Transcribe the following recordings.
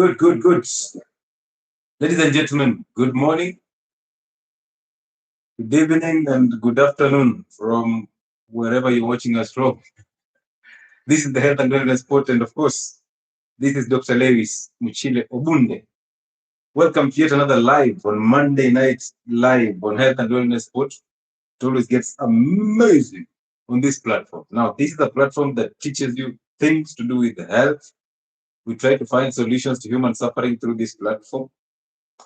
Good. Ladies and gentlemen, good morning, good evening, and good afternoon from wherever you're watching us from. This is the Health and Wellness Spot, and of course, this is Dr. Lewis Muchile Obunde. Welcome to yet another live on Monday night, live on Health and Wellness Spot. It always gets amazing on this platform. Now, this is a platform that teaches you things to do with health. We try to find solutions to human suffering through this platform.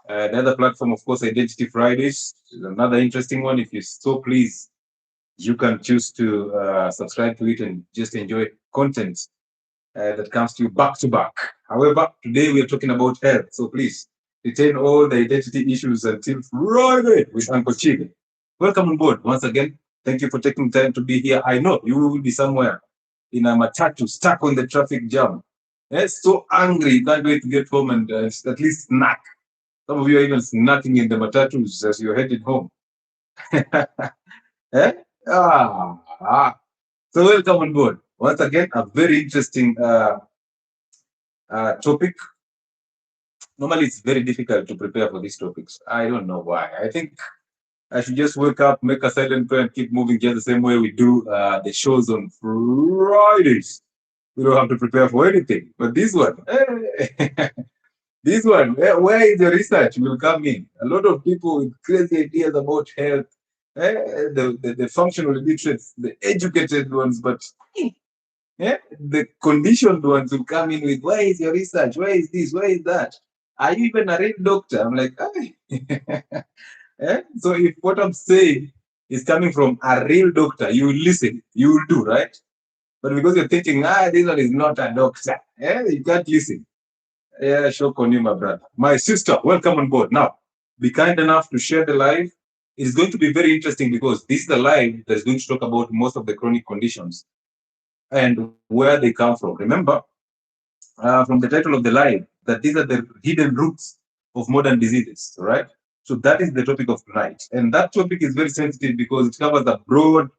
The other platform, of course, Identity Fridays is another interesting one. If you so please, you can choose to subscribe to it and just enjoy content that comes to you back to back. However, today we are talking about health, so please retain all the identity issues until Friday with Uncle Chile. Welcome on board once again. Thank you for taking time to be here. I know you will be somewhere in a matatu stuck on the traffic jam. So angry, you can't wait to get home and at least snack. Some of you are even snacking in the matatus as you're headed home. eh? So welcome on board. Once again, a very interesting topic. Normally, it's very difficult to prepare for these topics. I don't know why. I think I should just wake up, make a silent prayer, and keep moving just the same way we do the shows on Fridays. We don't have to prepare for anything. But this one, this one, where is the research will come in? A lot of people with crazy ideas about health, the functional illiterates, the educated ones, but the conditioned ones will come in with, where is your research? Where is this? Where is that? Are you even a real doctor? I'm like, so if what I'm saying is coming from a real doctor, you will listen, you will do, right? But because you're thinking, this one is not a doctor, you can't listen. Yeah, shock on you, my brother. My sister, welcome on board. Now, be kind enough to share the live. It's going to be very interesting because this is a live that's going to talk about most of the chronic conditions and where they come from. Remember, from the title of the live, that these are the hidden roots of modern diseases, right? So that is the topic of tonight. And that topic is very sensitive because it covers a broad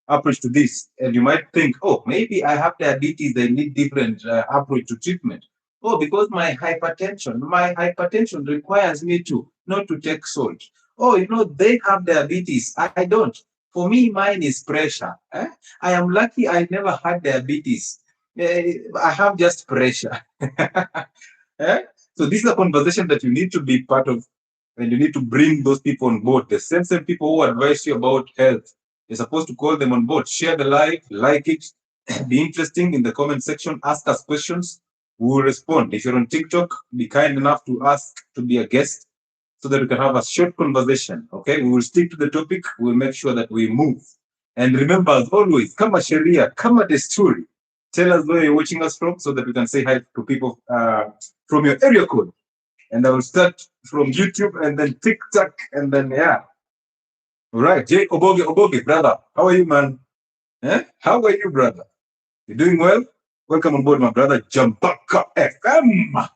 approach to this. And you might think, oh, maybe I have diabetes, I need different approach to treatment. Oh, because my hypertension requires me to not to take salt. Oh, they have diabetes. I don't. For me, mine is pressure. I am lucky I never had diabetes. I have just pressure. So this is a conversation that you need to be part of, and you need to bring those people on board. The same people who advise you about health. You're supposed to call them on board. Share the live, like it, be interesting in the comment section, ask us questions. We will respond. If you're on TikTok, be kind enough to ask to be a guest so that we can have a short conversation. Okay, we will stick to the topic. We'll make sure that we move. And remember, as always, kama sheria, kama desturi. Tell us where you're watching us from so that we can say hi to people from your area code. And I will start from YouTube and then TikTok and then, yeah. All right, Jay Oboge, brother. How are you, man? How are you, brother? You doing well? Welcome on board, my brother. Jambaka FM.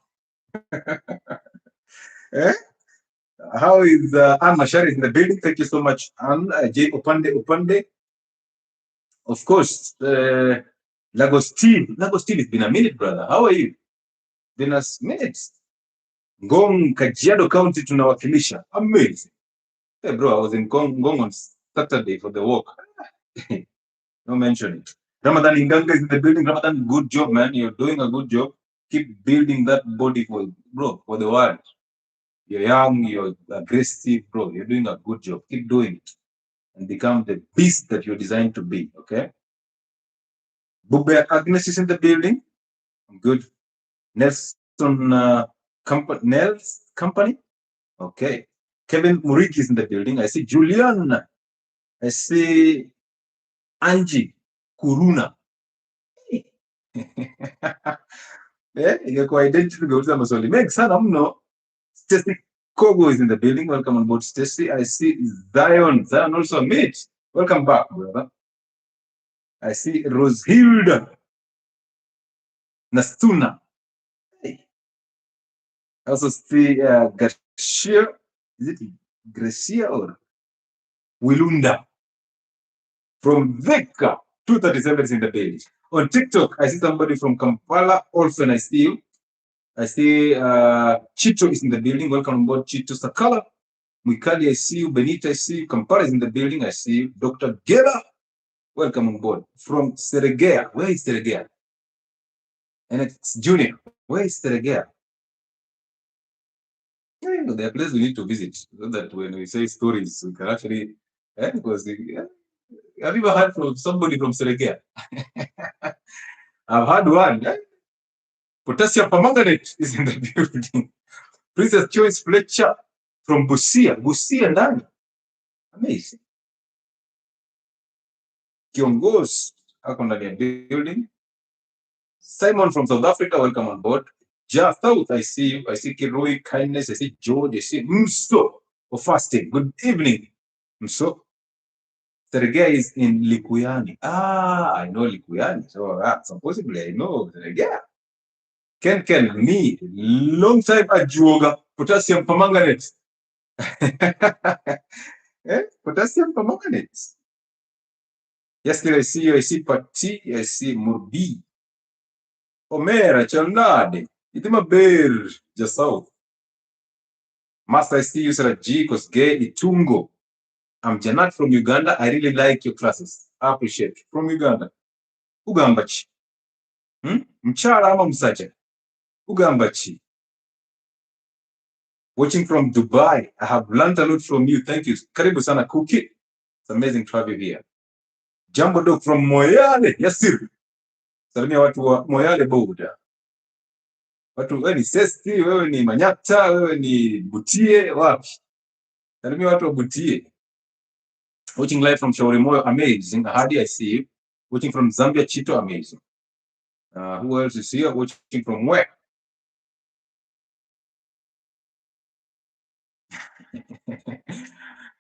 eh? How is Anne Mashari in the building? Thank you so much, Anne. Jay Opande. Of course, Lagostin, it's been a minute, brother. How are you? Been a minute. Ngong, Kajiado County tunawakilisha. Amazing. Hey, bro, I was in Ngong on Saturday for the walk. Don't mention it. Ramadan Inganga is in the building. Ramadan, good job, man. You're doing a good job. Keep building that body for the world. You're young, you're aggressive, bro. You're doing a good job. Keep doing it and become the beast that you're designed to be, okay? Bube Agnes is in the building. Good. Nels Company. Okay. Kevin Muriki is in the building. I see Julian. I see Angie Kuruna. Kwa identity ngeuliza maswali mengi sana mno. Stacy Kogo is in the building. Welcome on board, Stacy. I see Zion. Zion also meet. Welcome back, brother. I see Rosehilda Nastuna. I also see Garcia. Is it Gracia or Wilunda? From Veka, 237 is in the building. On TikTok, I see somebody from Kampala, Orphan, I see you. I see Chito is in the building. Welcome on board, Chito. Sakala, Mwikali, I see you. Benita, I see you. Kampala is in the building. I see you. Dr. Gela, welcome on board. From Seregea. Where is Seregea? And it's Junior. Where is Seregea? There are places we need to visit so that when we say stories, we can actually, because have you ever heard from somebody from Seregea? I've had one. Potassium permanganate is in the building. Princess Choice Fletcher from Busia. Busia ndani. Amazing. Kiongozi ako ndani ya building. Simon from South Africa, welcome on board. Ja South, I see you. I see Kirui, Kindness. I see George. I see Mso for fasting. Good evening, Mso. Seregea is in Likuyani. I know Likuyani. So possibly I know Seregea. Ken, me, long time ajuoga, potassium permanganate. Potassium permanganate. Yesterday I see you, I see Pati, I see Murbi. Omera, Chalnade, Itima Bear, Jasau. Master, I see you, Sarah G, Kosge, Itungo. I'm Janat from Uganda. I really like your classes. I appreciate it. From Uganda. Ugambachi. Mchara ama msacha. Ugambachi. Watching from Dubai. I have learned a lot from you. Thank you. Karibu sana Cookie. It's amazing to have you here. Jambo Dog from Moyale. Yes, sir. Salimia watu wa Moyale Boda. Watu wewe ni Sesti, wewe ni Manyata, wewe ni Butie, wapi? Salimia watu wa Butie. Watching live from Shaurimoyo, amazing. Hadi, I see you. Watching from Zambia, Chito, amazing. Who else is here? Watching from where?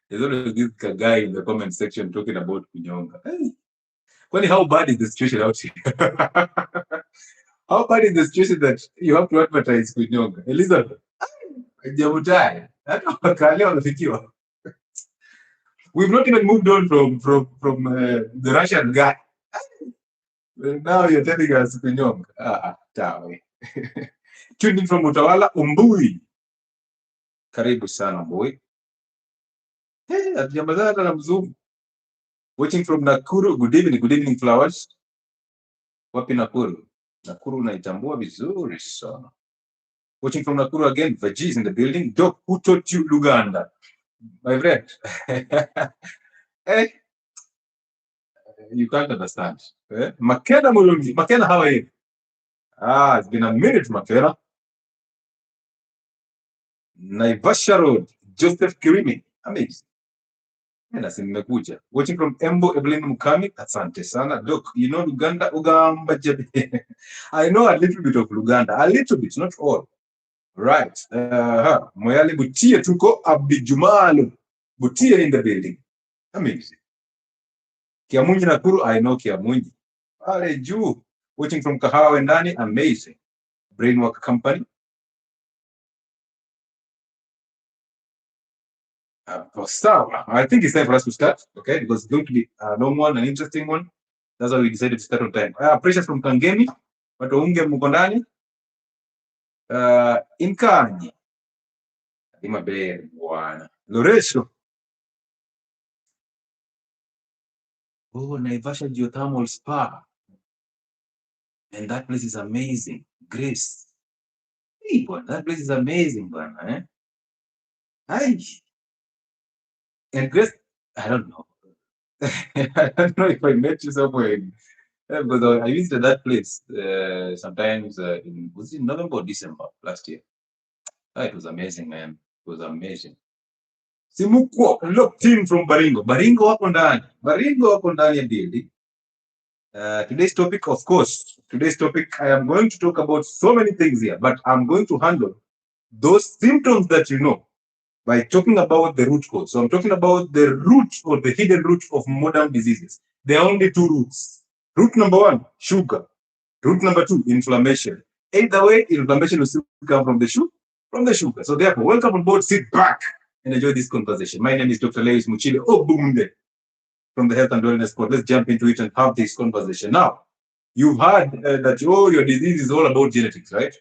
There's always this guy in the comment section talking about kunyonga. Hey. How bad is the situation out here? How bad is the situation that you have to advertise kunyonga? Elizabeth, we've not even moved on from the Russian guy. Now you're telling us kunyonga. Tuned in from Utawala, Umbui. Karibu sana boy. Hey, atujambazana na mzungu. Watching from Nakuru, good evening flowers. Wapi Nakuru? Nakuru unaitambua vizuri sana. Watching from Nakuru again, Vaji is in the building. Doc, who taught you Luganda? My friend. Hey, you can't understand. Makena Mulungi. Makena, how are you? It's been a minute, Makena. Naivasha Road, Joseph Kirimi. Amazing. Watching from Embo Evelyn Mukami, asante sana. Doc, you know Luganda, Ugamba Jabi. I know a little bit of Luganda, a little bit, not all. Right. Moyale Butie tuko Abijumalo. Butie in the building. Amazing. Kiamunyi Nakuru, I know Kiamunyi. Ale Ju. Watching from Kahawa Ndani, amazing. Brainwork Company. I think it's time for us to start, okay? Because it's going to be a long one, an interesting one. That's why we decided to start on time. Precious from Kangemi, watu unge mukondani. Inkanyi. Ima bere, bwana. Loresho. Oh, Naivasha Geothermal Spa. And that place is amazing. Grace. Hey, boy, that place is amazing, bwana, Hi. And Grace, I don't know. I don't know if I met you somewhere. Because I visited that place sometimes was it November or December last year? It was amazing, man. It was amazing. Simukwo locked in from Baringo. Baringo wako ndani. Baringo wako ndani ya building. Today's topic, of course, I am going to talk about so many things here, but I'm going to handle those symptoms that you know by talking about the root cause. So I'm talking about the root or the hidden root of modern diseases. There are only two roots. Root number one, sugar. Root number two, inflammation. Either way, inflammation will still come from the sugar. So therefore, welcome on board, sit back and enjoy this conversation. My name is Dr. 𝗛𝗓𝗓𝗓𝗓 Obunde from the Health and Wellness Sport. Let's jump into it and have this conversation. Now, you've heard that, your disease is all about genetics, right?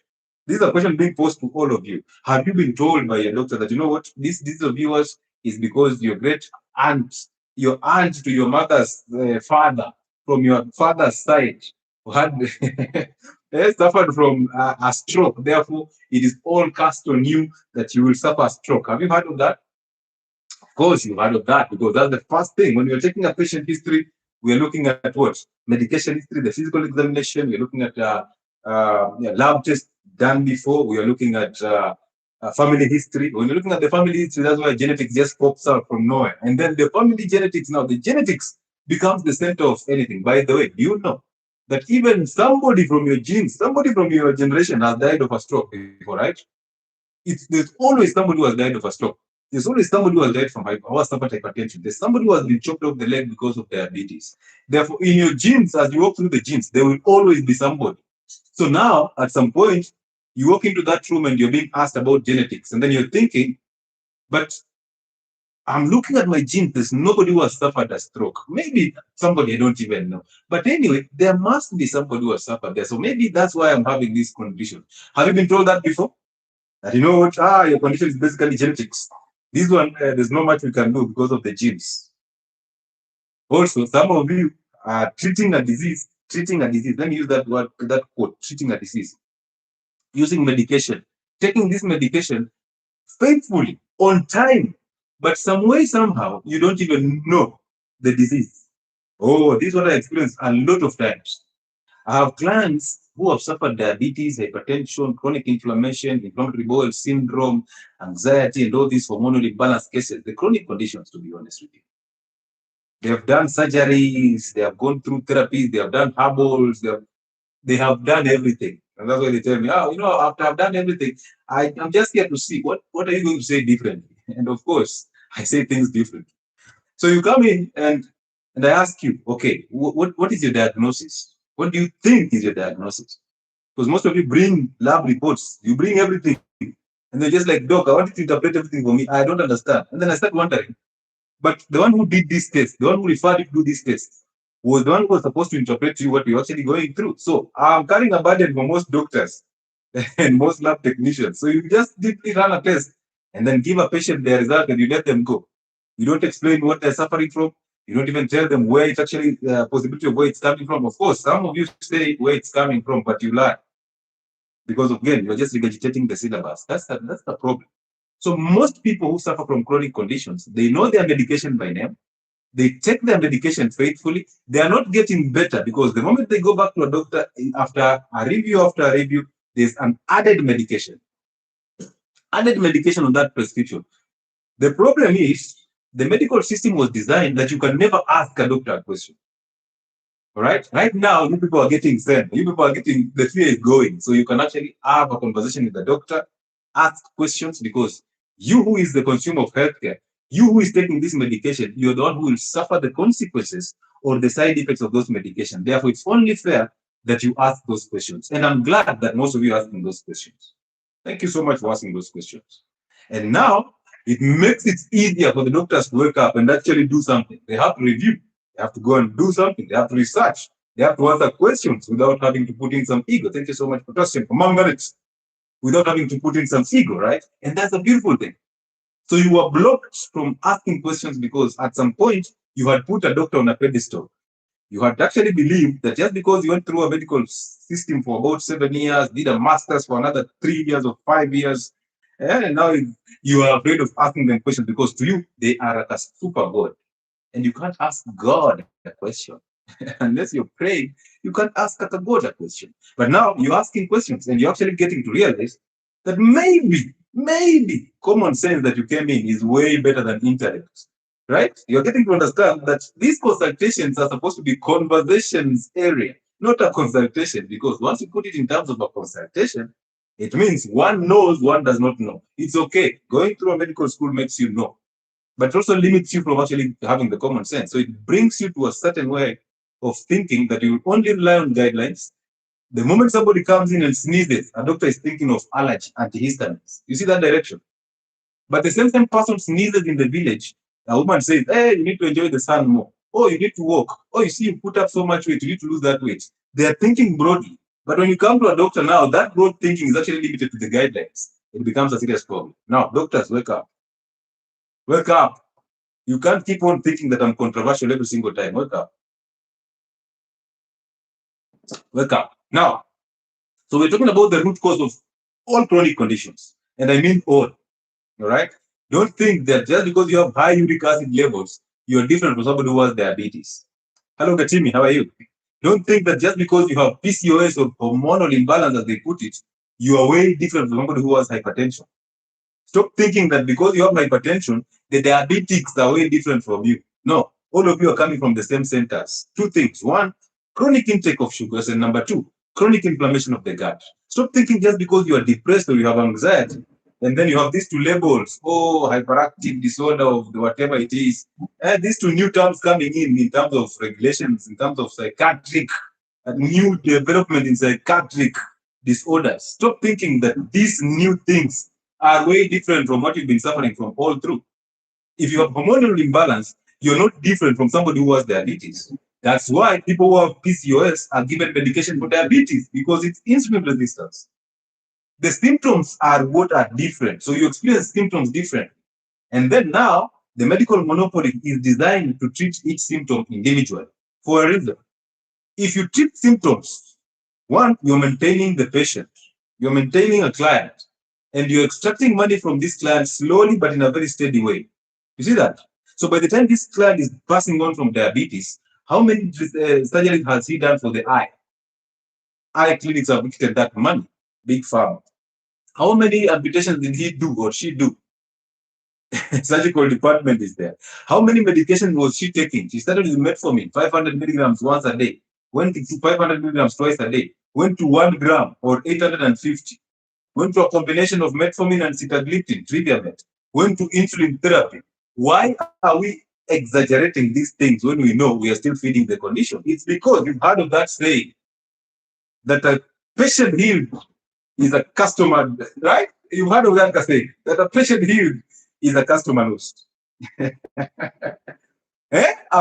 This is a question being posed to all of you. Have you been told by your doctor that, you know what, this disease of yours is because your great aunt, your aunt to your mother's father, from your father's side, who had suffered from a stroke. Therefore, it is all cast on you that you will suffer a stroke. Have you heard of that? Of course, you've heard of that, because that's the first thing. When we're taking a patient history, we're looking at what? Medication history, the physical examination, we're looking at lab tests done before, we are looking at family history. When you're looking at the family history, that's why genetics just pops out from nowhere. And then the family genetics, now the genetics becomes the center of anything. By the way, do you know that even somebody from your genes, somebody from your generation has died of a stroke before, right? There's always somebody who has died of a stroke. There's always somebody who has died from hypertension. There's somebody who has been chopped off the leg because of diabetes. Therefore, in your genes, as you walk through the genes, there will always be somebody. So now, at some point, you walk into that room and you're being asked about genetics, and then you're thinking, but I'm looking at my genes, there's nobody who has suffered a stroke. Maybe somebody I don't even know. But anyway, there must be somebody who has suffered there. So maybe that's why I'm having this condition. Have you been told that before? That you know what, your condition is basically genetics. This one, there's not much we can do because of the genes. Also, some of you are treating a disease. Let me use that word, that quote, treating a disease, using medication, taking this medication faithfully, on time, but some way, somehow, you don't even know the disease. Oh, this is what I experienced a lot of times. I have clients who have suffered diabetes, hypertension, chronic inflammation, inflammatory bowel syndrome, anxiety, and all these hormonal imbalance cases, the chronic conditions, to be honest with you. They have done surgeries, they have gone through therapies, they have done herbals, they have done everything. And that's why they tell me, after I've done everything, I'm just here to see what are you going to say differently? And of course, I say things differently. So you come in and I ask you, okay, what is your diagnosis? What do you think is your diagnosis? Because most of you bring lab reports, you bring everything, and they're just like, doc, I want you to interpret everything for me. I don't understand. And then I start wondering, but the one who did this test, the one who referred you to do this test, was the one who was supposed to interpret to you what you're actually going through. So I'm carrying a burden for most doctors and most lab technicians. So you just deeply run a test and then give a patient their result and you let them go. You don't explain what they're suffering from. You don't even tell them where it's actually possibility of where it's coming from. Of course, some of you say where it's coming from, but you lie. Because again, you're just regurgitating the syllabus. That's the problem. So most people who suffer from chronic conditions, they know their medication by name. They take their medication faithfully. They are not getting better because the moment they go back to a doctor after a review, there's an added medication on that prescription. The problem is the medical system was designed that you can never ask a doctor a question. All right? Right now, you people are getting sent. You people are getting, the fear is going. So you can actually have a conversation with the doctor, ask questions, because you who is the consumer of healthcare, you who is taking this medication, you're the one who will suffer the consequences or the side effects of those medications. Therefore, it's only fair that you ask those questions. And I'm glad that most of you are asking those questions. Thank you so much for asking those questions. And now, it makes it easier for the doctors to wake up and actually do something. They have to review. They have to go and do something. They have to research. They have to answer questions without having to put in some ego. Thank you so much for trusting among minutes. Without having to put in some ego, right? And that's a beautiful thing. So you were blocked from asking questions because at some point you had put a doctor on a pedestal. You had actually believed that just because you went through a medical system for about 7 years, did a master's for another 3 years or 5 years, and now you are afraid of asking them questions because to you, they are like a super God. And you can't ask God a question. Unless you're praying, you can't ask a God a question. But now you're asking questions and you're actually getting to realize that maybe common sense that you came in is way better than intellect. Right? You're getting to understand that these consultations are supposed to be conversations area, not a consultation, because once you put it in terms of a consultation, it means one knows, one does not know. It's okay. Going through a medical school makes you know, but it also limits you from actually having the common sense. So it brings you to a certain way of thinking that you only rely on guidelines. The moment somebody comes in and sneezes, a doctor is thinking of allergy, antihistamines. You see that direction? But the same person sneezes in the village. A woman says, hey, you need to enjoy the sun more. Oh, you need to walk. Oh, you see, you put up so much weight, you need to lose that weight. They are thinking broadly. But when you come to a doctor now, that broad thinking is actually limited to the guidelines. It becomes a serious problem. Now, doctors, wake up. Wake up. You can't keep on thinking that I'm controversial every single time. Wake up. Wake up. Now, so we're talking about the root cause of all chronic conditions. And I mean all. All right? Don't think that just because you have high uric acid levels, you're different from somebody who has diabetes. Hello, Gatimi, how are you? Don't think that just because you have PCOS or hormonal imbalance, as they put it, you are way different from somebody who has hypertension. Stop thinking that because you have hypertension, the diabetics are way different from you. No, all of you are coming from the same centers. Two things. One, chronic intake of sugars, and number two, chronic inflammation of the gut. Stop thinking just because you are depressed or you have anxiety, and then you have these two labels, oh, hyperactive disorder of whatever it is. And these two new terms coming in terms of regulations, in terms of psychiatric, new development in psychiatric disorders. Stop thinking that these new things are way different from what you've been suffering from all through. If you have hormonal imbalance, you're not different from somebody who has diabetes. That's why people who have PCOS are given medication for diabetes, because it's insulin resistance. The symptoms are what are different. So you experience symptoms different. And then now, the medical monopoly is designed to treat each symptom individually for a reason. If you treat symptoms, one, you're maintaining the patient, you're maintaining a client, and you're extracting money from this client slowly but in a very steady way. You see that? So by the time this client is passing on from diabetes, how many surgeries has he done for the eye? Eye clinics have wasted that money, big pharma. How many amputations did he do or she do? Surgical department is there. How many medications was she taking? She started with metformin, 500 milligrams once a day, went to 500 milligrams twice a day, went to 1 gram or 850, went to a combination of metformin and sitagliptin, Triviamet, went to insulin therapy. Why are we exaggerating these things when we know we are still feeding the condition? It's because you've heard of that saying that a patient healed is a customer, right? You've heard of that saying that a patient healed is a customer lost. A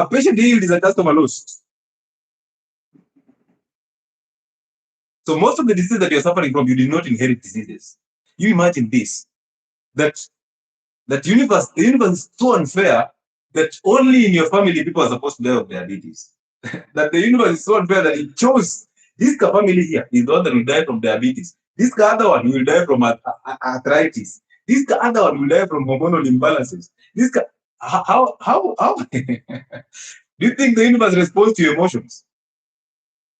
patient healed is a customer lost. So most of the diseases that you're suffering from, you did not inherit diseases. You imagine this, that the universe is so unfair that only in your family people are supposed to die of diabetes. That the universe is so unfair that it chose this family here is the one that will die from diabetes. This other one will die from arthritis. This other one will die from hormonal imbalances. This how do you think the universe responds to your emotions?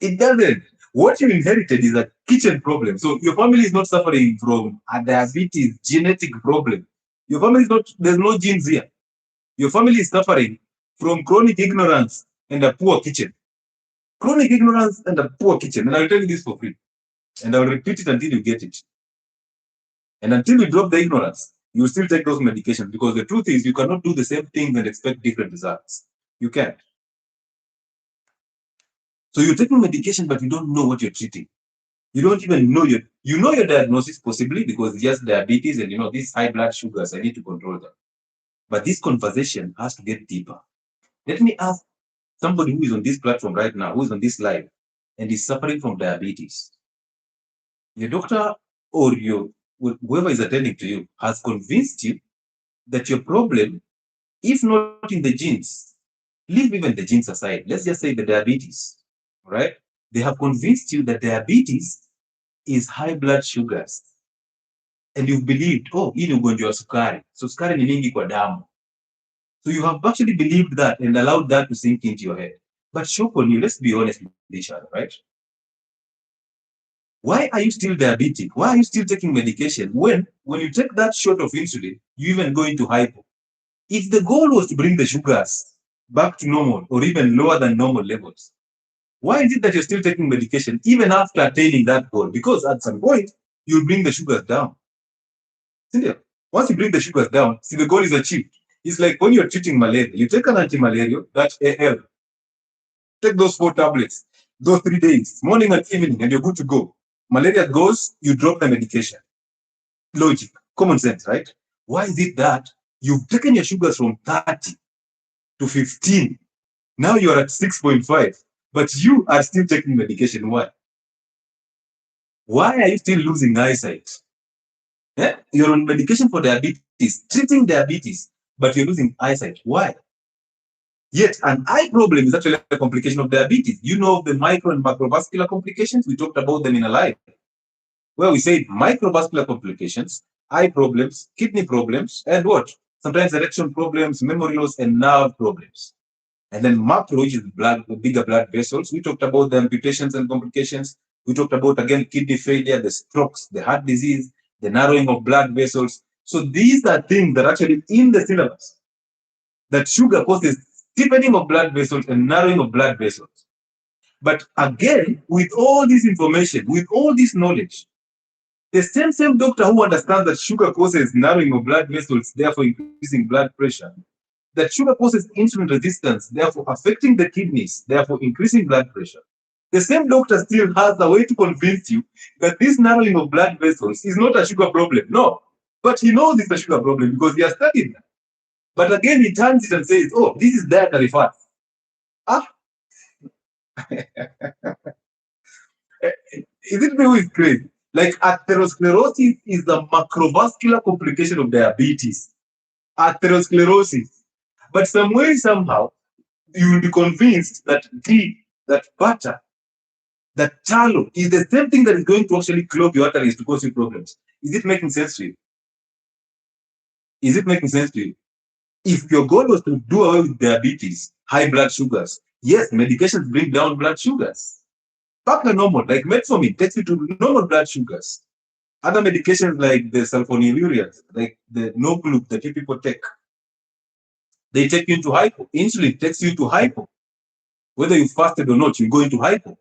It doesn't. What you inherited is a kitchen problem. So your family is not suffering from a diabetes genetic problem. Your family is not, there's no genes here. Your family is suffering from chronic ignorance and a poor kitchen. Chronic ignorance and a poor kitchen. And I'll tell you this for free. And I'll repeat it until you get it. And until you drop the ignorance, you will still take those medications, because the truth is you cannot do the same thing and expect different results. You can't. So you're taking medication, but you don't know what you're treating. You don't even know your diagnosis, possibly because it's just diabetes and these high blood sugars, I need to control them. But this conversation has to get deeper. Let me ask somebody who is on this platform right now, who is on this live, and is suffering from diabetes. Your doctor or whoever is attending to you has convinced you that your problem, if not in the genes, leave even the genes aside, let's just say the diabetes, right? They have convinced you that diabetes is high blood sugars. And you've believed, oh, hii ni ugonjwa wa sukari. So sukari ni mingi kwa damu. So you have actually believed that and allowed that to sink into your head. But shock on you, let's be honest with each other, right? Why are you still diabetic? Why are you still taking medication when you take that shot of insulin, you even go into hypo? If the goal was to bring the sugars back to normal or even lower than normal levels, why is it that you're still taking medication even after attaining that goal? Because at some point, you'll bring the sugars down. Once you bring the sugars down, see, the goal is achieved. It's like when you're treating malaria, you take an anti-malarial, that's AL. Take those 4 tablets, those 3 days, morning and evening, and you're good to go. Malaria goes, you drop the medication. Logic, common sense, right? Why is it that you've taken your sugars from 30 to 15? Now you're at 6.5, but you are still taking medication. Why? Why are you still losing eyesight? Yeah? You're on medication for diabetes, treating diabetes, but you're losing eyesight. Why? Yet an eye problem is actually a complication of diabetes. You know the micro and macrovascular complications? We talked about them in a live, where we said microvascular complications, eye problems, kidney problems, and what? Sometimes erection problems, memory loss, and nerve problems. And then macro, which is bigger blood vessels. We talked about the amputations and complications. We talked about, again, kidney failure, the strokes, the heart disease, the narrowing of blood vessels. So these are things that are actually in the syllabus, that sugar causes stiffening of blood vessels and narrowing of blood vessels. But again, with all this information, with all this knowledge, the same doctor who understands that sugar causes narrowing of blood vessels, therefore increasing blood pressure, that sugar causes insulin resistance, therefore affecting the kidneys, therefore increasing blood pressure. The same doctor still has a way to convince you that this narrowing of blood vessels is not a sugar problem. No, but he knows it's a sugar problem because he has studied that. But again, he turns it and says, oh, this is dietary fat. Ah, is it me who is crazy? Like atherosclerosis is the macrovascular complication of diabetes. Atherosclerosis. But some way, somehow, you will be convinced that ghee, that butter, that tallow is the same thing that is going to actually clog your arteries to cause you problems. Is it making sense to you? Is it making sense to you? If your goal was to do away with diabetes, high blood sugars, yes, medications bring down blood sugars. Back to normal, like metformin takes you to normal blood sugars. Other medications like the sulfonylureas, like the no gluc that you people take, they take you into hypo. Insulin takes you to hypo. Whether you fasted or not, you go into hypo.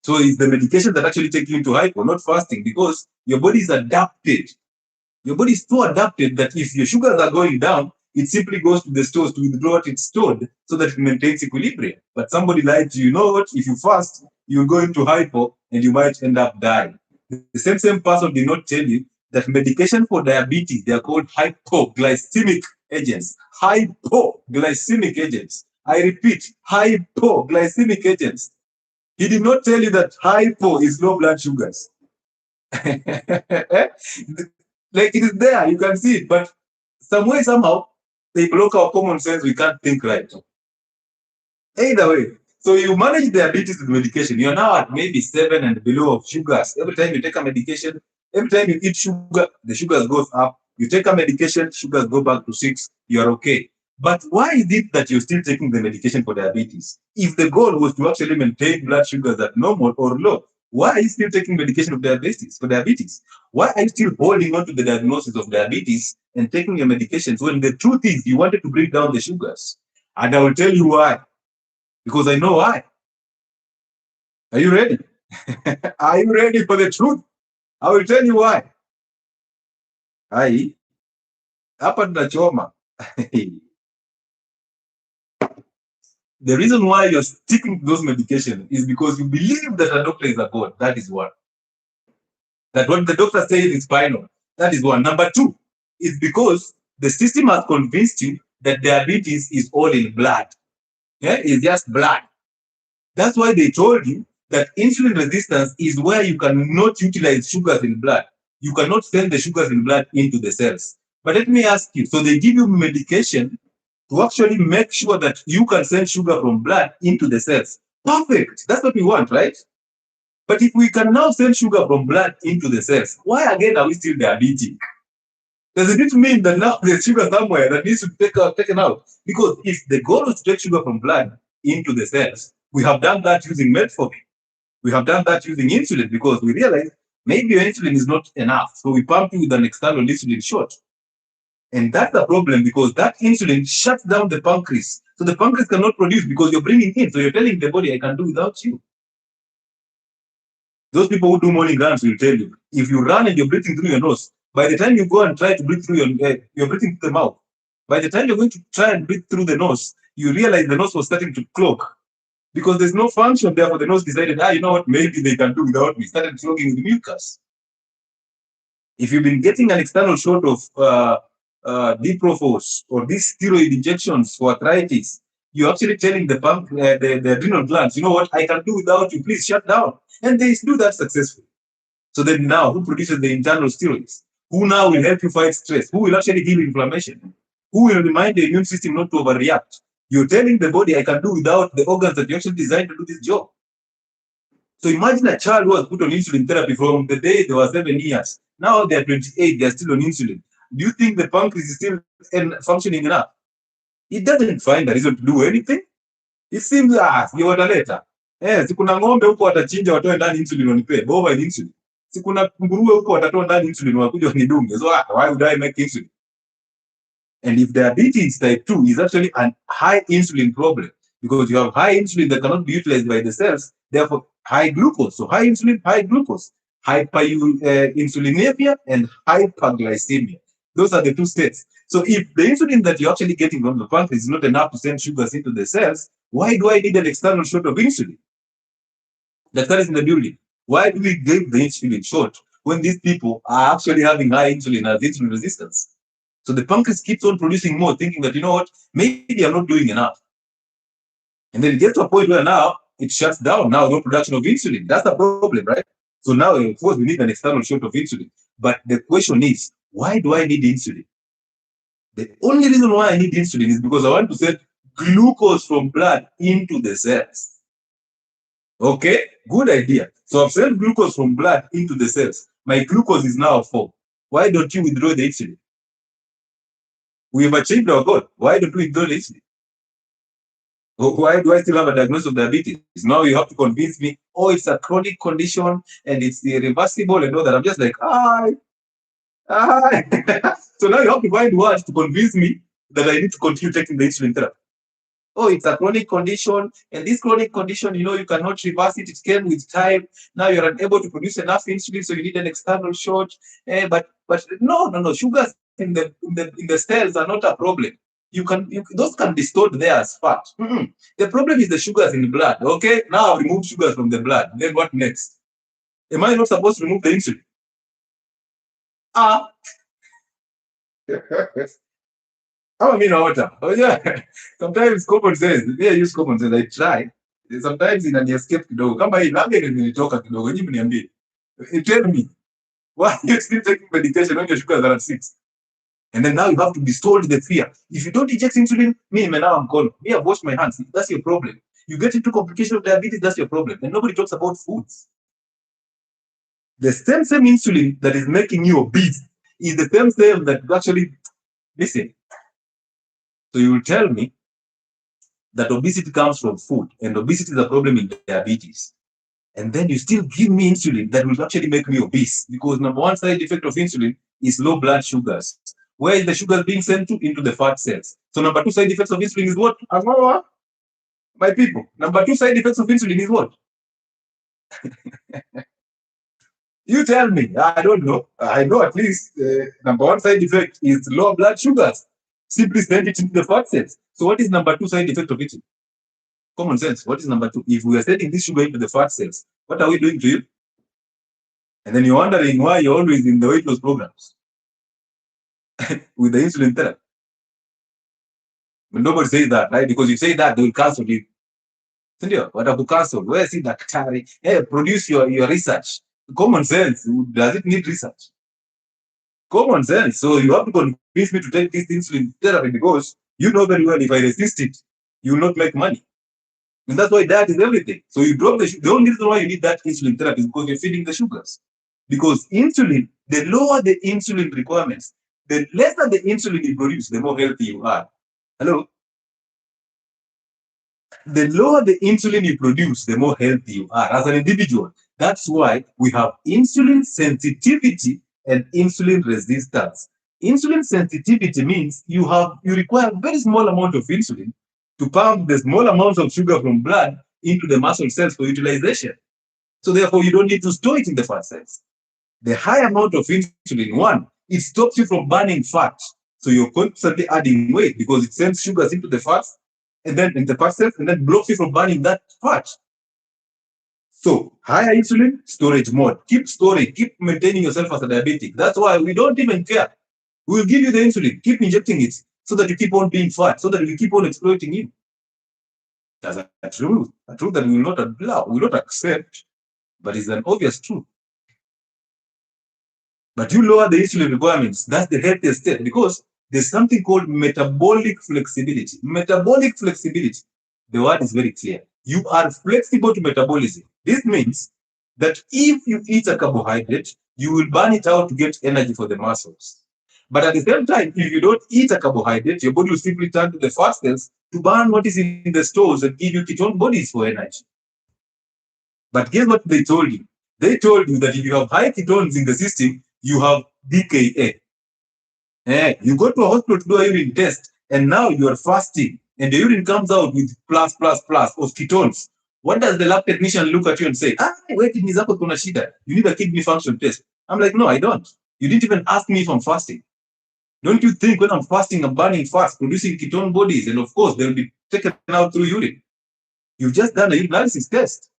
So it's the medication that actually take you into hypo, not fasting, because your body is adapted. Your body is so adapted that if your sugars are going down, it simply goes to the stores to withdraw what it's stored so that it maintains equilibrium. But somebody lied to you, know what? If you fast, you go into hypo and you might end up dying. The same person did not tell you that medication for diabetes, they are called hypoglycemic agents. Hypoglycemic agents. I repeat, hypoglycemic agents. He did not tell you that hypo is low blood sugars. Like it is there, you can see it, but some way, somehow, they block our common sense, we can't think right. Either way, so you manage diabetes with medication, you're now at maybe 7 and below of sugars. Every time you take a medication, every time you eat sugar, the sugars goes up. You take a medication, sugars go back to 6, you're okay. But why is it that you're still taking the medication for diabetes? If the goal was to actually maintain blood sugars at normal or low, why are you still taking medication of diabetes for diabetes? Why are you still holding on to the diagnosis of diabetes and taking your medications when the truth is you wanted to bring down the sugars? And I will tell you why. Because I know why. Are you ready? Are you ready for the truth? I will tell you why. Hai, hapa tunachoma. The reason why you're sticking to those medications is because you believe that a doctor is a god. That is one. That what the doctor says is final. That is one. Number two, is because the system has convinced you that diabetes is all in blood. Yeah, it's just blood. That's why they told you that insulin resistance is where you cannot utilize sugars in blood. You cannot send the sugars in blood into the cells. But let me ask you, so they give you medication to actually make sure that you can send sugar from blood into the cells. Perfect. That's what we want, right? But if we can now send sugar from blood into the cells, why again are we still diabetic? Does it mean that now there's sugar somewhere that needs to be taken out? Because if the goal is to take sugar from blood into the cells, we have done that using metformin. We have done that using insulin because we realize maybe your insulin is not enough. So we pump you with an external insulin shot. And that's the problem because that insulin shuts down the pancreas. So the pancreas cannot produce because you're bringing in. So you're telling the body, I can do without you. Those people who do morning runs will tell you, if you run and you're breathing through your nose, by the time you go and try to breathe through you're breathing through the mouth. By the time you're going to try and breathe through the nose, you realize the nose was starting to clog because there's no function there for the nose decided, you know what, maybe they can do without me, started clogging with mucus. If you've been getting an external shot of Diprofos or these steroid injections for arthritis, you're actually telling the adrenal glands, you know what, I can do without you, please shut down. And they do that successfully. So then now, who produces the internal steroids? Who now will help you fight stress? Who will actually heal inflammation? Who will remind the immune system not to overreact? You're telling the body, I can do without the organs that you actually designed to do this job. So imagine a child who was put on insulin therapy from the day they were 7 years. Now they're 28, they're still on insulin. Do you think the pancreas is still functioning enough? It doesn't find a reason to do anything. It seems, wataleta. Sikuna ng'ombe huko watachinja watoe ndani insulin wanipe, bovine insulin. Sikuna nguruwe huko watatoa ndani insulin wakuja wanidunge. So why would I make insulin? And if diabetes type 2 is actually a high insulin problem, because you have high insulin that cannot be utilized by the cells, therefore high glucose. So high insulin, high glucose, hyperinsulinemia and hyperglycemia. Those are the two states. So if the insulin that you're actually getting from the pancreas is not enough to send sugars into the cells, why do I need an external shot of insulin? That is in the building. Why do we give the insulin shot when these people are actually having high insulin as insulin resistance? So the pancreas keeps on producing more, thinking that, you know what, maybe I'm not doing enough. And then it gets to a point where now it shuts down. Now no production of insulin. That's the problem, right? So now, of course, we need an external shot of insulin. But the question is, why do I need insulin? The only reason why I need insulin is because I want to send glucose from blood into the cells. Okay, good idea. So I've sent glucose from blood into the cells. My glucose is now 4. Why don't you withdraw the insulin? We've achieved our goal. Why don't we withdraw the insulin? Why do I still have a diagnosis of diabetes? Now you have to convince me, oh, it's a chronic condition and it's irreversible and all that. I'm just like, So now you have to find words to convince me that I need to continue taking the insulin therapy. Oh, it's a chronic condition, and this chronic condition, you cannot reverse it. It came with time. Now you're unable to produce enough insulin, so you need an external shot. But no. Sugars in the cells are not a problem. Those can be stored there as fat. The problem is the sugars in the blood. Okay, now I've removed sugars from the blood. Then what next? Am I not supposed to remove the insulin? Water. Oh yeah. Sometimes common sense. Yeah, use common sense. I try. Sometimes in an escape kidogo. Kama hii labda nilitoka kidogo. Nyinyi mniambie. Tell me, why you still taking medication when your sugars are at 6? And then now you have to be told the fear. If you don't inject insulin, now I'm gone. Me, I've washed my hands. That's your problem. You get into complication of diabetes, that's your problem. And nobody talks about foods. The same insulin that is making you obese is the same that actually, listen. So you will tell me that obesity comes from food, and obesity is a problem in diabetes. And then you still give me insulin that will actually make me obese, because number one side effect of insulin is low blood sugars. Where is the sugar being sent to? Into the fat cells. So number 2 side effects of insulin is what? My people. Number 2 side effects of insulin is what? You tell me. I don't know. I know at least number 1 side effect is low blood sugars. Simply send it into the fat cells. So what is number 2 side effect of insulin? Common sense. What is number 2? If we are sending this sugar into the fat cells, what are we doing to you? And then you're wondering why you're always in the weight loss programs with the insulin therapy. But nobody says that, right? Because you say that, they will cancel you. What have you cancelled? Where is it, Daktari? Hey, produce your research. Common sense. Does it need research? Common sense. So you have to convince me to take this insulin therapy because you know very well if I resist it, you will not make money. And that's why diet is everything. So you drop the only reason why you need that insulin therapy is because you're feeding the sugars. Because insulin, the lower the insulin requirements, the lesser the insulin you produce, the more healthy you are. Hello? The lower the insulin you produce, the more healthy you are as an individual. That's why we have insulin sensitivity and insulin resistance. Insulin sensitivity means you require a very small amount of insulin to pump the small amounts of sugar from blood into the muscle cells for utilization. So therefore, you don't need to store it in the fat cells. The high amount of insulin, one, it stops you from burning fat. So you're constantly adding weight because it sends sugars into the fats and then in the fat cells and then blocks you from burning that fat. So higher insulin, storage mode. Keep storing, keep maintaining yourself as a diabetic. That's why we don't even care. We will give you the insulin, keep injecting it so that you keep on being fat, so that we keep on exploiting you. That's a truth that we will not allow, we will not accept, but it's an obvious truth. But you lower the insulin requirements, that's the healthiest state, because there's something called metabolic flexibility. Metabolic flexibility, the word is very clear. You are flexible to metabolism. This means that if you eat a carbohydrate, you will burn it out to get energy for the muscles. But at the same time, if you don't eat a carbohydrate, your body will simply turn to the fat cells to burn what is in the stores and give you ketone bodies for energy. But guess what they told you? They told you that if you have high ketones in the system, you have DKA. You go to a hospital to do a urine test, and now you are fasting, and the urine comes out with plus of ketones. What does the lab technician look at you and say, wait, kidney zako kuna shida. You need a kidney function test. I'm like, no, I don't. You didn't even ask me if I'm fasting. Don't you think when I'm fasting, I'm burning fast, producing ketone bodies, and of course, they'll be taken out through urine. You've just done a urinalysis test.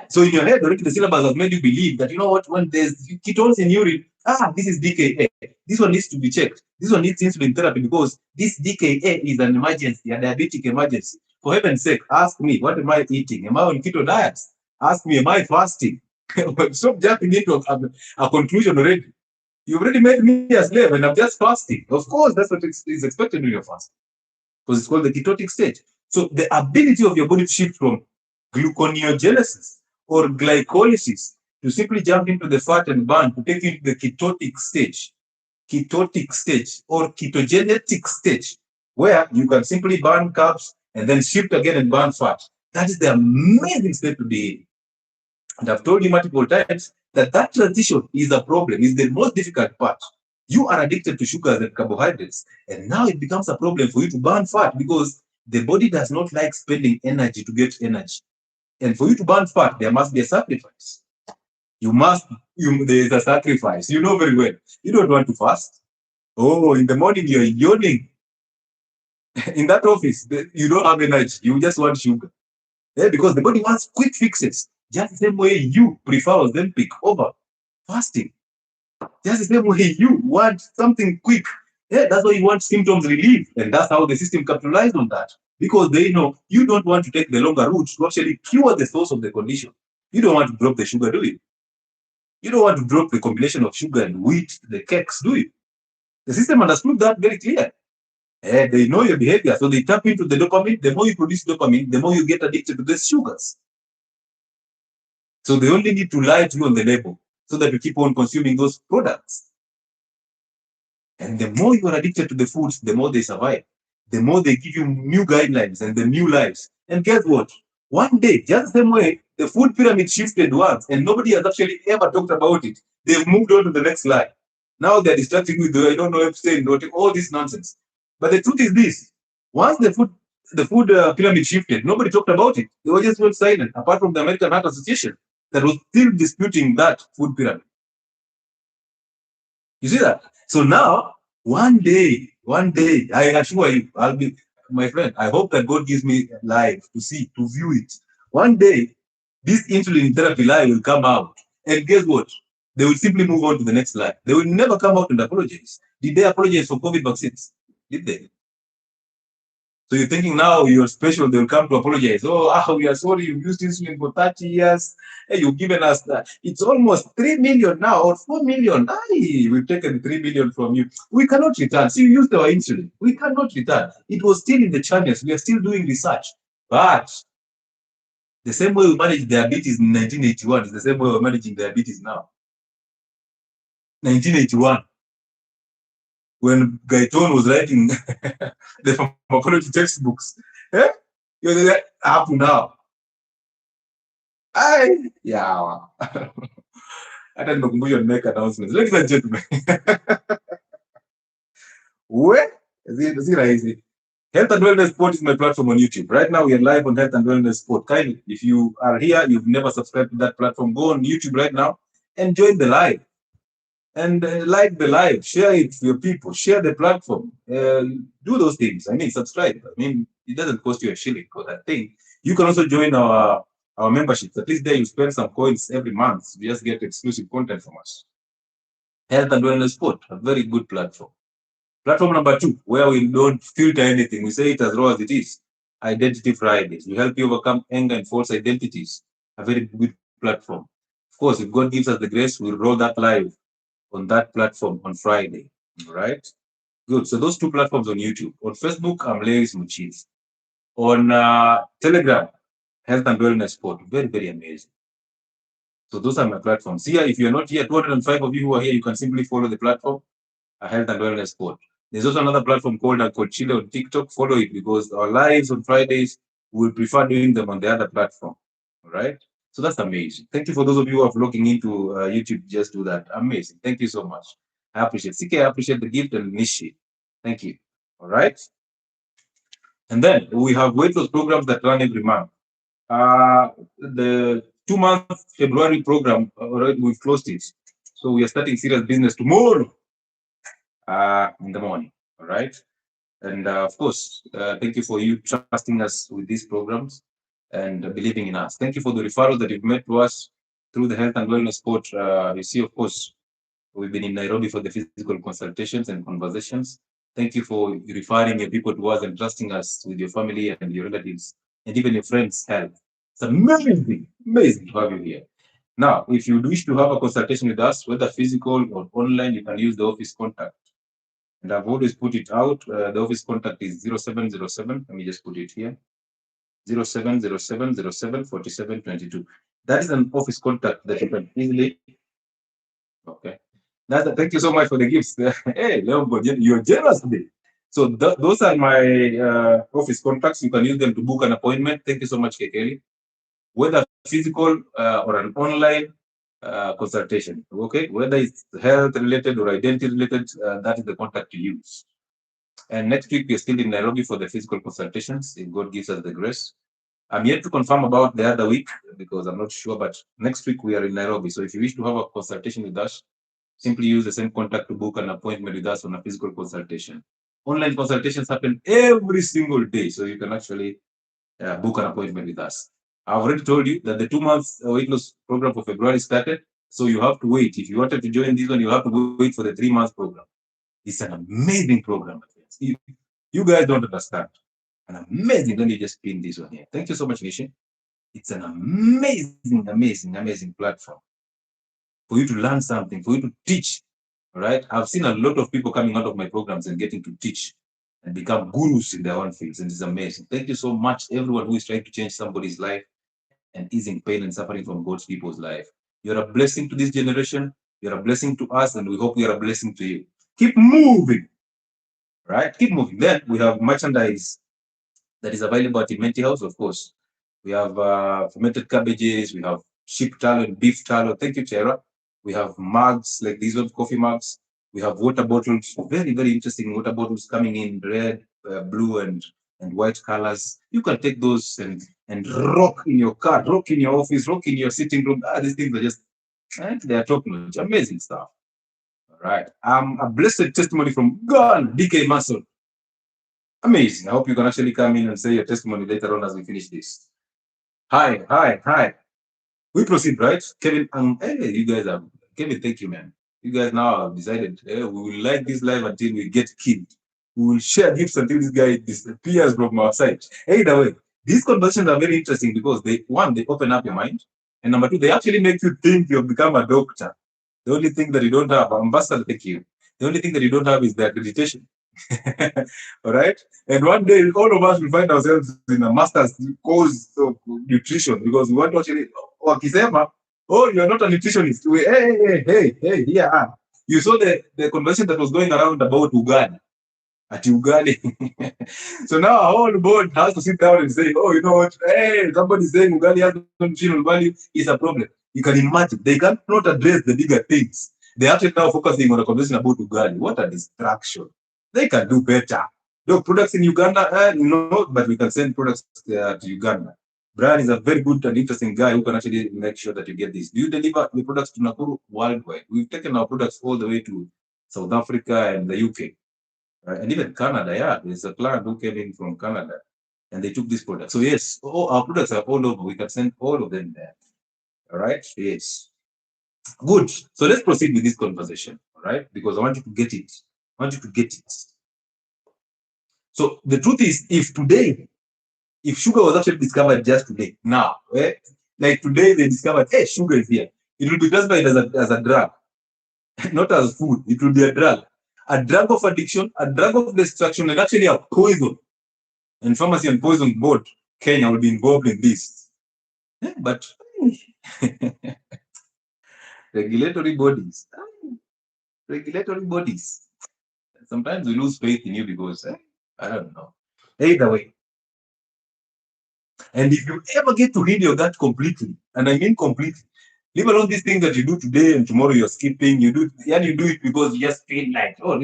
So in your head, already the syllabus has made you believe that, you know what, when there's ketones in urine, this is DKA. This one needs to be checked. This one needs insulin therapy because this DKA is an emergency, a diabetic emergency. For heaven's sake, ask me, what am I eating? Am I on keto diets? Ask me, am I fasting? Stop jumping into a conclusion already. You've already made me a slave and I'm just fasting. Of course, that's what is expected when you're fasting, because it's called the ketotic stage. So the ability of your body to shift from gluconeogenesis or glycolysis to simply jump into the fat and burn to take you to the ketotic stage or ketogenetic stage, where you can simply burn carbs and then shift again and burn fat. That is the amazing state to be in. And I've told you multiple times that that transition is a problem, is the most difficult part. You are addicted to sugars and carbohydrates, and now it becomes a problem for you to burn fat because the body does not like spending energy to get energy. And for you to burn fat, there must be a sacrifice. There's a sacrifice. You know very well. You don't want to fast. Oh, in the morning you're yawning. In that office, you don't have energy. You just want sugar. Because the body wants quick fixes. Just the same way you prefer Ozempic over fasting. Just the same way you want something quick. That's why you want symptoms relief. And that's how the system capitalized on that. Because they know you don't want to take the longer route to actually cure the source of the condition. You don't want to drop the sugar, do you? You don't want to drop the combination of sugar and wheat, the cakes, do you? The system understood that very clear. They know your behavior, so they tap into the dopamine. The more you produce dopamine, the more you get addicted to the sugars. So they only need to lie to you on the label so that you keep on consuming those products. And the more you are addicted to the foods, the more they survive. The more they give you new guidelines and the new lives. And guess what? One day, just the same way, the food pyramid shifted once and nobody has actually ever talked about it. They've moved on to the next line. Now they're distracting with the, I don't know if saying all this nonsense. But the truth is this: once the food pyramid shifted, nobody talked about it. They were just went silent, apart from the American Heart Association that was still disputing that food pyramid. You see that? So now, one day, I assure you, I'll be, my friend, I hope that God gives me life to view it. One day, this insulin therapy lie will come out. And guess what? They will simply move on to the next lie. They will never come out and apologize. Did they apologize for COVID vaccines? Did they? So you're thinking now you're special, they'll come to apologize. Oh, we are sorry, you've used insulin for 30 years. Hey, you've given us that. It's almost 3 million now, or 4 million. We've taken 3 million from you. We cannot return. See, you used our insulin. We cannot return. It was still in the channels. We are still doing research. But the same way we managed diabetes in 1981 is the same way we're managing diabetes now. 1981. When 𝗥𝗢𝗢𝗘𝗡 was writing the pharmacology textbooks, you're up now. Yeah. I don't know if you make announcements. Ladies and gentlemen, where is it easy? Health and Wellness Sport is my platform on YouTube. Right now, we are live on Health and Wellness Sport. Kindly, if you are here, you've never subscribed to that platform, go on YouTube right now and join the live. And like the live, share it with your people, share the platform, do those things. I mean, subscribe. I mean, it doesn't cost you a shilling for that thing. You can also join our memberships. At least there you spend some coins every month to just get exclusive content from us. Health and Wellness Sport, a very good platform. Platform number 2, where we don't filter anything. We say it as raw as it is. Identity Fridays. We help you overcome anger and false identities. A very good platform. Of course, if God gives us the grace, we'll roll that live on that platform on Friday. All right. Good. So those two platforms on YouTube. On Facebook, I'm Lewis Muchis. On Telegram, Health and Wellness Sport. Very, very amazing. So those are my platforms. Here, if you're not here, 205 of you who are here, you can simply follow the platform, Health and Wellness Sport. There's also another platform called 𝗥𝗢𝗢𝗘𝗡 on TikTok. Follow it because our lives on Fridays, we prefer doing them on the other platform. All right. So that's amazing. Thank you for those of you who are logging into YouTube. Just do that. Amazing. Thank you so much. I appreciate it. CK, I appreciate the gift and Nishi. Thank you. All right. And then we have weight loss programs that run every month. The 2-month February program, already we've closed it. So we are starting serious business tomorrow in the morning. All right. And of course, thank you for you trusting us with these programs and believing in us. Thank you for the referrals that you've made to us through the Health and Wellness Sport. You see, of course, we've been in Nairobi for the physical consultations and conversations. Thank you for referring your people to us and trusting us with your family and your relatives and even your friends' health. It's amazing, amazing to have you here. Now, if you wish to have a consultation with us, whether physical or online, you can use the office contact. And I've always put it out. The office contact is 0707. Let me just put it here. 0707074722. That is an office contact that you can easily. Okay. Thank you so much for the gifts. Hey, Leopold, you're generous today. So those are my office contacts. You can use them to book an appointment. Thank you so much, Kekeli. Whether physical or an online consultation. Okay, whether it's health related or identity related, that is the contact to use. And next week we're still in Nairobi for the physical consultations, if God gives us the grace. I'm yet to confirm about the other week because I'm not sure, but next week we are in Nairobi. So if you wish to have a consultation with us, simply use the same contact to book an appointment with us on a physical consultation. Online consultations happen every single day, so you can actually book an appointment with us. I've already told you that the 2-month weight loss program for February started, so you have to wait. If you wanted to join this one, you have to wait for the 3-month program. It's an amazing program. You guys don't understand. An amazing. Let me just pin this one here. Thank you so much, Nishi. It's an amazing, amazing, amazing platform for you to learn something, for you to teach. All right. I've seen a lot of people coming out of my programs and getting to teach and become gurus in their own fields, and it's amazing. Thank you so much, everyone who is trying to change somebody's life and easing pain and suffering from God's people's life. You're a blessing to this generation. You're a blessing to us, and we hope we are a blessing to you. Keep moving. Right? Keep moving. Then we have merchandise that is available at Imenti House, of course. We have fermented cabbages, we have sheep tallow and beef tallow. Thank you, Chera. We have mugs like these ones, coffee mugs. We have water bottles, very, very interesting water bottles coming in red, blue, and white colors. You can take those and rock in your car, rock in your office, rock in your sitting room. These things are just, they are top notch, amazing stuff. All right. A blessed testimony from God, DK Mason. Amazing. I hope you can actually come in and say your testimony later on as we finish this. Hi. We proceed, right? Kevin, hey, you guys are, Kevin, thank you, man. You guys now have decided we will like this live until we get killed. We will share gifts until this guy disappears from our site. Either way, these conversations are very interesting because they open up your mind. And number two, they actually make you think you've become a doctor. The only thing that you don't have, ambassador, thank you. The only thing that you don't have is the accreditation. All right. And one day, all of us will find ourselves in a master's course of nutrition because we want to actually, oh, you're not a nutritionist. Hey, yeah. You saw the conversation that was going around about ugali. At ugali. So now our whole board has to sit down and say, oh, you know what? Hey, somebody's saying ugali has no nutritional value is a problem. You can imagine. They cannot address the bigger things. They're actually now focusing on a conversation about ugali. What a distraction. They can do better. The products in Uganda, no, but we can send products to Uganda. Brian is a very good and interesting guy who can actually make sure that you get this. Do you deliver the products to Nakuru worldwide? We've taken our products all the way to South Africa and the UK. And even Canada, yeah, there's a client who came in from Canada and they took this product. So yes, our products are all over. We can send all of them there. All right, yes. Good. So let's proceed with this conversation, all right? Because I want you to get it. So the truth is, if sugar was actually discovered just today, now, like today they discovered, hey, sugar is here. It will be classified as a drug. not as food. It will be a drug of addiction, a drug of destruction, and actually a poison. And Pharmacy and Poison Board, Kenya, will be involved in this. But regulatory bodies, sometimes we lose faith in you because, I don't know. Either way. And if you ever get to read your gut completely, and I mean completely, leave alone these things that you do today and tomorrow you're skipping, you do it because you just feel like, oh,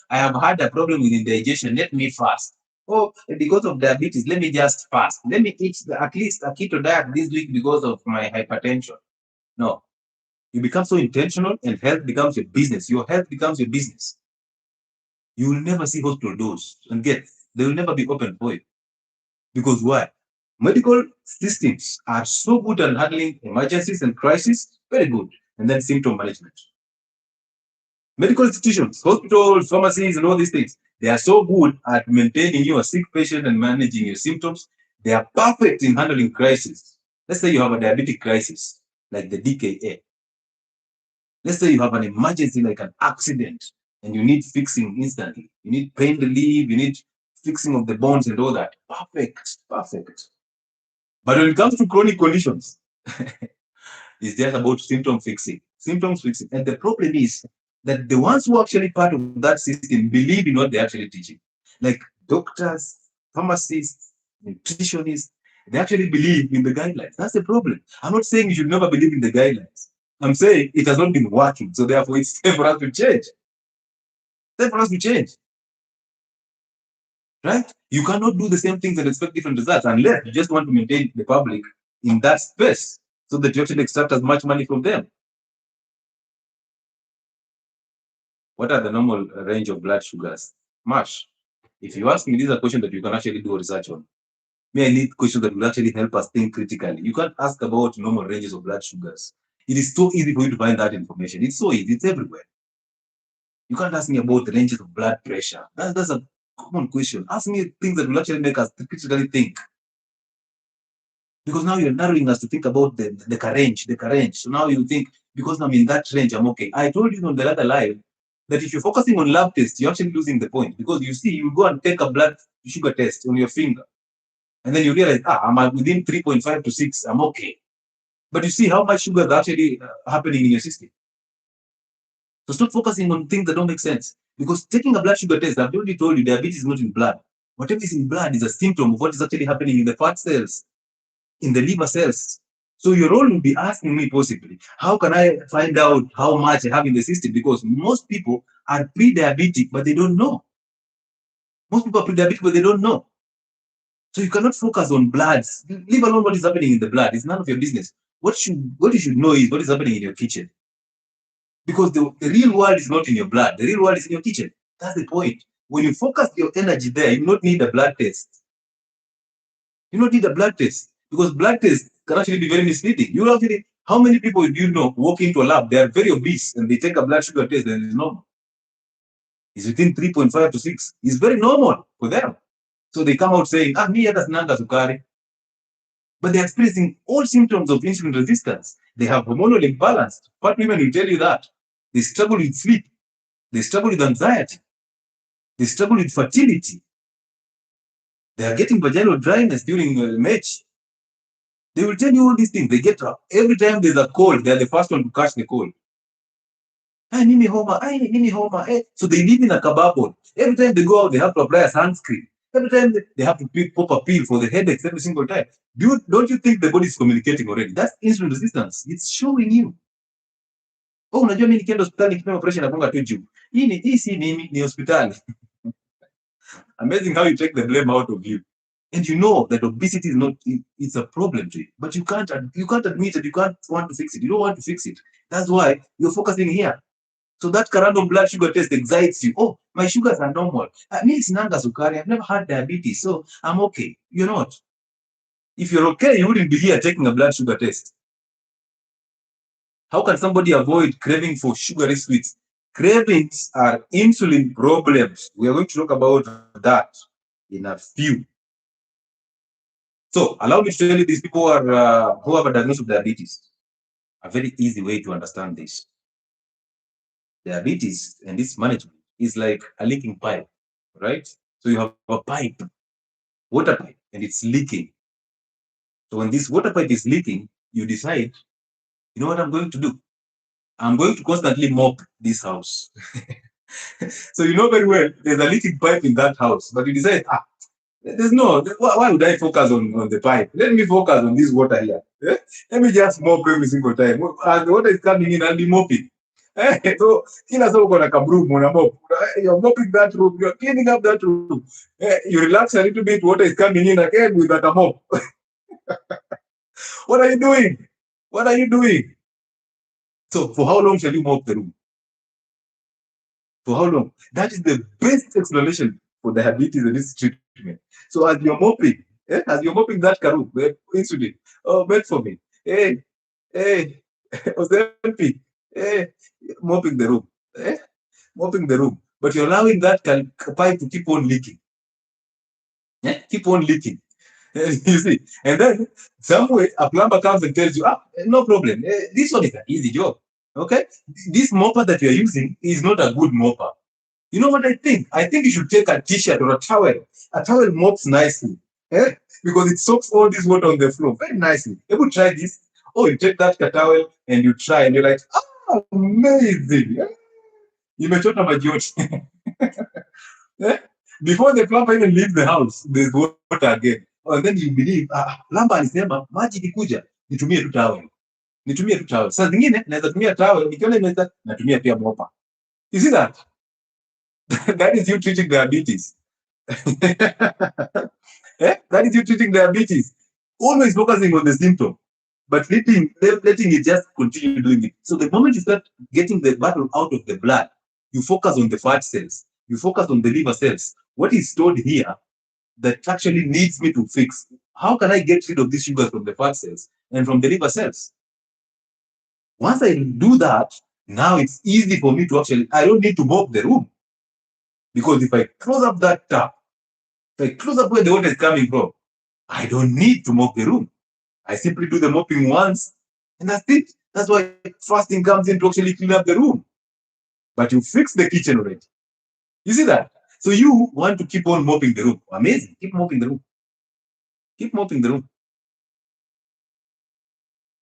I have had a problem with indigestion, let me fast. Oh, because of diabetes, let me just fast. Let me eat at least a keto diet this week because of my hypertension. No. You become so intentional and health becomes your business. Your health becomes your business. You will never see hospital doors and they will never be open for you. Because why? Medical systems are so good at handling emergencies and crises, very good. And then symptom management. Medical institutions, hospitals, pharmacies, and all these things, they are so good at maintaining you a sick patient and managing your symptoms. They are perfect in handling crises. Let's say you have a diabetic crisis, like the DKA. Let's say you have an emergency, like an accident, and you need fixing instantly. You need pain relief, you need fixing of the bones and all that. Perfect. But when it comes to chronic conditions, it's just about symptoms fixing. And the problem is that the ones who are actually part of that system believe in what they're actually teaching. Like doctors, pharmacists, nutritionists, they actually believe in the guidelines. That's the problem. I'm not saying you should never believe in the guidelines. I'm saying it has not been working. So therefore, it's time for us to change. Right? You cannot do the same things and expect different results unless you just want to maintain the public in that space so that you actually extract as much money from them. What are the normal range of blood sugars? MASH. If you ask me, these are questions that you can actually do research on. I need questions that will actually help us think critically. You can't ask about normal ranges of blood sugars. It is so easy for you to find that information. It's so easy. It's everywhere. You can't ask me about the ranges of blood pressure. That's a common question. Ask me things that will actually make us critically think. Because now you're narrowing us to think about the range. So now you think, because I'm in that range, I'm okay. I told you on the other live that if you're focusing on lab tests, you're actually losing the point. Because you see, you go and take a blood sugar test on your finger. And then you realize, I'm within 3.5 to 6, I'm okay. But you see how much sugar is actually happening in your system. So stop focusing on things that don't make sense. Because taking a blood sugar test, I've already told you, diabetes is not in blood. Whatever is in blood is a symptom of what is actually happening in the fat cells, in the liver cells. So your role will be asking me possibly, how can I find out how much I have in the system? Because most people are pre-diabetic, but they don't know. Most people are pre-diabetic, but they don't know. So you cannot focus on bloods. Leave alone what is happening in the blood. It's none of your business. What you should know is what is happening in your kitchen. Because the real world is not in your blood. The real world is in your kitchen. That's the point. When you focus your energy there, you don't need a blood test. You don't need a blood test. Because blood tests can actually be very misleading. You actually, how many people do you know walk into a lab, they are very obese, and they take a blood sugar test and it's normal? It's within 3.5 to 6. It's very normal for them. So they come out saying, me that's nanga sukari. But they're experiencing all symptoms of insulin resistance. They have hormonal imbalance. Fat women will tell you that. They struggle with sleep. They struggle with anxiety. They struggle with fertility. They are getting vaginal dryness during match. They will tell you all these things. They get up. Every time there's a cold, they're the first one to catch the cold. Nimi homa. So they live in a bubble. Every time they go out, they have to apply a sunscreen. Every time they have to pop a pill for the headaches every single time. Don't you think the body is communicating already? That's insulin resistance. It's showing you. Oh, unajua mimi nikienda hospitali nikifanya operation nagonga tu juu. Hii si mimi, ni hospitali. Amazing how you take the blame out of you. And you know that obesity is not, it's a problem to you. But you can't admit it, you can't want to fix it. You don't want to fix it. That's why you're focusing here. So that random blood sugar test excites you. Oh, my sugars are normal. Me, it's nanga sukari. I've never had diabetes, so I'm okay. You're not. If you're okay, you wouldn't be here taking a blood sugar test. How can somebody avoid craving for sugary sweets? Cravings are insulin problems. We are going to talk about that in a few. So allow me to tell you these people who have a diagnosis of diabetes. A very easy way to understand this. Diabetes and its management is like a leaking pipe, right? So you have a pipe, water pipe, and it's leaking. So when this water pipe is leaking, you decide, you know what I'm going to do? I'm going to constantly mop this house. So you know very well there's a leaking pipe in that house, but you decide, there's no, why would I focus on the pipe? Let me focus on this water here. Let me just mop every single time. As the water is coming in, I'll be mopping. So, kila saa uko na kabroom, una mop. You're mopping that room, you're cleaning up that room. You relax a little bit, water is coming in again with that mop. What are you doing? What are you doing? So, for how long shall you mop the room? For how long? That is the best explanation for diabetes and its treatment. So as you're mopping that room, insulin, metformin, hey, Ozempic, mopping the room, mopping the room. But you're allowing that pipe to keep on leaking. Keep on leaking. You see, and then somewhere a plumber comes and tells you, no problem, this one is an easy job. Okay, this mopper that you're using is not a good mopper. You know what I think? I think you should take a t-shirt or a towel. A towel mops nicely, because it soaks all this water on the floor very nicely. You would try this. Oh, you take that towel and you try, and you're like, amazing. You may chota majioti. Before the plumber even leaves the house, there's water again. And then you believe, plumber alisema maji ikikuja nitumie tu towel. Nitumie tu towel. Sasa zingine naweza tumia towel, nikiona inaweza natumia pia mopa. You see that? That is you treating diabetes. That is you treating diabetes. Always focusing on the symptom, but letting it just continue doing it. So the moment you start getting the battle out of the blood, you focus on the fat cells. You focus on the liver cells. What is stored here that actually needs me to fix? How can I get rid of these sugars from the fat cells and from the liver cells? Once I do that, now it's easy for me to actually, I don't need to mop the room. Because if I close up that tap, if I close up where the water is coming from, I don't need to mop the room. I simply do the mopping once, and that's it. That's why fasting comes in to actually clean up the room. But you fix the kitchen already. You see that? So you want to keep on mopping the room. Amazing. Keep mopping the room. Keep mopping the room.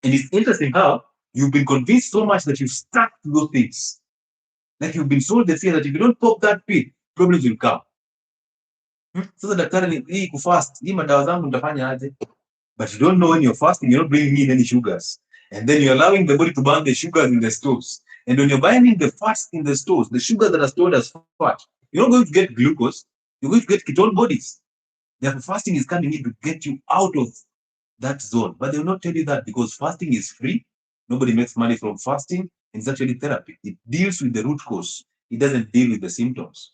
And it's interesting how you've been convinced so much that you've stuck to those things. Like you've been sold the fear that if you don't pop that pill, problems will come. Sasa daktari hii kufast, hii madawa zangu nitafanya aje? But you don't know when you're fasting, you're not bringing in any sugars. And then you're allowing the body to burn the sugars in the stores. And when you're burning the fats in the stores, the sugars that are stored as fat, you're not going to get glucose, you're going to get ketone bodies. Therefore, fasting is coming in to get you out of that zone. But they will not tell you that because fasting is free. Nobody makes money from fasting. It's actually therapy. It deals with the root cause. It doesn't deal with the symptoms.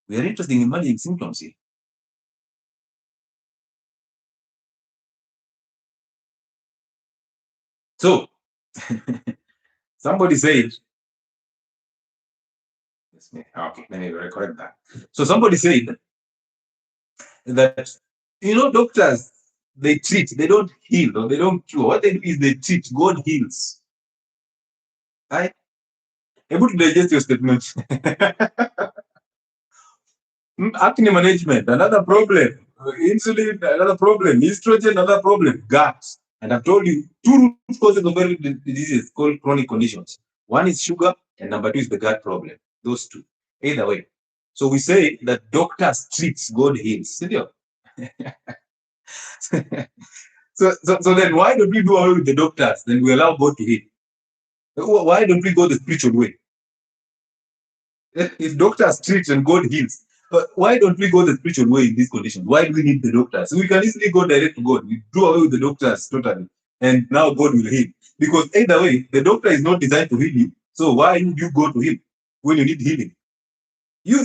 We are interested in managing symptoms here. So, somebody said, okay, let me correct that. So somebody said that, doctors, they treat, they don't heal, or they don't cure. What they do is they treat. God heals. Right? Able to digest your statement. Acne management, another problem. Insulin, another problem. Estrogen, another problem. Gut. And I've told you, two root causes of every disease called chronic conditions. One is sugar, and number two is the gut problem. Those two. Either way. So we say that doctors treat, God heals. So then why don't we do away with the doctors? Then we allow God to heal. Why don't we go the spiritual way? If doctors treat and God heals, why don't we go the spiritual way in these conditions? Why do we need the doctors? We can easily go direct to God. We do away with the doctors totally, and now God will heal. Because either way, the doctor is not designed to heal you. So why would you go to him when you need healing? You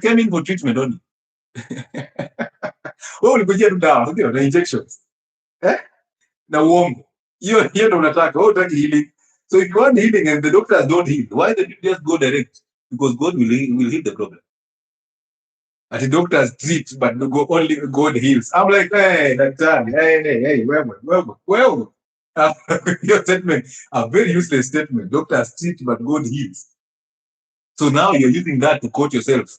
came in for treatment only. Wewe ulikujia tu dawa, ndio na injections. Na uongo. Hiyo ndio unataka. Wewe unataka healing. So if you want healing and the doctors don't heal, why don't you just go direct? Because God will heal the problem. And the doctors treat, but only God heals. I'm like, hey, daktari, hey, well. Your statement, a very useless statement. Doctors treat, but God heals. So now you're using that to quote yourself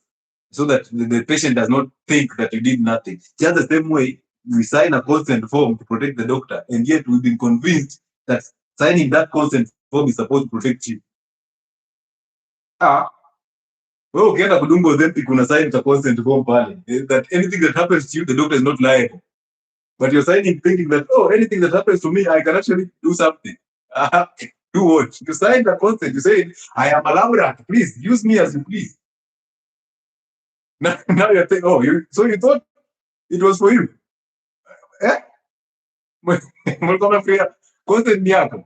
so that the patient does not think that you did nothing. Just the same way we sign a consent form to protect the doctor, and yet we've been convinced that signing that consent form is supposed to protect you. Wewe ukienda kudunga Ozempic kuna sign the consent form pale that anything that happens to you the doctor is not liable. But you're signing thinking that, oh, anything that happens to me, I can actually do something. Do what? You sign the consent. You say, I am a laboratory. Please use me as you please. Now you're saying, oh, so you thought it was for you? Eh? Consent yako.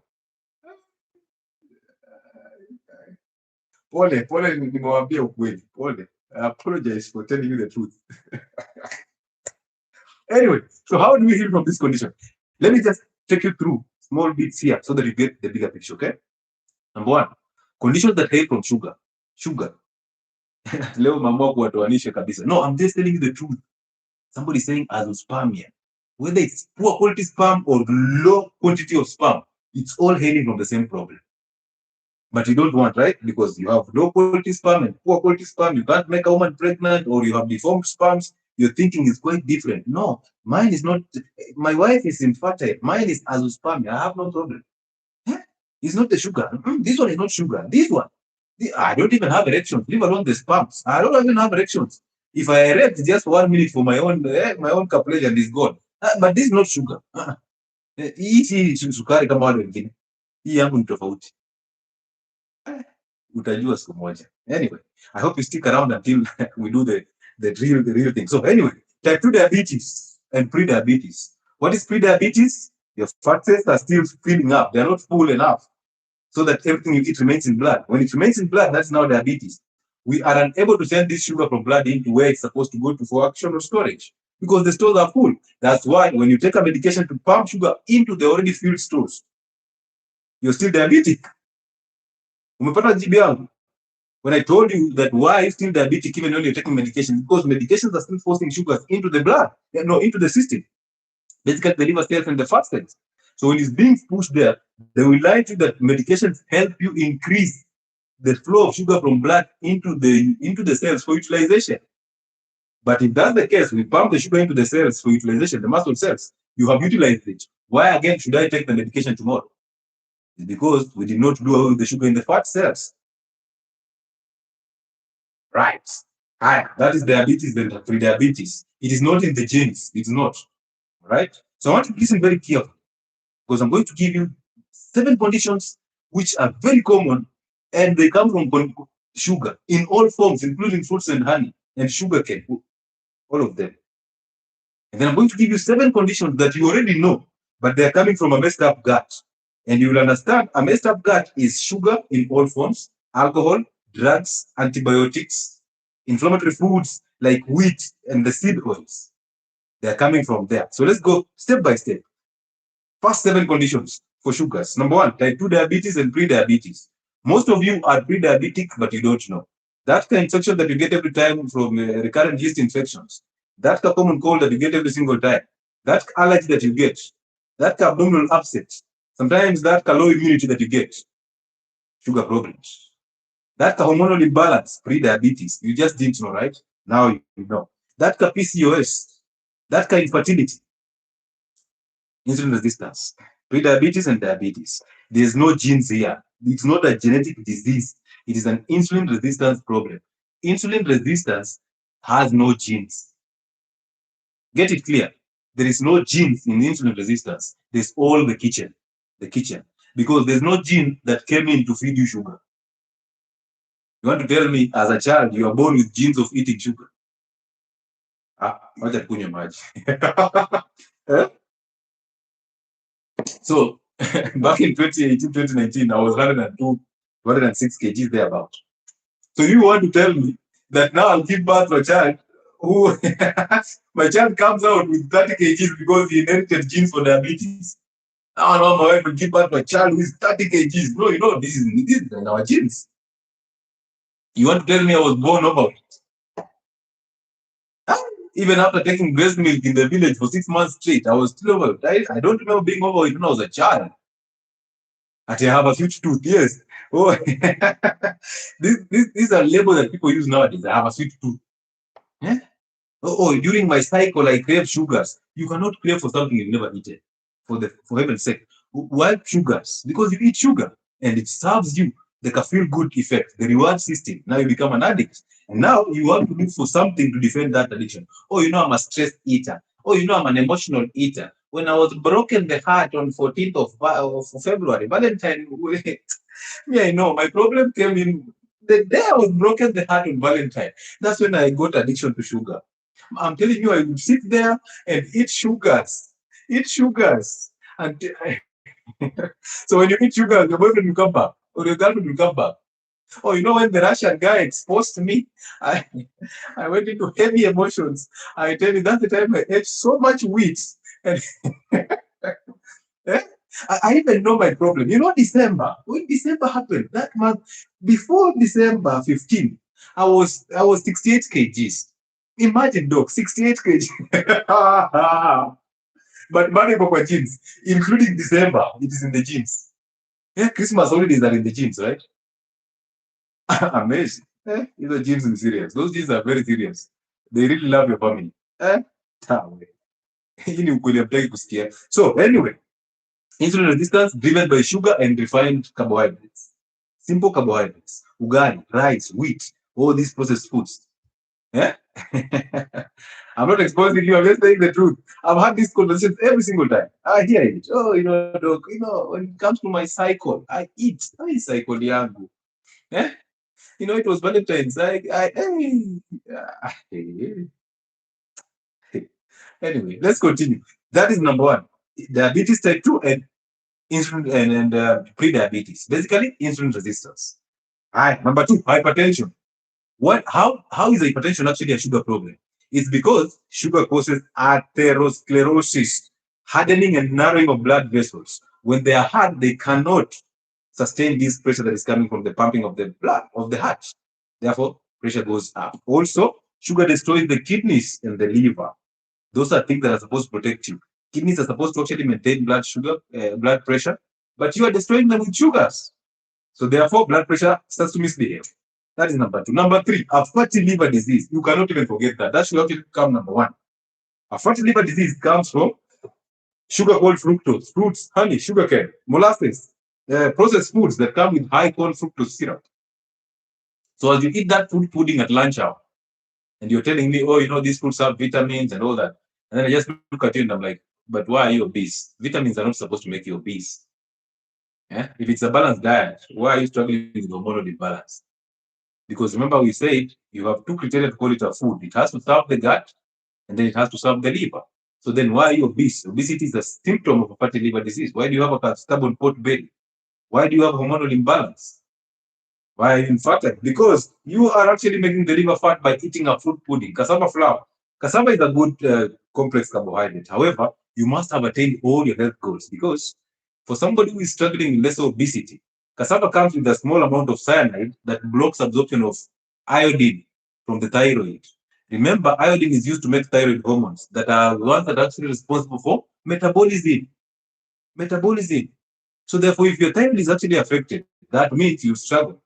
Pole, nimewambia ukweli. Pole. I apologize for telling you the truth. Anyway, so how do we heal from this condition? Let me just take you through small bits here so that you get the bigger picture, okay? Number one, conditions that hail from sugar. Sugar. Leo mama kuwatoanisha kabisa. No, I'm just telling you the truth. Somebody saying azoospermia. Whether it's poor quality sperm or low quantity of sperm, it's all hailing from the same problem. But you don't want, right? Because you have low quality sperm and poor quality sperm. You can't make a woman pregnant, or you have deformed sperms. Your thinking is quite different. No, mine is not. My wife is infertile. Mine is azoospermia. I have no problem. It's not the sugar. This one is not sugar. This one. I don't even have erections. Leave alone the sperms. I don't even have erections. If I erect just 1 minute for my own calculation is gone. But this is not sugar. Hii sukari kama wale wengine. Hii yangu ni tofauti. Utajua siku moja. Anyway, I hope you stick around until we do the real thing. So anyway, type 2 diabetes and pre-diabetes. What is pre-diabetes? Your fat cells are still filling up. They're not full enough so that everything you eat remains in blood. When it remains in blood, that's now diabetes. We are unable to send this sugar from blood into where it's supposed to go to for action or storage because the stores are full. That's why when you take a medication to pump sugar into the already filled stores, you're still diabetic. Umepata jibu yangu? When I told you that why you're still diabetic even when you're taking medication, because medications are still forcing sugars into the blood, into the system. Basically, the liver cells and the fat cells. So when it's being pushed there, they will lie to you that medications help you increase the flow of sugar from blood into the cells for utilization. But if that's the case, we pump the sugar into the cells for utilization, the muscle cells, you have utilized it. Why again should I take the medication tomorrow? It's because we did not do away with the sugar in the fat cells. Right. That is diabetes and pre-diabetes. It is not in the genes. It's not. Right? So I want you to listen very carefully because I'm going to give you 7 conditions which are very common and they come from sugar in all forms, including fruits and honey and sugar cane, all of them. And then I'm going to give you 7 conditions that you already know, but they're coming from a messed up gut. And you will understand a messed up gut is sugar in all forms, alcohol, drugs, antibiotics, inflammatory foods like wheat and the seed oils. They're coming from there. So let's go step by step. First 7 conditions for sugars. Number 1, type 2 diabetes and pre-diabetes. Most of you are pre-diabetic, but you don't know. That's the infection that you get every time from recurrent yeast infections. That's the common cold that you get every single time. That allergy that you get. That abdominal upset. Sometimes that low immunity that you get. Sugar problems. That hormonal imbalance, pre-diabetes. You just didn't know, right? Now you know. That PCOS. That infertility. Insulin resistance. Pre-diabetes and diabetes. There's no genes here. It's not a genetic disease. It is an insulin resistance problem. Insulin resistance has no genes. Get it clear. There is no genes in insulin resistance. There's all the kitchen. Because there's no gene that came in to feed you sugar. You want to tell me as a child you are born with genes of eating sugar? Wacha kunywa maji. So back in 2018, 2019, I was 102, 106 kgs thereabout. So you want to tell me that now I'll give birth to a child who my child comes out with 30 kgs because he inherited genes for diabetes. Now my wife will give birth to a child who is 30 kgs. No, this is in our genes. You want to tell me I was born over it? Even after taking breast milk in the village for 6 months straight, I was still over it. I don't remember being over it when I was a child. I have a sweet tooth. Yes. Oh, these are labels that people use nowadays. I have a sweet tooth. Eh? Oh, during my cycle, I crave sugars. You cannot crave for something you've never eaten. For heaven's sake. Why sugars? Because you eat sugar and it serves you like a feel-good effect, the reward system. Now you become an addict. And now you have to look for something to defend that addiction. Oh, I'm a stress eater. Oh, I'm an emotional eater. When I was broken the heart on 14th of February, Valentine, me, I know my problem came in the day I was broken the heart on Valentine. That's when I got addiction to sugar. I'm telling you, I would sit there and eat sugars. And so when you eat sugars, your boyfriend will come back, or your girlfriend will come back. Oh, when the Russian guy exposed me, I, I went into heavy emotions. I tell you, that's the time I ate so much wheat. And eh? I even know my problem. December, when December happened, that month, before December 15, I was 68 kgs. Imagine, dog, 68 kg. But money for jeans, including December, it is in the jeans. Yeah, Christmas holidays are in the jeans, right? Amazing. These jeans are serious. Those jeans are very serious. They really love your family. So anyway, insulin resistance driven by sugar and refined carbohydrates. Simple carbohydrates. Ugali, rice, wheat, all these processed foods. Yeah? I'm not exposing you, I'm just saying the truth. I've had these conversations every single time. I hear it. Oh, doc, when it comes to my cycle, I eat. I cycle yangu. Yeah? It was Valentine's. Anyway, let's continue. That is number one. Diabetes type 2 and insulin and pre-diabetes. Basically, insulin resistance. Number two, hypertension. How is hypertension actually a sugar problem? It's because sugar causes atherosclerosis, hardening and narrowing of blood vessels. When they are hard, they cannot sustain this pressure that is coming from the pumping of the blood of the heart. Therefore, pressure goes up. Also, sugar destroys the kidneys and the liver. Those are things that are supposed to protect you. Kidneys are supposed to actually maintain blood pressure, but you are destroying them with sugars. So therefore, blood pressure starts to misbehave. That is number two. Number three, a fatty liver disease. You cannot even forget that. That should actually come number one. A fatty liver disease comes from sugar called fructose, fruits, honey, sugarcane, molasses, processed foods that come with high corn fructose syrup. So as you eat that fruit pudding at lunch hour, and you're telling me, oh, these fruits have vitamins and all that, and then I just look at you and I'm like, but why are you obese? Vitamins are not supposed to make you obese. Yeah? If it's a balanced diet, why are you struggling with hormonal imbalance? Because remember, we said you have two criteria to call it a food. It has to serve the gut, and then it has to serve the liver. So then why are you obese? Obesity is a symptom of a fatty liver disease. Why do you have a stubborn pot belly? Why do you have hormonal imbalance? Why are you infertile? Because you are actually making the liver fat by eating a fruit pudding, cassava flour. Cassava is a good complex carbohydrate. However, you must have attained all your health goals, because for somebody who is struggling with less obesity, cassava comes with a small amount of cyanide that blocks absorption of iodine from the thyroid. Remember, iodine is used to make thyroid hormones that are ones that are actually responsible for metabolism. So therefore, if your thyroid is actually affected, that means you struggle.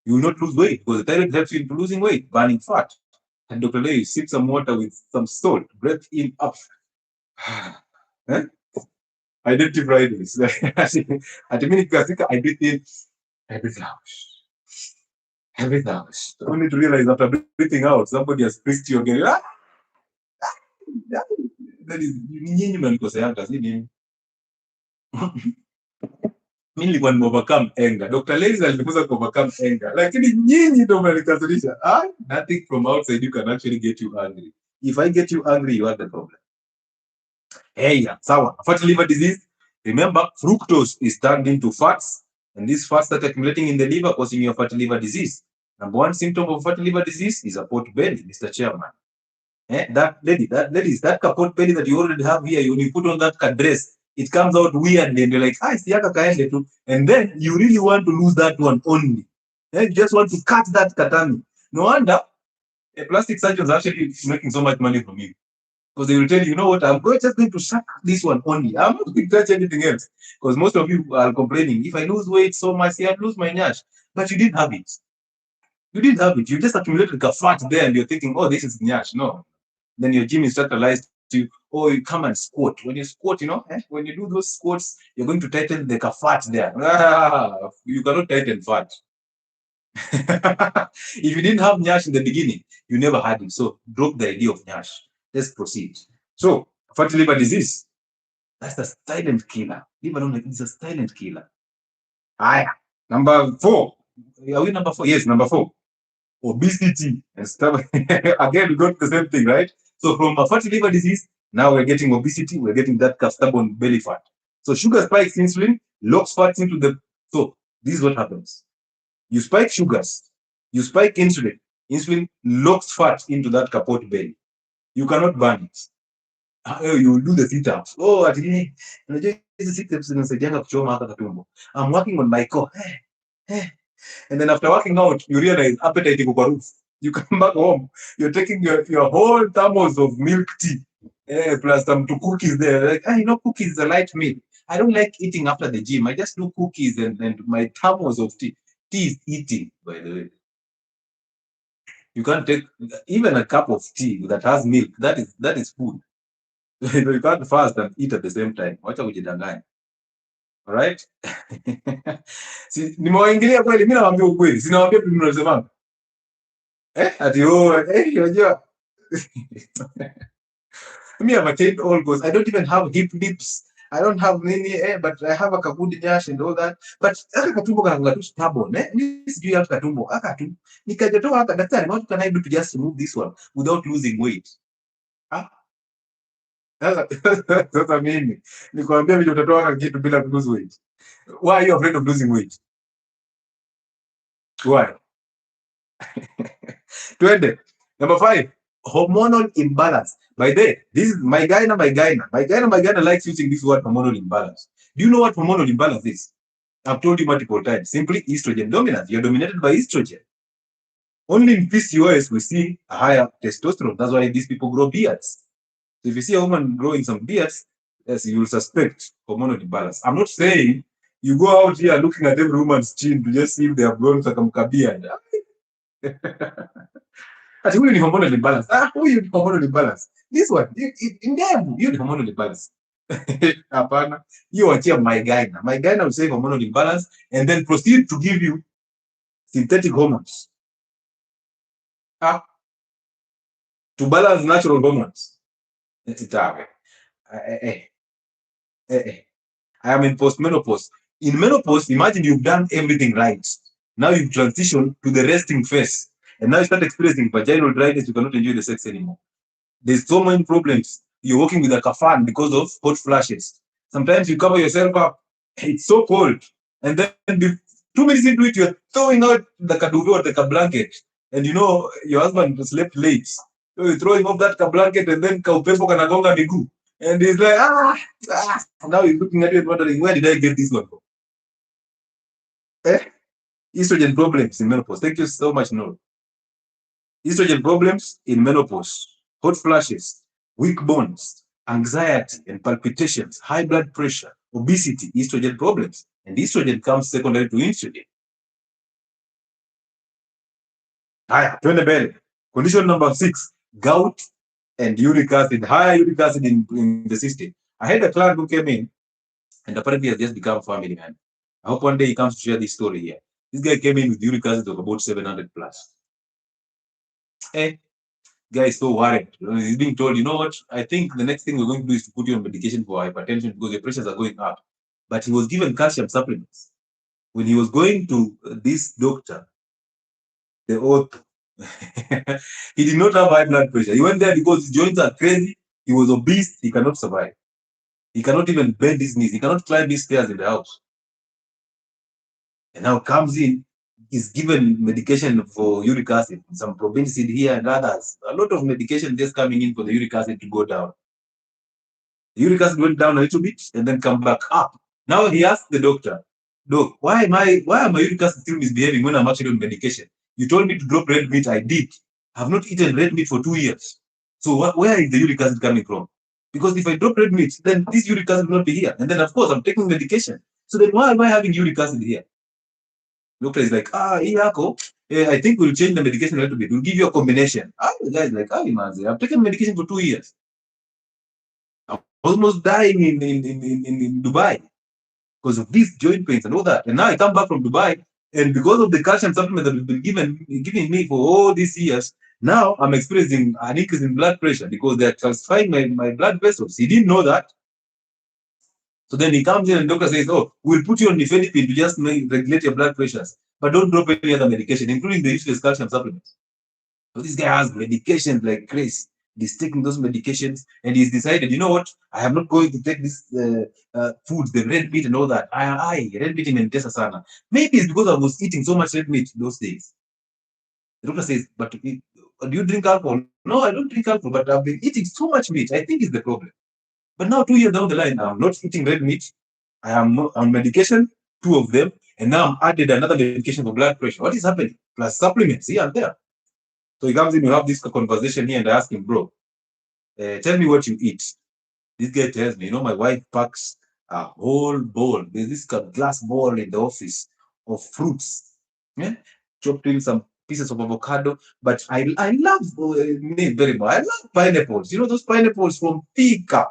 You will not lose weight, because the thyroid helps you in losing weight, burning fat. And Dr. Lay, sip some water with some salt, breathe in up. Identify this. At a minute, I breathe in, I breathe out. I breathe out. Only to realize after breathing out, somebody has pressed you again. That is, nyinyi mnanikoseanga, si nini? Mimi nilikuwa overcome anger. Dr. Lazy alikuza overcome anger. Lakini nyinyi ndio mnanikasirisha. Nothing from outside you can actually get you angry. If I get you angry, you are the problem. Hey, sawa. Fatty liver disease. Remember, fructose is turned into fats, and these fats start accumulating in the liver, causing your fatty liver disease. Number one symptom of fatty liver disease is a pot belly, Mr. Chairman. That pot belly that you already have here, when you put on that dress, it comes out weird, and you're like, and then you really want to lose that one only. You just want to cut that katami. No wonder plastic surgeons are actually making so much money from you. Because they will tell you, you know what, just going to suck this one only. I'm not going to touch anything else. Because most of you are complaining, if I lose weight so much, I'd lose my nyash. But you didn't have it. You didn't have it. You just accumulated a fat there and you're thinking, oh, this is nyash. No. Then your gym instructor lies to you, oh, you come and squat. When you squat, when you do those squats, you're going to tighten the fat there. You cannot tighten fat. If you didn't have nyash in the beginning, you never had it. So drop the idea of nyash. Let's proceed. So, fatty liver disease, that's a silent killer. Liver is a silent killer. Number 4. Are we number 4? Yes, number 4. Obesity and stuff. Again, we got the same thing, right? So from a fatty liver disease, now we're getting obesity, we're getting that stubborn belly fat. So sugar spikes insulin, locks fats into the... So this is what happens. You spike sugars, you spike insulin. Insulin locks fat into that kapot belly. You cannot burn it. You will do the sit-ups. Oh, I'm working on my core. And then after working out, you realize appetite is over roof. You come back home, you're taking your whole thermos of milk tea, plus some 2 cookies there. Like, cookies is a light meal. I don't like eating after the gym. I just do cookies and my thermos of tea. Tea is eating, by the way. You can't take even a cup of tea that has milk. That is food. You can't fast and eat at the same time. Wacha kujidanganya. All right? Nimewaingilia kweli, mimi nawaambia ukweli. Sinawaambia tu mnasema. Unajua. Me, I've attained all goals. I don't even have hip dips. I don't have many, but I have a kakundi nyash and all that. But aka katumbo kana tu stubborn, This do you have katumbo? Aka tu. Nikajatoa hapa daktari, what can I do to just remove this one without losing weight? Sasa mimi nikwambia vile utatoa kitu bila lose weight. Why are you afraid of losing weight? Why? Twende. Number 5, hormonal imbalance. By the way, this is my gyna likes using this word hormonal imbalance. Do you know what hormonal imbalance is? I've told you multiple times. Simply estrogen dominance. You're dominated by estrogen. Only in PCOS we see a higher testosterone. That's why these people grow beards. So if you see a woman growing some beards, yes, you will suspect hormonal imbalance. I'm not saying you go out here looking at every woman's chin to just see if they have grown some beard. Ati huyu ni hormonal imbalance. Huyu ni hormonal imbalance. This one, in them, you ni hormonal imbalance. Hapana. You achia my gyna. My gyna will say hormonal imbalance and then proceed to give you synthetic hormones. To balance natural hormones. I am in postmenopause. In menopause, imagine you've done everything right. Now you've transitioned to the resting phase. And now you start experiencing vaginal dryness, you cannot enjoy the sex anymore. There's so many problems. You're working with a kafan because of hot flashes. Sometimes you cover yourself up. It's so cold. And then 2 minutes into it, you're throwing out the kaduve or the blanket. And your husband slept late. So you're throwing off that blanket and then kaupepo kanagonga miguu. And he's like, Now he's looking at you and wondering, where did I get this one from? Estrogen problems in menopause. Thank you so much, Noel. Estrogen problems in menopause, hot flashes, weak bones, anxiety and palpitations, high blood pressure, obesity, estrogen problems. And estrogen comes secondary to insulin. Condition number 6, gout and uric acid, high uric acid in the system. I had a client who came in and apparently has just become family man. I hope one day he comes to share this story here. This guy came in with uric acid of about 700 plus. Guy is so worried. He's being told, you know what? I think the next thing we're going to do is to put you on medication for hypertension because your pressures are going up. But he was given calcium supplements. When he was going to this doctor, the author, he did not have high blood pressure. He went there because his joints are crazy. He was obese. He cannot survive. He cannot even bend his knees. He cannot climb these stairs in the house. And now comes in, is given medication for uric acid, some probenecid here and others. A lot of medication just coming in for the uric acid to go down. The uric acid went down a little bit and then come back up. Now he asked the doctor, Doc, why am my uric acid still misbehaving when I'm actually on medication? You told me to drop red meat. I did. I have not eaten red meat for 2 years. So where is the uric acid coming from? Because if I drop red meat, then this uric acid will not be here. And then, of course, I'm taking medication. So then why am I having uric acid here? Doctor is like, I think we'll change the medication a little bit. We'll give you a combination. The guy is like, I've taken medication for 2 years. I'm almost dying in Dubai because of these joint pains and all that. And now I come back from Dubai, and because of the calcium supplement that we've been giving me for all these years, now I'm experiencing an increase in blood pressure because they're calcifying my blood vessels. He didn't know that. So then he comes in and the doctor says, we'll put you on nifedipine to just regulate your blood pressures, but don't drop any other medication, including the useless calcium supplements. So this guy has medications like crazy. He's taking those medications and he's decided, you know what? I am not going to take this foods, the red meat and all that. Red meat in sana. Maybe it's because I was eating so much red meat those days. The doctor says, but do you drink alcohol? No, I don't drink alcohol, but I've been eating so much meat. I think it's the problem. But now 2 years down the line, I'm not eating red meat. I am on medication, 2 of them, and now I'm added another medication for blood pressure. What is happening? Plus supplements here and there. So he comes in, we have this conversation here, and I ask him, bro, tell me what you eat. This guy tells me, my wife packs a whole bowl. There's this glass bowl in the office of fruits. Yeah? Chopped in some pieces of avocado. But I love me very much. I love pineapples. Those pineapples from Pika.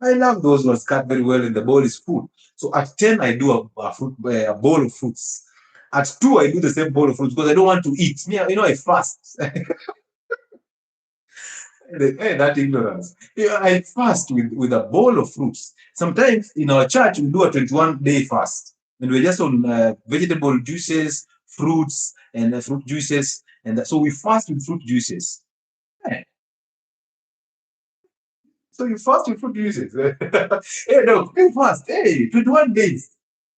I love those ones cut very well, and the bowl is full. So at 10, I do a bowl of fruits. At 2, I do the same bowl of fruits because I don't want to eat. I fast. That ignorance. I fast with a bowl of fruits. Sometimes in our church, we do a 21-day fast. And we're just on vegetable juices, fruits, and fruit juices. And so we fast with fruit juices. So you fast with fruit juices. You fast. 21 days.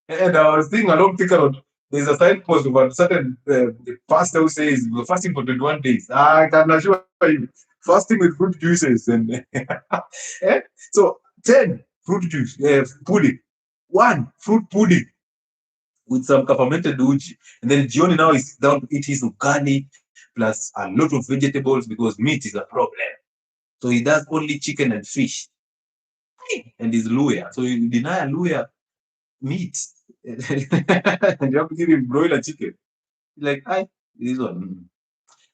And I was thinking along Tikarot, there's a signpost of a certain pastor who says we're fasting for 21 days. I can assure you, fasting with fruit juices. And so 10 fruit juice, pudding. 1 fruit pudding with some fermented uji. And then Gioni now is down to eat his ugali plus a lot of vegetables because meat is a problem. So he does only chicken and fish. And he's Luya. So you deny a Luya meat. And you have to give him broiler chicken. Like, this one.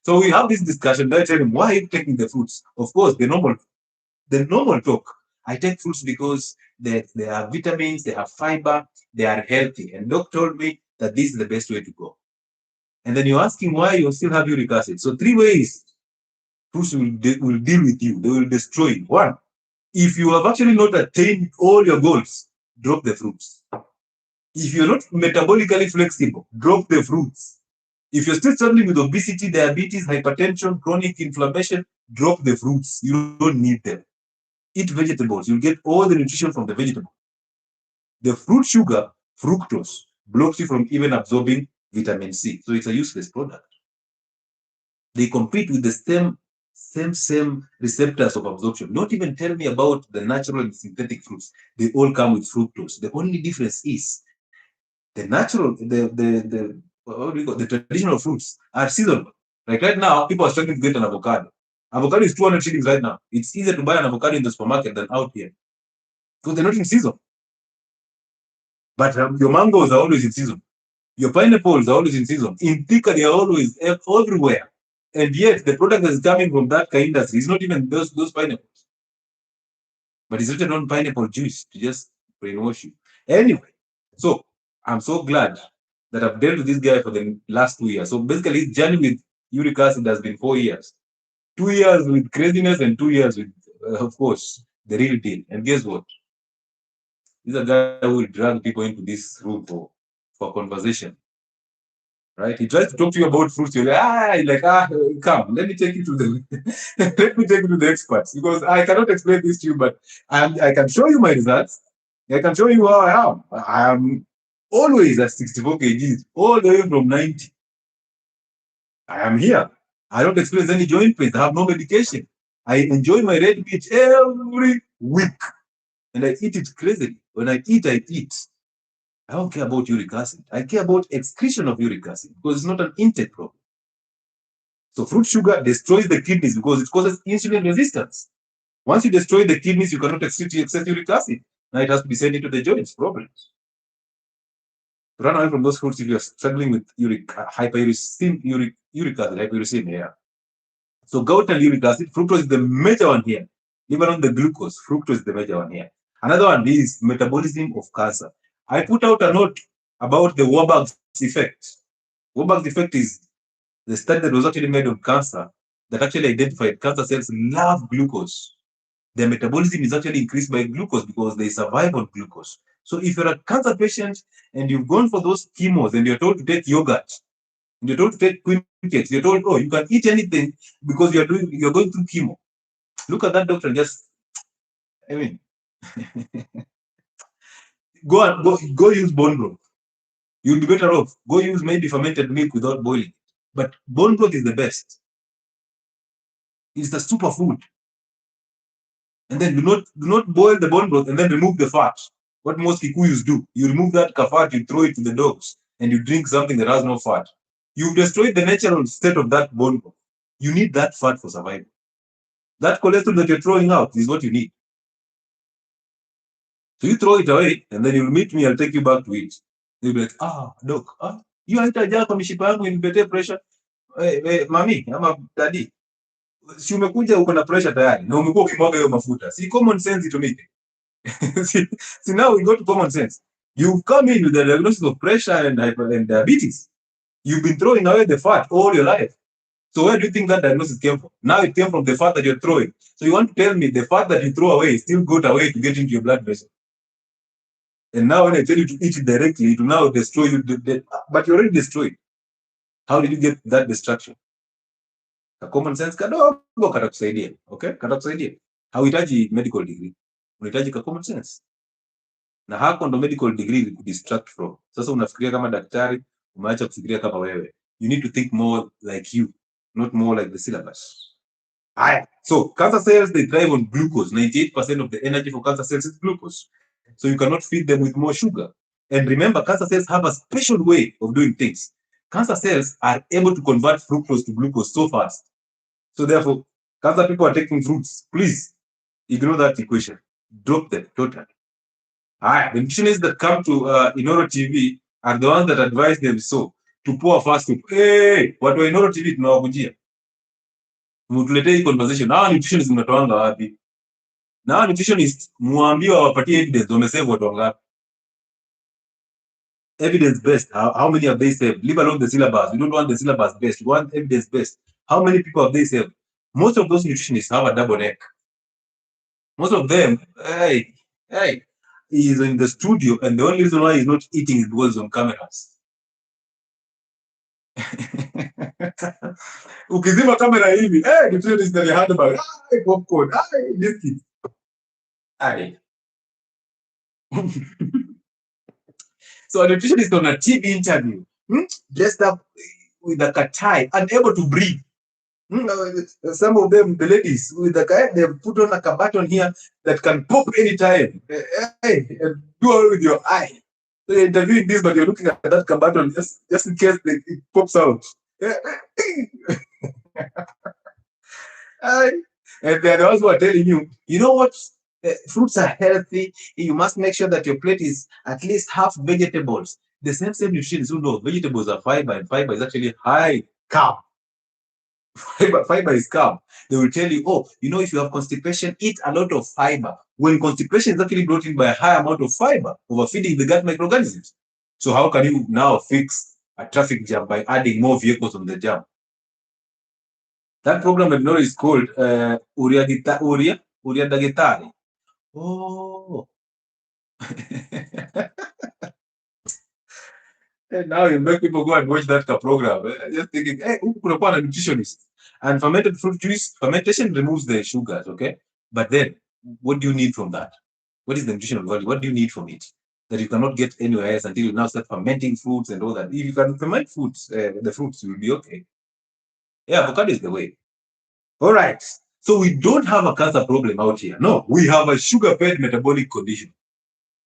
So we have this discussion. I tell him, why are you taking the fruits? Of course, the normal talk. I take fruits because they have vitamins, they have fiber, they are healthy. And doc told me that this is the best way to go. And then you ask him why you still have uric acid. So 3 ways fruits will deal with you. They will destroy you. 1, if you have actually not attained all your goals, drop the fruits. If you're not metabolically flexible, drop the fruits. If you're still struggling with obesity, diabetes, hypertension, chronic inflammation, drop the fruits. You don't need them. Eat vegetables. You'll get all the nutrition from the vegetable. The fruit sugar, fructose, blocks you from even absorbing vitamin C. So it's a useless product. They compete with the same receptors of absorption. Don't even tell me about the natural and synthetic fruits. They all come with fructose. The only difference is the natural, the traditional fruits are seasonal. Like right now, people are struggling to get an avocado. Avocado is 200 shillings right now. It's easier to buy an avocado in the supermarket than out here because they're not in season. But your mangoes are always in season. Your pineapples are always in season. In Thika, they are always everywhere. And yet, the product that is coming from that industry is not even those pineapples. But it's written on pineapple juice to just brainwash you. Anyway, so I'm so glad that I've dealt with this guy for the last 2 years. So basically, his journey with uric acid has been 4 years. 2 years with craziness and 2 years with, of course, the real deal. And guess what? This is a guy who will drag people into this room for conversation. Right? He tries to talk to you about fruits. You're like, come, let me take you to the experts because I cannot explain this to you, but I can show you my results. I can show you how I am. I am always at 64 kgs, all the way from 90. I am here. I don't experience any joint pains. I have no medication. I enjoy my red meat every week. And I eat it crazily. When I eat, I eat. I don't care about uric acid. I care about excretion of uric acid because it's not an intake problem. So fruit sugar destroys the kidneys because it causes insulin resistance. Once you destroy the kidneys, you cannot excess uric acid. Now it has to be sent into the joints, problems. Run away from those fruits if you're struggling with hyperuricemia, uric acid, hyperuricemia. Yeah. So gout and uric acid, fructose is the major one here. Even on the glucose, fructose is the major one here. Another one is metabolism of cancer. I put out a note about the Warburg's effect. Warburg's effect is the study that was actually made on cancer that actually identified cancer cells love glucose. Their metabolism is actually increased by glucose because they survive on glucose. So if you're a cancer patient and you've gone for those chemos and you're told to take yogurt, and you're told to take queen cakes, you're told, oh, you can eat anything because you're going through chemo. Look at that doctor and just, I mean, go use bone broth. You'll be better off. Go use maybe fermented milk without boiling. But bone broth is the best. It's the superfood. And then do not boil the bone broth and then remove the fat. What most Kikuyus do, you remove that fat, you throw it to the dogs, and you drink something that has no fat. You've destroyed the natural state of that bone broth. You need that fat for survival. That cholesterol that you're throwing out is what you need. So you throw it away, and then you'll meet me, I'll take you back to it. You'll be like, doc, you haitaja kwa mishipa yangu inipete pressure. Mami, ama daddy, si umekuja uko na pressure tayari, na umekuwa ukimwaga hiyo mafuta. Si common sense itumike. See, now we go to common sense. You've come in with the diagnosis of pressure and diabetes. You've been throwing away the fat all your life. So where do you think that diagnosis came from? Now it came from the fat that you're throwing. So you want to tell me the fat that you throw away still got away to get into your blood vessel. And now when I tell you to eat it directly, it will now destroy you. But you're already destroyed. How did you get that destruction? A common sense kadogo katakusaidia. Okay? Katakusaidia. Hauhitaji medical degree. Unahitaji ka common sense. Na hako ndo medical degree kudistract from. Sasa unafikiria kama daktari, umeacha kufikiria kama wewe. You need to think more like you, not more like the syllabus. So cancer cells, they thrive on glucose. 98% of the energy for cancer cells is glucose. So you cannot feed them with more sugar. And remember, cancer cells have a special way of doing things. Cancer cells are able to convert fructose to glucose so fast. So therefore, cancer people are taking fruits. Please ignore that equation. Drop them totally. The nutritionists that come to Inoro TV are the ones that advise them so to pour fast food. Hey, watu wa Inoro TV tunawakujia. Mtuletee hii conversation. Na nutritionists mnatoanga wapi? Na nutritionists muambie wapatie evidence wamesave watu wangapi. Evidence based. How many have they saved? Leave alone the syllabus. We don't want the syllabus based. We want evidence based. How many people have they saved? Most of those nutritionists have a double neck. Most of them, hey, he is in the studio, and the only reason why he's not eating is because on cameras. Ukizima kamera hivi, nutritionist ndani ya handbag, popcorn, biscuit. So a nutritionist on a TV interview, dressed up with a tie, unable to breathe. Some of them, the ladies, with the guy, they put on like a button here that can pop anytime. And do all with your eye. So you're interviewing this, but you're looking at that button just in case it pops out. And they're the ones who are telling you, you know what? Fruits are healthy. You must make sure that your plate is at least half vegetables. The same nutritionists who know vegetables are fiber, and fiber is actually high carb. Fiber is carb. They will tell you, if you have constipation, eat a lot of fiber. When constipation is actually brought in by a high amount of fiber, overfeeding the gut microorganisms. So how can you now fix a traffic jam by adding more vehicles on the jam? That program at Nori is called 𝗠𝗢𝗢𝗘𝗏. Oh. And now you make people go and watch that program. Just thinking, who could have a nutritionist? And fermented fruit juice, fermentation removes the sugars, okay? But then, what do you need from that? What is the nutritional value? What do you need from it that you cannot get anywhere else until you now start fermenting fruits and all that? If you can ferment fruits, the fruits will be okay. Yeah, avocado is the way. All right. So we don't have a cancer problem out here. No, we have a sugar-fed metabolic condition.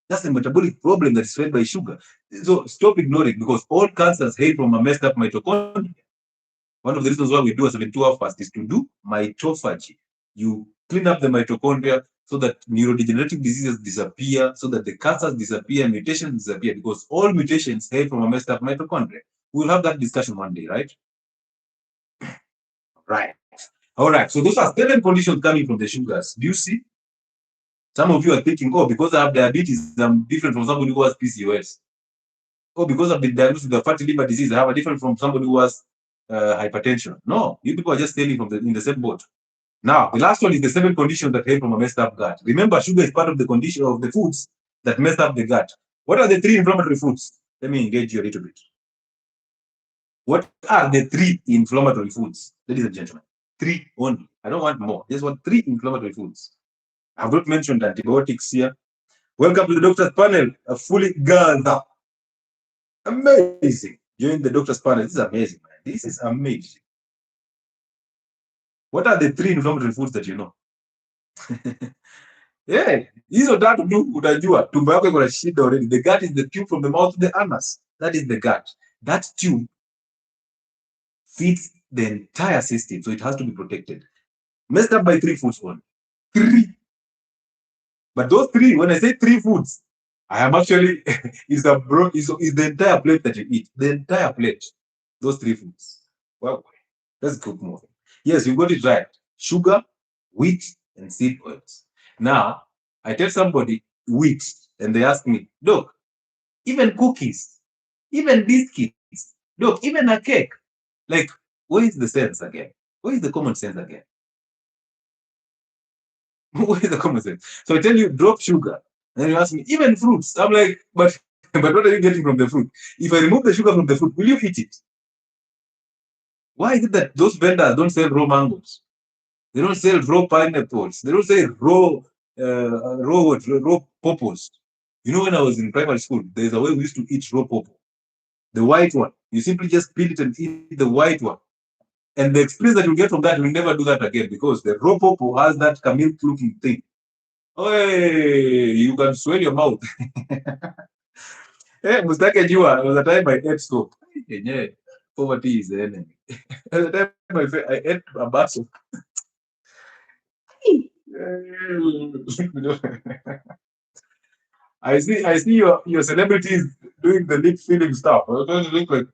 That's a metabolic problem that is fed by sugar. So stop ignoring, because all cancers hail from a messed up mitochondria. One of the reasons why we do a 72-hour fast is to do mitophagy. You clean up the mitochondria so that neurodegenerative diseases disappear, so that the cancers disappear, mutations disappear, because all mutations hail from a messed up mitochondria. We'll have that discussion one day, right? Right. All right. So those are 7 conditions coming from the sugars. Do you see? Some of you are thinking, oh, because I have diabetes, I'm different from somebody who has PCOS. Oh, because I've been diagnosed with a fatty liver disease, I have a different from somebody who has hypertension. No, you people are just staying in the same boat. Now, the last one is the 7 conditions that hail from a messed up gut. Remember, sugar is part of the condition of the foods that mess up the gut. What are the 3 inflammatory foods? Let me engage you a little bit. What are the 3 inflammatory foods, ladies and gentlemen? 3 only. I don't want more. Just want 3 inflammatory foods. I've not mentioned antibiotics here. Welcome to the doctor's panel, a fully gathered. Amazing. Join the doctor's panel. This is amazing, man. This is amazing. What are the 3 inflammatory foods that you know? Yeah, hizo tatu tu utajua. Tumbo yako iko na shida already. The gut is the tube from the mouth to the anus. That is the gut. That tube feeds the entire system, so it has to be protected. Messed up by 3 foods only. 3. But those 3, when I say 3 foods, I am actually is the entire plate that you eat. The entire plate. Those 3 foods. Well, let's keep moving. Yes, you got it right. Sugar, wheat, and seed oils. Now, I tell somebody wheat, and they ask me, look, even cookies, even biscuits, look, even a cake. Like, where is the sense again? Where is the common sense again? Where is the common sense? So I tell you, drop sugar. And you ask me, even fruits. I'm like, but what are you getting from the fruit? If I remove the sugar from the fruit, will you eat it? Why is it that those vendors don't sell raw mangoes? They don't sell raw pineapples. They don't sell raw pawpaws. You know, when I was in primary school, there's a way we used to eat raw pawpaw. The white one. You simply just peel it and eat the white one. And the experience that you get from that, you'll never do that again, because the raw pawpaw has that camel-looking thing. Hey, you can swell your mouth. Hey, Mustake Jua, there was a time I ate soap. Yeah, poverty is the enemy. At the time I ate a bar of I see your celebrities doing the lip filling stuff. Don't look like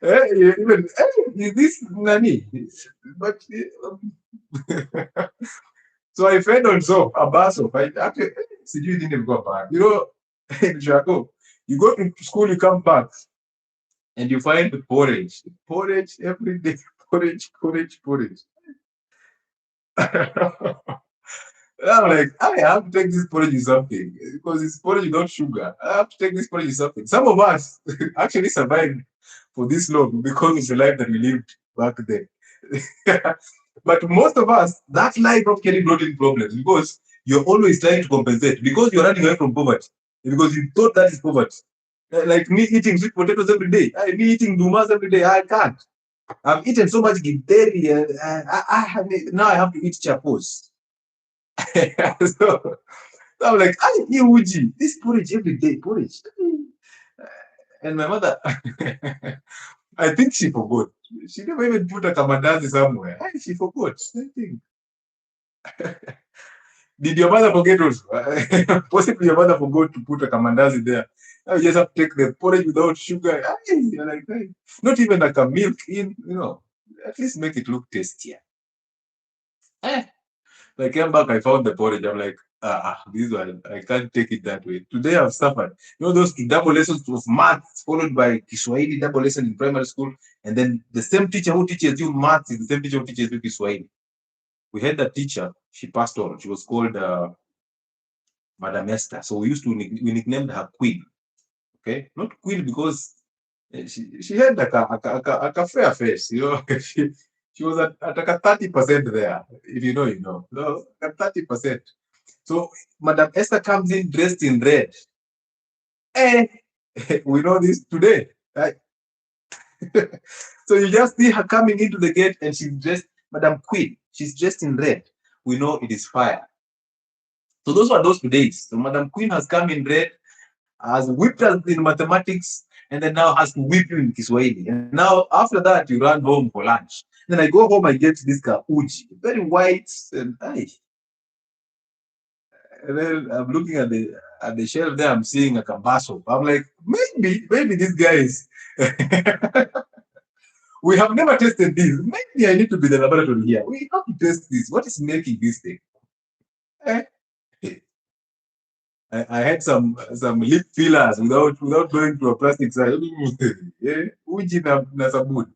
even this nani. But so I fed on soap, a bar soap. I actually didn't go back. You know, in Jaco, you go to school, you come back, and you find the porridge. Porridge every day. Porridge. I'm like, I have to take this porridge with something, because it's porridge without sugar. I have to take this porridge with something. Some of us actually survived for this long because of the life that we lived back then. But most of us, that life actually brought in problems, because you're always trying to compensate, because you're running away from poverty, because you thought that is poverty. Like me eating sweet potatoes every day, me eating dumas every day, I can't. I've eaten so much dairy, now I have to eat chapos. So I'm like, I eat uji, this porridge every day, porridge. And my mother, I think she forgot. She never even put a kamandazi somewhere. She forgot. I think. Did your mother forget also? Possibly your mother forgot to put a kamandazi there. Now you just have to take the porridge without sugar. You're like, not even like a milk in, at least make it look tastier. I came back, I found the porridge. I'm like, this one, I can't take it that way. Today I've suffered. You know, those double lessons of maths followed by Kiswahili double lesson in primary school. And then the same teacher who teaches you maths is the same teacher who teaches you Kiswahili. We had that teacher, she passed on. She was called Madam Esther. So we nicknamed her Queen. Okay? Not Queen because she had like a fair face, you know. She was at like a 30% there. If you know, you know. No, at 30%. So Madam Esther comes in dressed in red. We know this today, right? So you just see her coming into the gate, and she's dressed, Madam Queen, she's dressed in red. We know it is fire. So those were those days. So Madam Queen has come in red, has whipped us in mathematics, and then now has to whip you in Kiswahili. And now after that, you run home for lunch. Then I go home, I get this uji, very white, and then I'm looking at the shelf there, I'm seeing a kambaso. I'm like, maybe this guy is. We have never tested this. Maybe I need to be the laboratory here. We have to test this. What is making this thing? Eh? I had some lip fillers without going to a plastic side. Uji na sabuni.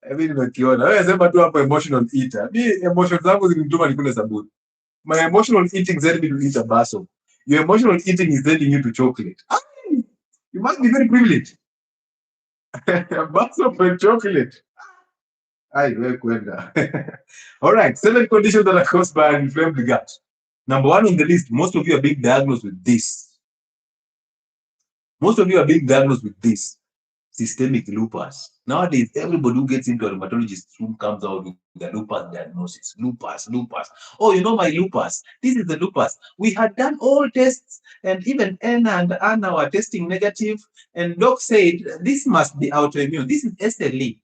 Mimi nimekiona. Wewe sema tu hapo emotional eater. Mi emotions zangu zilinituma nikule sabuni. My emotional eating sent me to eat a baso. Your emotional eating is sending you to chocolate. You must be very privileged. A baso for chocolate. All right, 7 conditions that are caused by an inflamed gut. Number 1 on the list, most of you are being diagnosed with this. Most of you are being diagnosed with this. Systemic lupus. Nowadays, everybody who gets into a rheumatologist's room comes out with the lupus diagnosis. Lupus. Oh, you know my lupus. This is the lupus. We had done all tests, and even Anna and Anna were testing negative, and doc said, this must be autoimmune. This is SLE.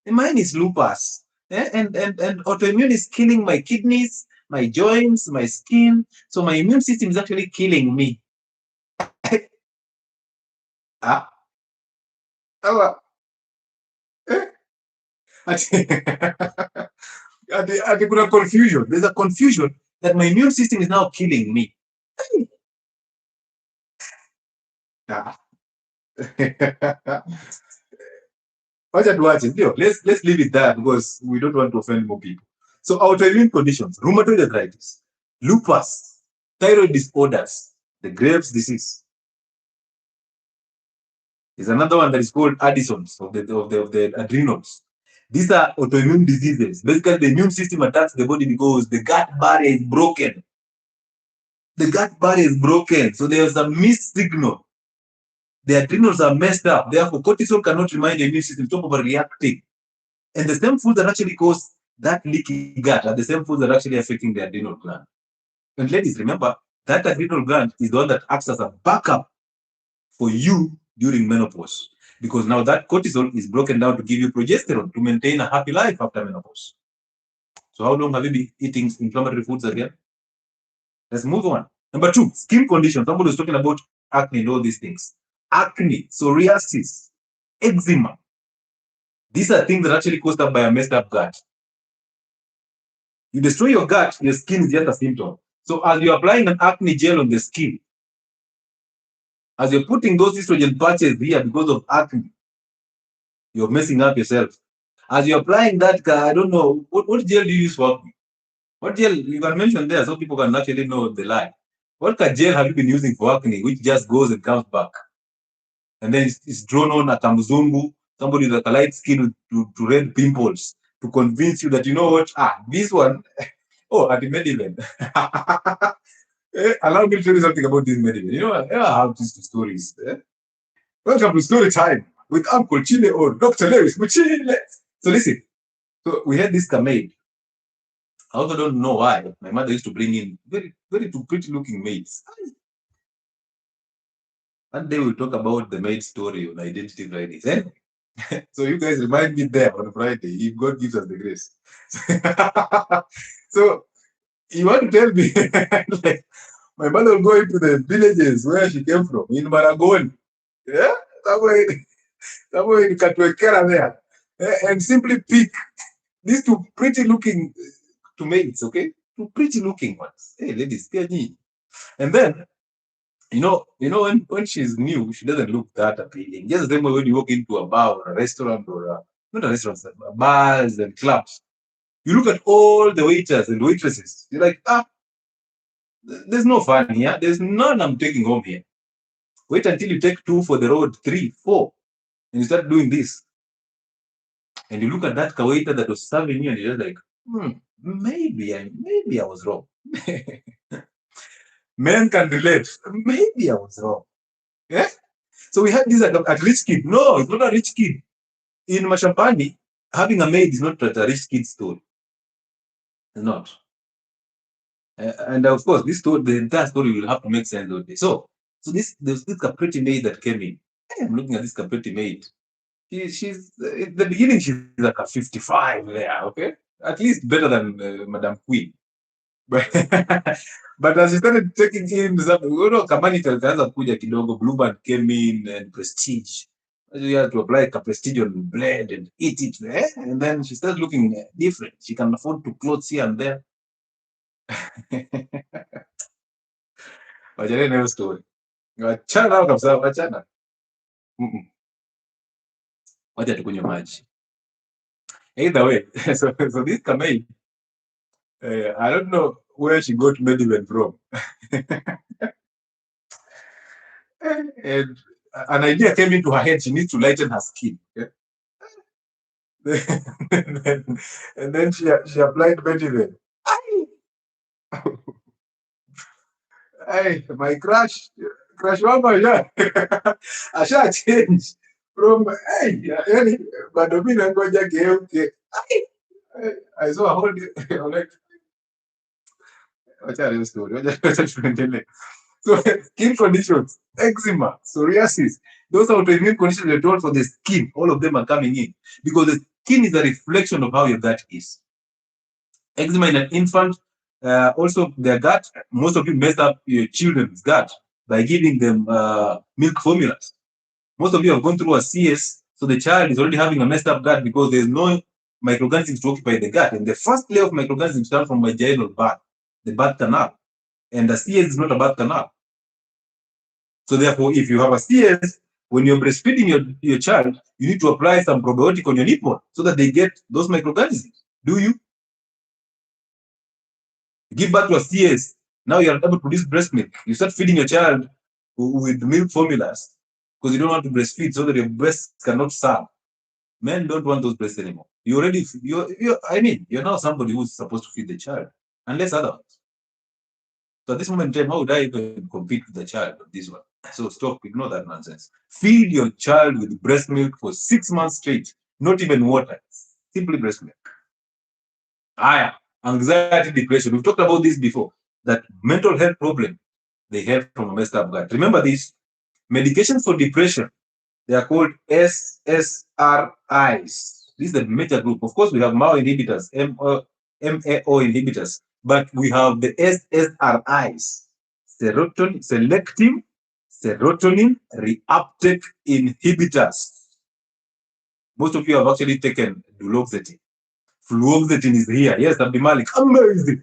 Mine is lupus. And autoimmune is killing my kidneys, my joints, my skin. So my immune system is actually killing me. Confusion. There's a confusion that my immune system is now killing me. Let's leave it there because we don't want to offend more people. So autoimmune conditions, rheumatoid arthritis, lupus, thyroid disorders, the Graves' disease. There's another one that is called Addison's of the adrenals. These are autoimmune diseases. Basically, the immune system attacks the body because the gut barrier is broken. The gut barrier is broken, so there's a missed signal. The adrenals are messed up. Therefore, cortisol cannot remind the immune system to stop overreacting. And the same foods that actually cause that leaky gut are the same foods that are actually affecting the adrenal gland. And ladies, remember, that adrenal gland is the one that acts as a backup for you during menopause. Because now that cortisol is broken down to give you progesterone to maintain a happy life after menopause. So how long have you been eating inflammatory foods again? Let's move on. Number 2, skin conditions. Somebody was talking about acne and all these things. Acne, psoriasis, eczema. These are things that are actually caused up by a messed up gut. You destroy your gut, your skin is just a symptom. So as you're applying an acne gel on the skin, as you're putting those estrogen patches here because of acne, you're messing up yourself. As you're applying that, I don't know, what gel do you use for acne? What gel? You can mention there so people can actually know the lie. What gel have you been using for acne, which just goes and comes back? And then it's drawn on a kamzungu, somebody with a light skin to red pimples, to convince you that, you know what, this one, at the medicine. Allow me to tell you something about this medicine. You know, I have these stories. Welcome to story time with Uncle Chile or Dr. Lewis. So listen, so we had this maid. I also don't know why. My mother used to bring in very, very pretty looking maids. One day we'll talk about the maid story on Identity Fridays. So you guys remind me there on Friday, if God gives us the grace. So you want to tell me, like, my mother will go into the villages where she came from, in Maragoni, somewhere in Katwekera there, and simply pick these 2 pretty looking maids, okay? 2 pretty looking ones. Hey, ladies, and then, you know, when she's new, she doesn't look that appealing. Just the same way when you walk into a bar or a restaurant or not a restaurant, bars and clubs, you look at all the waiters and waitresses. You're like, there's no fun here. There's none I'm taking home here. Wait until you take 2 for the road, 3, 4, and you start doing this. And you look at that waiter that was serving you, and you're like, maybe I was wrong. Men can relate. Maybe I was wrong. Yeah? So we had this at rich kid. No, it's not a rich kid. In Mashambani, having a maid is not a rich kid story. It's not. And of course, this story, the entire story will have to make sense of it. So there's this 𝗥𝗢𝗢𝗘𝗡 that came in. I'm looking at this 𝗥𝗢𝗢𝗡. She's at the beginning, she's like a 55 there, okay? At least better than Madam Queen. But, but as she started taking in some, Kamani kaanza kuja kidogo, Blue Band came in and Prestige. You had to apply Prestige on bread and eat it, and then she started looking different. She can afford to clothes here and there. Wachana na hiyo story. Wachana nao kabisa, wachana. Wacha tukunywe maji. Either way, so this Kamei, I don't know where she got medicine from. And an idea came into her head, she needs to lighten her skin. Okay? and then she applied medicine. Hey, my crush mama, yeah. Asha change from hey, bado mimi nangoja geuke. I saw a whole like wacha story. Wacha tuendelee. So skin conditions, eczema, psoriasis, those autoimmune conditions you're told for the skin, all of them are coming in because the skin is a reflection of how your gut is. Eczema in an infant, also their gut, most of you mess up your children's gut by giving them milk formulas. Most of you have gone through a CS, so the child is already having a messed up gut because there's no microorganisms to occupy the gut. And the first layer of microorganisms start from vaginal birth, the birth canal. And the CS is not a birth canal. So therefore, if you have a CS, when you're breastfeeding your child, you need to apply some probiotic on your nipple so that they get those microorganisms. Do you? Give birth to a CS, now you're able to produce breast milk. You start feeding your child with milk formulas because you don't want to breastfeed so that your breasts cannot serve. Men don't want those breasts anymore. You're now somebody who's supposed to feed the child, unless otherwise. So at this moment in time, how would I even compete with the child of this one? So stop, ignore that nonsense. Feed your child with breast milk for 6 months straight, not even water, simply breast milk. Anxiety, depression. We've talked about this before, that mental health problem, they have from a messed up gut. Remember this, medications for depression, they are called SSRIs. This is the major group. Of course, we have MAO inhibitors, MAO inhibitors, but we have the SSRIs, selective serotonin reuptake inhibitors. Most of you have actually taken duloxetine. Fluoxetine is here. Yes, Abdi Malik. Amazing.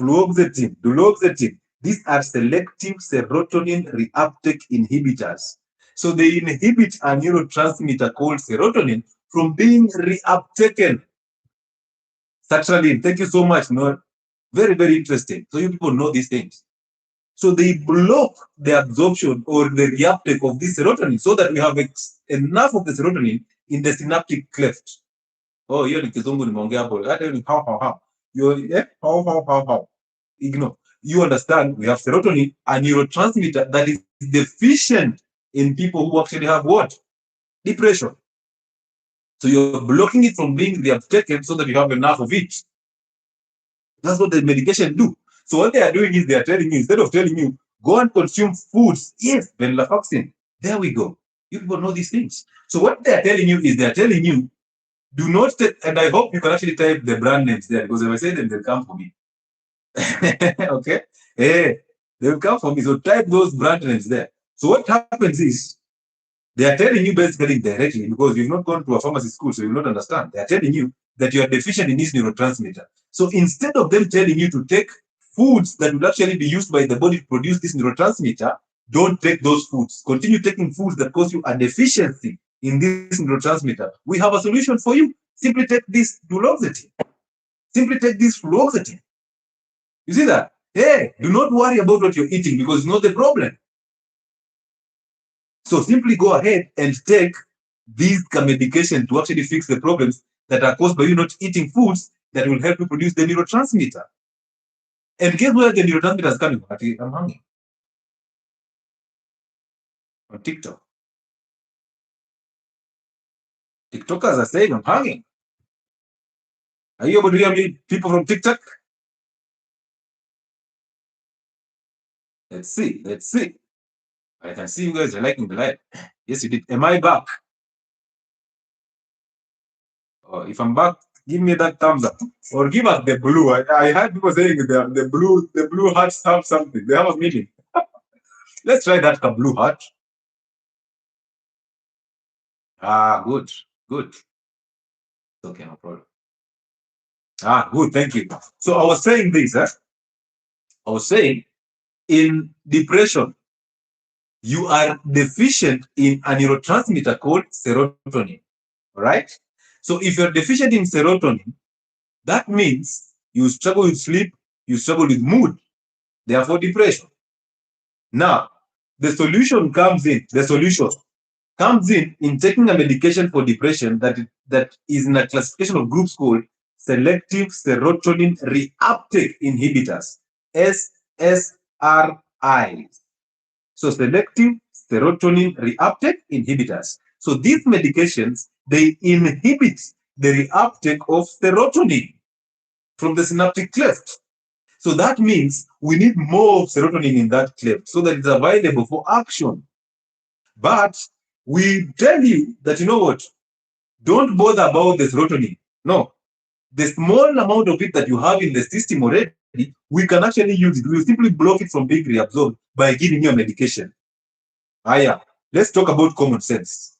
Fluoxetine, duloxetine. These are selective serotonin reuptake inhibitors. So they inhibit a neurotransmitter called serotonin from being reuptaken. Sertraline, thank you so much, Noor. Very, very interesting. So you people know these things. So they block the absorption or the reuptake of this serotonin so that we have enough of the serotonin in the synaptic cleft. Oh, hiyo ni kizungu nimeongea hapo. Hata hiyo ni how. How. Ignore. You understand, we have serotonin, a neurotransmitter that is deficient in people who actually have what? Depression. So you're blocking it from being reuptaken so that you have enough of it. That's what the medication do. So what they are doing is they are telling you, instead of telling you, go and consume foods. Yes, venlafaxine. There we go. You people know these things. So what they are telling you is they are telling you, do not take, and I hope you can actually type the brand names there, because if I say them, they'll come for me. Okay? Hey, they'll come for me. So type those brand names there. So what happens is, they are telling you basically directly, because you've not gone to a pharmacy school, so you'll not understand. They are telling you that you are deficient in this neurotransmitter. So instead of them telling you to take foods that will actually be used by the body to produce this neurotransmitter, don't take those foods. Continue taking foods that cause you a deficiency in this neurotransmitter. We have a solution for you. Simply take this duloxetine. Simply take this fluoxetine. You see that? Hey, do not worry about what you're eating because it's not the problem. So simply go ahead and take this medication to actually fix the problems that are caused by you not eating foods that will help you produce the neurotransmitter. And guess where the neurotransmitter is coming from? I'm hungry. On TikTok. TikTokers are saying I'm hanging. Are you able to hear me, people from TikTok? Let's see. Let's see. I can see you guys are liking the live. Yes, you did. Am I back? Oh, if I'm back, give me that thumbs up. Or give us the blue. I heard people saying the blue hearts have something. They have a meaning. Let's try that blue heart. Ah, good. Good. Okay, no problem. Ah, good. Thank you. So I was saying this, I was saying in depression, you are deficient in a neurotransmitter called serotonin. All right? So if you're deficient in serotonin, that means you struggle with sleep, you struggle with mood, therefore depression. Now, the solution comes in taking a medication for depression that is in a classification of groups called selective serotonin reuptake inhibitors, SSRIs. So selective serotonin reuptake inhibitors. So these medications, they inhibit the reuptake of serotonin from the synaptic cleft. So that means we need more serotonin in that cleft so that it's available for action. But we tell you that, you know what, don't bother about the serotonin. No, the small amount of it that you have in the system already, we can actually use it. We will simply block it from being reabsorbed by giving you a medication. Yeah. Let's talk about common sense.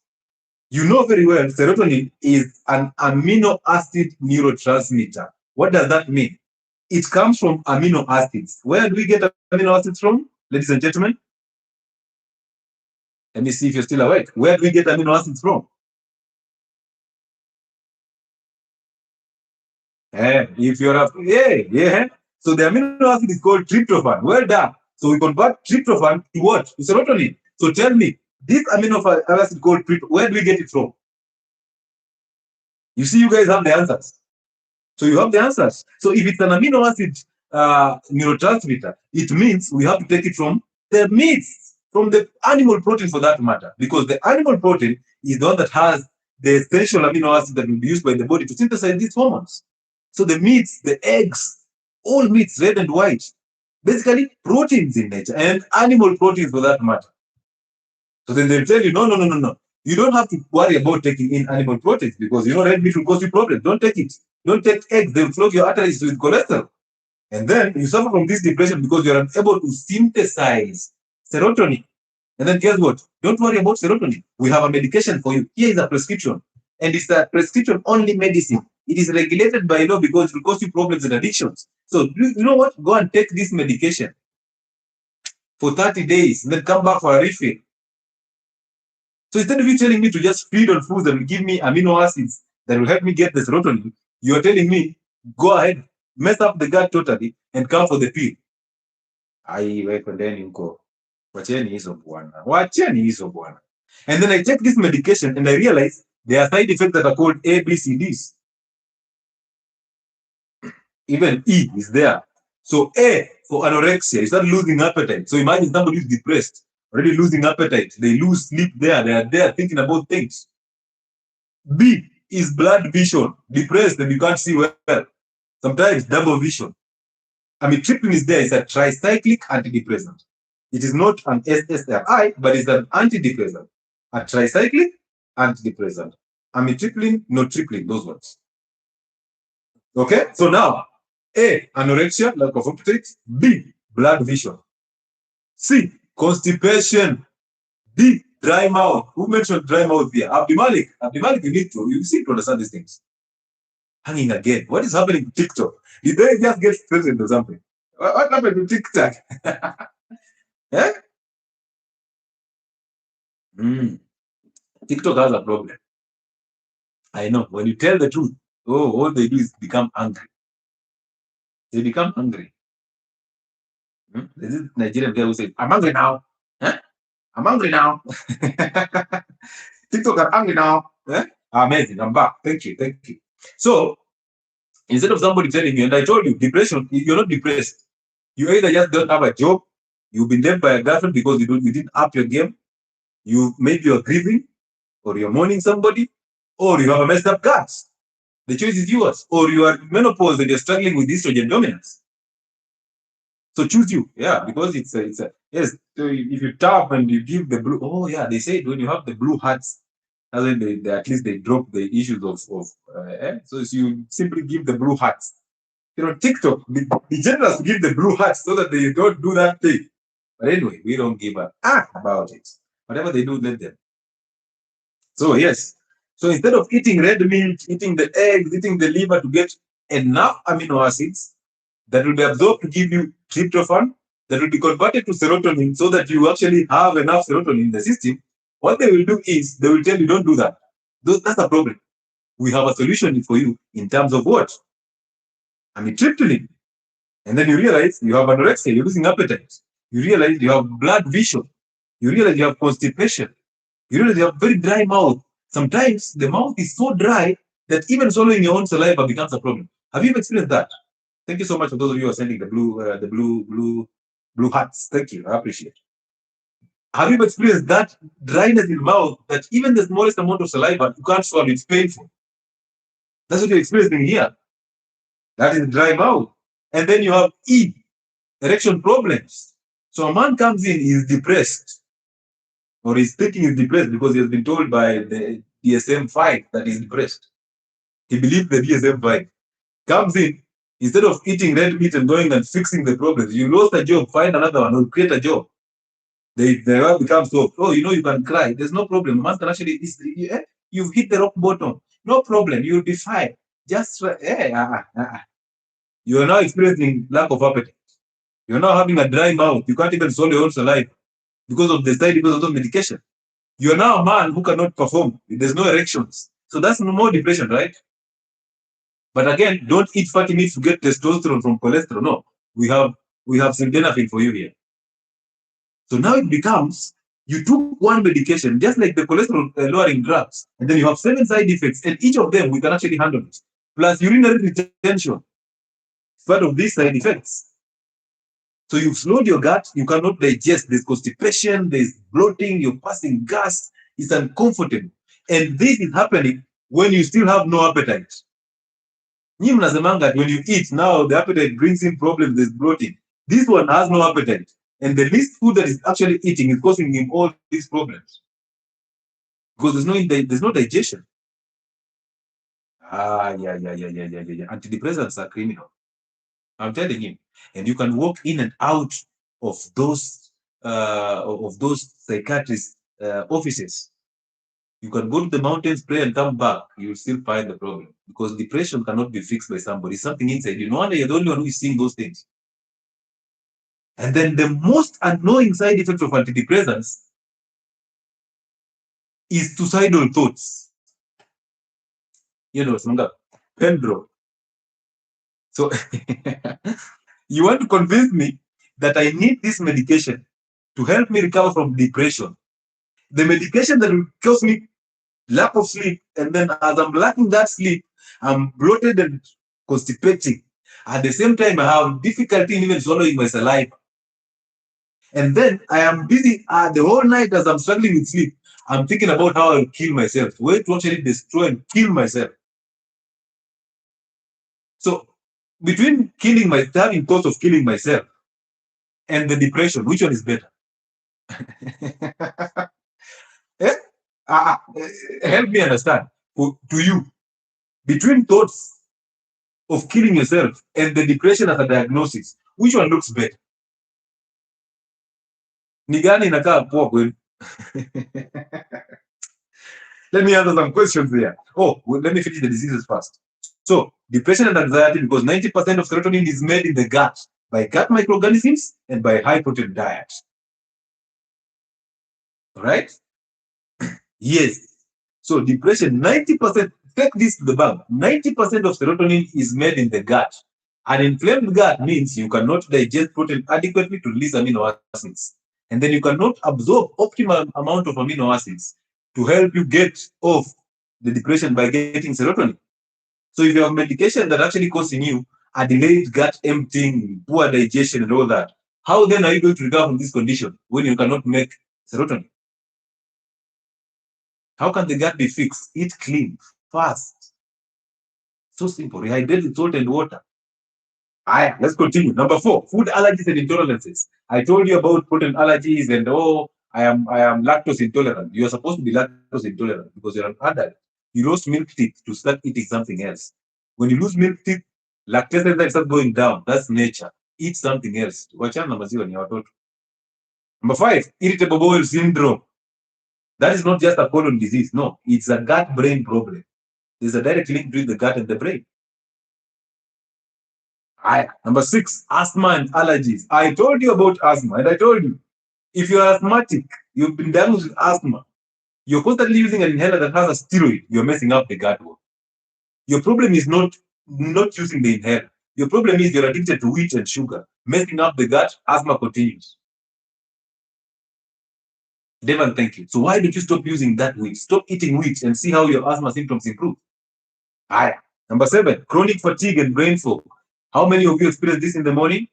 You know very well serotonin is an amino acid neurotransmitter. What does that mean? It comes from amino acids. Where do we get amino acids from, ladies and gentlemen? Let me see if you're still awake. Where do we get amino acids from? If you're up, yeah. So the amino acid is called tryptophan. Well done. So we convert tryptophan to what? To serotonin. So tell me, this amino acid called tryptophan, where do we get it from? You see, you guys have the answers. So you have the answers. So if it's an amino acid neurotransmitter, it means we have to take it from the meats, from the animal protein for that matter, because the animal protein is the one that has the essential amino acid that will be used by the body to synthesize these hormones. So the meats, the eggs, all meats, red and white, basically proteins in nature and animal proteins for that matter. So then they'll tell you, no. You don't have to worry about taking in animal proteins because you know red meat will cause you problems. Don't take it. Don't take eggs. They'll clog your arteries with cholesterol. And then you suffer from this depression because you're unable to synthesize serotonin. And then guess what? Don't worry about serotonin. We have a medication for you. Here is a prescription. And it's a prescription-only medicine. It is regulated by law because it will cause you problems and addictions. So you know what? Go and take this medication for 30 days and then come back for a refill. So instead of you telling me to just feed on foods that will give me amino acids that will help me get the serotonin, you are telling me, go ahead, mess up the gut totally and come for the pill. And then I take this medication and I realize there are side effects that are called A, B, C, Ds. Even E is there. So A for anorexia, you start losing appetite. So imagine somebody who's depressed, already losing appetite. They lose sleep there. They are there thinking about things. B is blood vision, depressed and you can't see well. Sometimes double vision. Amitriptyline is there. It's a tricyclic antidepressant. It is not an SSRI, but it's an antidepressant. A tricyclic antidepressant. Amitriptyline, nortriptyline, those ones. Okay, so now A, anorexia, lack of appetite. B, blood vision. C, constipation. D, dry mouth. Who mentioned dry mouth here? 𝗛𝗓𝗡𝗥. 𝗛𝗓𝗡𝗥, you need to understand these things. Hanging again. What is happening to TikTok? Did they just get threatened or something? What happened to TikTok? Eh? TikTok has a problem. I know. When you tell the truth, all they do is become angry. They become angry. There's this Nigerian guy who said, I'm angry now. I'm angry now. TikTok, I'm angry now. Amazing. I'm back. Thank you. So, instead of somebody telling you, and I told you, depression, you're not depressed. You either just don't have a job, you've been left by a girlfriend because you didn't up your game, maybe you're grieving, or you're mourning somebody, or you have a messed up gut. The choice is yours. Or you are menopause and you're struggling with estrogen dominance. So choose you, yeah, because it's a yes. So if you tap and you give the blue, oh yeah, they say when you have the blue hearts, that's when they at least they drop the issues of so you simply give the blue hearts. You know, TikTok, be generous to give the blue hearts so that they don't do that thing. But anyway, we don't give a about it. Whatever they do, let them. So yes. So instead of eating red meat, eating the eggs, eating the liver to get enough amino acids that will be absorbed to give you tryptophan, that will be converted to serotonin so that you actually have enough serotonin in the system, what they will do is they will tell you don't do that. That's a problem. We have a solution for you in terms of what? Amitriptyline. And then you realize you have anorexia, you're losing appetite. You realize you have blood vision. You realize you have constipation. You realize you have very dry mouth. Sometimes the mouth is so dry that even swallowing your own saliva becomes a problem. Have you ever experienced that? Thank you so much for those of you who are sending the blue hearts. Thank you. I appreciate it. Have you ever experienced that dryness in mouth that even the smallest amount of saliva you can't swallow? It's painful. That's what you're experiencing here. That is dry mouth. And then you have erection problems. So a man comes in, he's depressed, or he's thinking he's depressed because he has been told by the DSM-5 that he's depressed. He believes the DSM-5. Comes in, instead of eating red meat and going and fixing the problems, you lost a job, find another one, or create a job. They will become soft. Oh, you know, you can cry. There's no problem. Man can actually, you've hit the rock bottom. No problem. You'll be fine. Just, you are now experiencing lack of appetite. You're now having a dry mouth. You can't even swallow your own saliva because of the side effects of the medication. You're now a man who cannot perform. There's no erections. So that's no more depression, right? But again, don't eat fatty meats to get testosterone from cholesterol. No, we have sildenafil for you here. So now it becomes you took one medication, just like the cholesterol lowering drugs, and then you have 7 side effects, and each of them we can actually handle it. Plus urinary retention, part of these side effects. So you've slowed your gut, you cannot digest, there's constipation, there's bloating, you're passing gas, it's uncomfortable. And this is happening when you still have no appetite. When you eat, now the appetite brings in problems, there's bloating. This one has no appetite. And the least food that is actually eating is causing him all these problems. Because there's no digestion. Yeah. Antidepressants are criminal. I'm telling you. And you can walk in and out of those psychiatrist offices. You can go to the mountains, pray, and come back. You'll still find the problem. Because depression cannot be fixed by somebody. It's something inside you. No wonder you're the only one who is seeing those things. And then the most annoying side effect of antidepressants is suicidal thoughts. You know, Pendro. So you want to convince me that I need this medication to help me recover from depression. The medication that will cause me lack of sleep, and then as I'm lacking that sleep, I'm bloated and constipating. At the same time, I have difficulty in even swallowing my saliva. And then I am busy the whole night as I'm struggling with sleep. I'm thinking about how I'll kill myself, where to actually destroy and kill myself. So between having thoughts of killing myself and the depression, which one is better? Help me understand. To you, between thoughts of killing yourself and the depression as a diagnosis, which one looks better? Ni gani inakaa poa kweli? Let me answer some questions there. Let me finish the diseases first. So, depression and anxiety, because 90% of serotonin is made in the gut by gut microorganisms and by high protein diet. Right? Yes. So, depression, 90%, take this to the bank, 90% of serotonin is made in the gut. An inflamed gut means you cannot digest protein adequately to release amino acids. And then you cannot absorb optimal amount of amino acids to help you get off the depression by getting serotonin. So if you have medication that actually causing you a delayed gut emptying, poor digestion and all that, how then are you going to recover from this condition when you cannot make serotonin? How can the gut be fixed? Eat clean, fast. So simple. Rehydrate with salt and water. Let's continue. Number 4, food allergies and intolerances. I told you about protein allergies and I am lactose intolerant. You are supposed to be lactose intolerant because you're an adult. You lost milk teeth to start eating something else. When you lose milk teeth, lactase enzymes start going down. That's nature. Eat something else. Wachana na maziwa ni watoto. Number 5, irritable bowel syndrome. That is not just a colon disease. No, it's a gut-brain problem. There's a direct link between the gut and the brain. Number 6, asthma and allergies. I told you about asthma, and I told you, if you're asthmatic, you've been diagnosed with asthma, you're constantly using an inhaler that has a steroid, you're messing up the gut wall. Your problem is not using the inhaler. Your problem is you're addicted to wheat and sugar, messing up the gut, asthma continues. Devon, thank you. So why don't you stop using that wheat? Stop eating wheat and see how your asthma symptoms improve. Number 7, chronic fatigue and brain fog. How many of you experience this in the morning?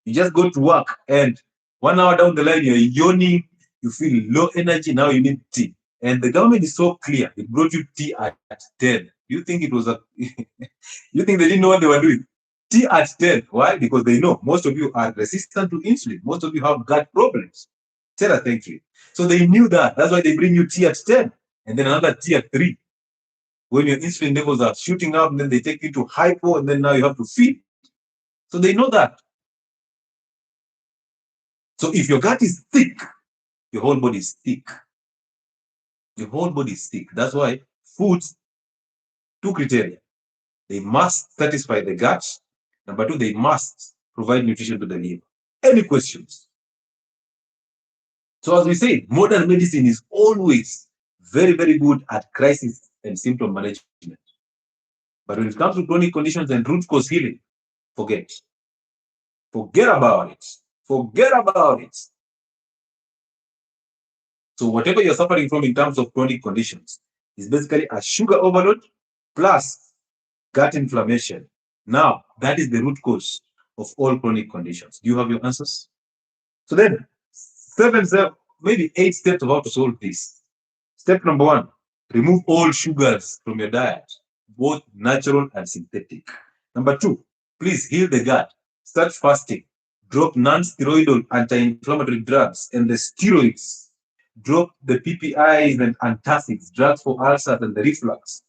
You just go to work and 1 hour down the line, you're yawning, you feel low energy, now you need tea. And the government is so clear. It brought you tea at 10. You think it was you think they didn't know what they were doing? Tea at 10. Why? Because they know most of you are resistant to insulin. Most of you have gut problems. Sarah, thank you. So they knew that. That's why they bring you tea at 10 and then another tea at 3. When your insulin levels are shooting up, and then they take you to hypo, and then now you have to feed. So they know that. So if your gut is thick, your whole body is thick. Your whole body is thick. That's why foods, 2 criteria. They must satisfy the gut. Number 2, they must provide nutrition to the liver. Any questions? So as we say, modern medicine is always very, very good at crisis and symptom management. But when it comes to chronic conditions and root cause healing, forget. Forget about it. Forget about it. So whatever you're suffering from in terms of chronic conditions is basically a sugar overload plus gut inflammation. Now, that is the root cause of all chronic conditions. Do you have your answers? So then, 7, maybe 8 steps of how to solve this. Step number 1, remove all sugars from your diet, both natural and synthetic. Number 2, please heal the gut. Start fasting. Drop non-steroidal anti-inflammatory drugs and the steroids. Drop the PPIs and antacids, drugs for ulcers and the reflux.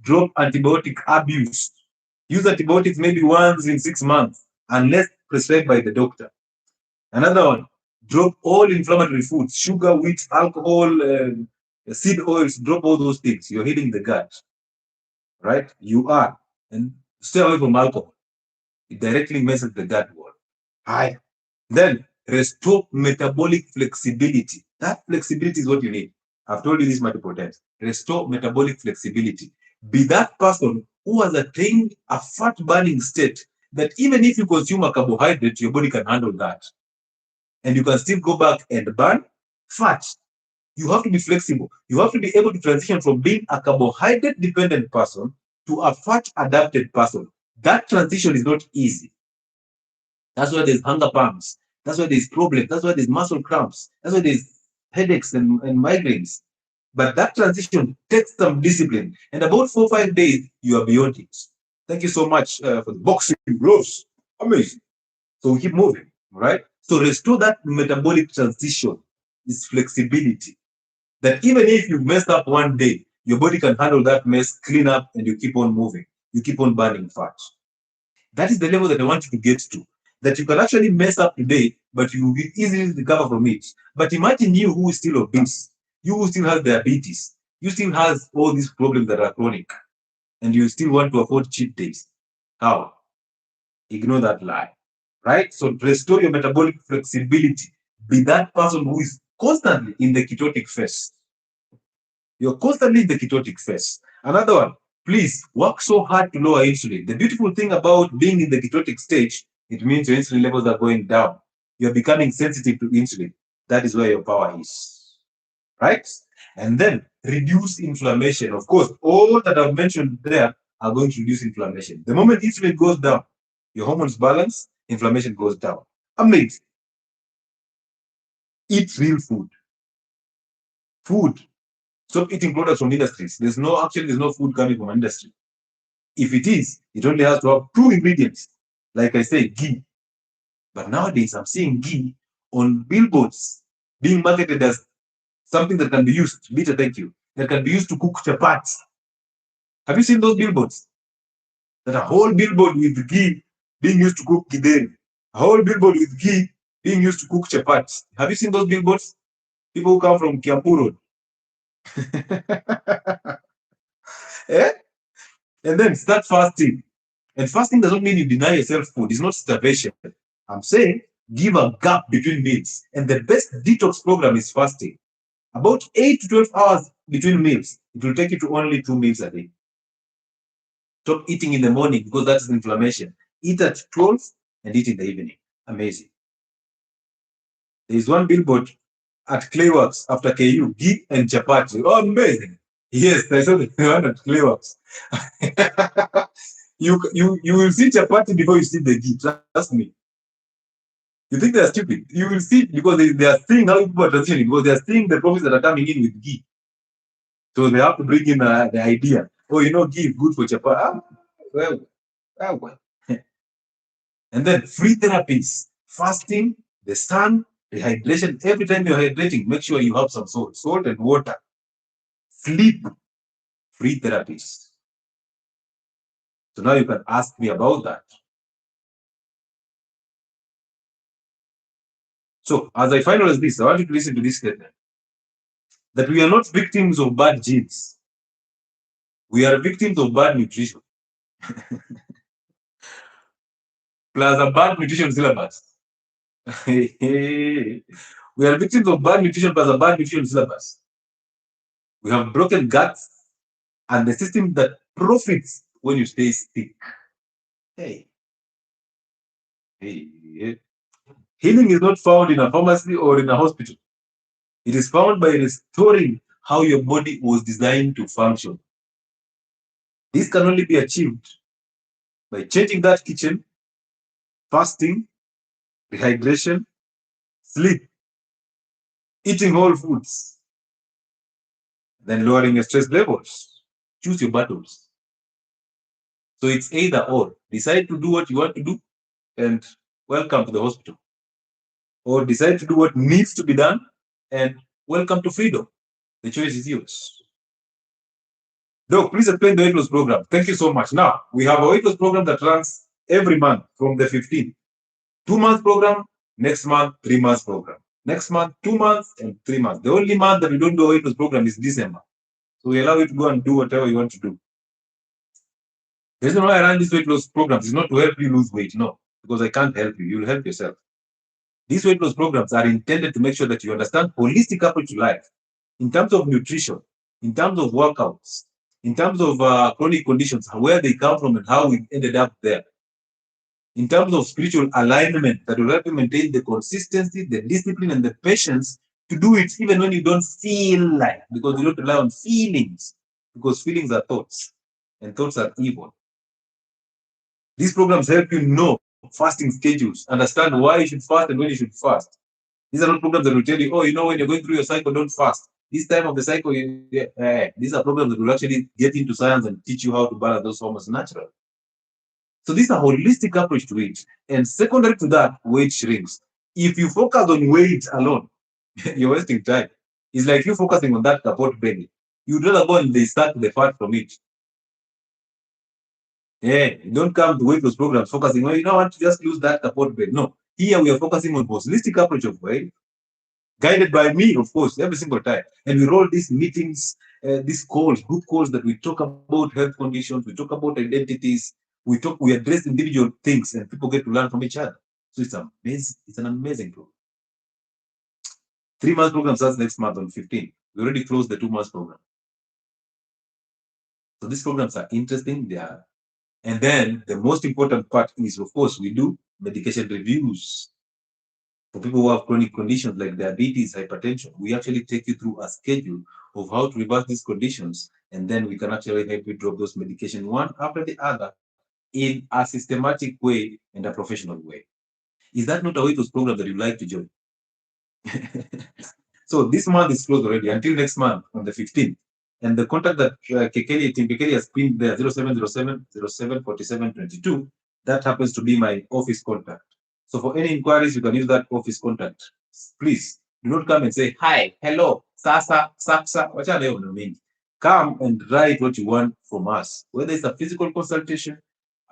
Drop antibiotic abuse. Use antibiotics maybe once in 6 months, unless prescribed by the doctor. Another one, drop all inflammatory foods, sugar, wheat, alcohol, seed oils, drop all those things. You're healing the gut, right? You are. And stay away from alcohol. It directly messes the gut wall. Then restore metabolic flexibility. That flexibility is what you need. I've told you this multiple times. Restore metabolic flexibility. Be that person who has attained a fat burning state that even if you consume a carbohydrate, your body can handle that. And you can still go back and burn fat. You have to be flexible. You have to be able to transition from being a carbohydrate dependent person to a fat adapted person. That transition is not easy. That's why there's hunger pangs. That's why there's problems. That's why there's muscle cramps. That's why there's headaches and migraines. But that transition takes some discipline. And about 4 or 5 days, you are beyond it. Thank you so much for the boxing gloves. Amazing. So we keep moving, right? So restore that metabolic transition is flexibility. That even if you messed up one day, your body can handle that mess, clean up, and you keep on moving. You keep on burning fat. That is the level that I want you to get to. That you can actually mess up today, but you will easily recover from it. But imagine you who is still obese, you who still has diabetes, you still has all these problems that are chronic, and you still want to afford cheat days. How? Ignore that lie, right? So restore your metabolic flexibility. Be that person who is constantly in the ketotic phase. You're constantly in the ketotic phase. Another one, please work so hard to lower insulin. The beautiful thing about being in the ketotic stage, it means your insulin levels are going down. You're becoming sensitive to insulin. That is where your power is, right? And then reduce inflammation. Of course, all that I've mentioned there are going to reduce inflammation. The moment insulin goes down, your hormones balance, inflammation goes down. Amazing. Eat real food. Food. Stop eating products from industries. There's no food coming from industry. If it is, it only has to have 2 ingredients. Like I say, ghee. But nowadays, I'm seeing ghee on billboards being marketed as something that can be used, Bita, thank you, that can be used to cook chapati. Have you seen those billboards? That a whole billboard with ghee being used to cook gideri. A whole billboard with ghee being used to cook chapati. Have you seen those billboards? People who come from Kiambu Road. Eh? And then start fasting. And fasting doesn't mean you deny yourself food. It's not starvation. I'm saying give a gap between meals. And the best detox program is fasting. About 8 to 12 hours between meals. It will take you to only 2 meals a day. Stop eating in the morning because that's inflammation. Eat at 12 and eat in the evening. Amazing. There is one billboard at Clayworks after KU, ghee and chapati. Oh, amazing. Yes, I saw the one at Clayworks. you will see chapati before you see the ghee. Trust me. You think they're stupid? You will see because they are seeing how people are transitioning, because they are seeing the profits that are coming in with ghee. So they have to bring in the idea. Oh, you know, ghee is good for chapati. Well. And then free therapies, fasting, the sun, dehydration. Every time you're hydrating, make sure you have some salt and water. Sleep, free therapies. So now you can ask me about that. So as I finalize this, I want you to listen to this statement. That we are not victims of bad genes. We are victims of bad nutrition. Plus a bad nutrition syllabus. We are victims of bad nutrition plus a bad nutrition syllabus. We have broken guts and the system that profits when you stay sick. Hey. Healing is not found in a pharmacy or in a hospital. It is found by restoring how your body was designed to function. This can only be achieved by changing that kitchen, fasting, dehydration, sleep, eating whole foods, then lowering your stress levels. Choose your battles. So it's either or. Decide to do what you want to do and welcome to the hospital. Or decide to do what needs to be done and welcome to freedom. The choice is yours. Doc, please explain the weight loss program. Thank you so much. Now, we have a weight loss program that runs every month from the 15th. 2-month program, next month, 3 months program. Next month, 2 months and 3 months. The only month that we don't do a weight loss program is December. So we allow you to go and do whatever you want to do. The reason why I run these weight loss programs is not to help you lose weight, no, because I can't help you. You'll help yourself. These weight loss programs are intended to make sure that you understand holistic approach to life in terms of nutrition, in terms of workouts, in terms of chronic conditions, where they come from and how we ended up there. In terms of spiritual alignment that will help you maintain the consistency, the discipline, and the patience to do it even when you don't feel like, because you don't rely on feelings, because feelings are thoughts, and thoughts are evil. These programs help you know fasting schedules, understand why you should fast and when you should fast. These are not programs that will tell you, oh, you know, when you're going through your cycle, don't fast. This time of the cycle, these are programs that will actually get into science and teach you how to balance those hormones naturally. So this is a holistic approach to it. And secondary to that, weight shrinks. If you focus on weight alone, you're wasting time. It's like you focusing on that support belly. You'd rather go and they start the fat from it. Yeah, you don't come to weight loss programs focusing on, you don't want to just lose that support belly. No, here we are focusing on holistic approach of weight, guided by me, of course, every single time. And we roll these meetings, these calls, group calls that we talk about health conditions, we talk about identities, we address individual things, and people get to learn from each other. So it's amazing. It's an amazing program. 3 months program starts next month on 15. We already closed the 2 months program. So these programs are interesting. They are, and then the most important part is, of course, we do medication reviews. For people who have chronic conditions like diabetes, hypertension, we actually take you through a schedule of how to reverse these conditions, and then we can actually help you drop those medications one after the other in a systematic way and a professional way. Is that not a weight loss program that you'd like to join? So this month is closed already until next month on the 15th. And the contact that Team Kekeli has pinned there, 0707 07 47 22, That happens to be my office contact. So for any inquiries, you can use that office contact. Please do not come and say, hi, hello, sasa, saksa, whatever you mean. Come and write what you want from us. Whether it's a physical consultation,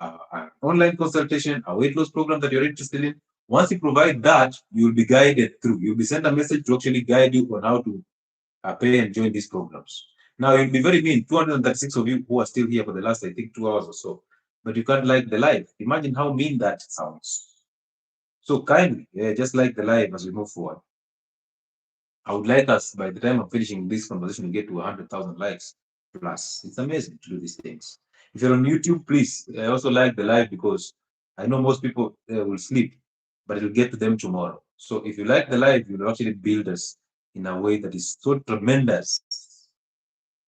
an online consultation, a weight loss program that you're interested in. Once you provide that, you'll be guided through. You'll be sent a message to actually guide you on how to pay and join these programs. Now, you'll be very mean, 236 of you who are still here for the last, I think, 2 hours or so, but you can't like the live. Imagine how mean that sounds. So kindly, just like the live as we move forward. I would like us, by the time I'm finishing this conversation, to get to 100,000 likes plus. It's amazing to do these things. If you're on YouTube, please, I also like the live because I know most people will sleep, but it'll get to them tomorrow. So if you like the live, you'll actually build us in a way that is so tremendous,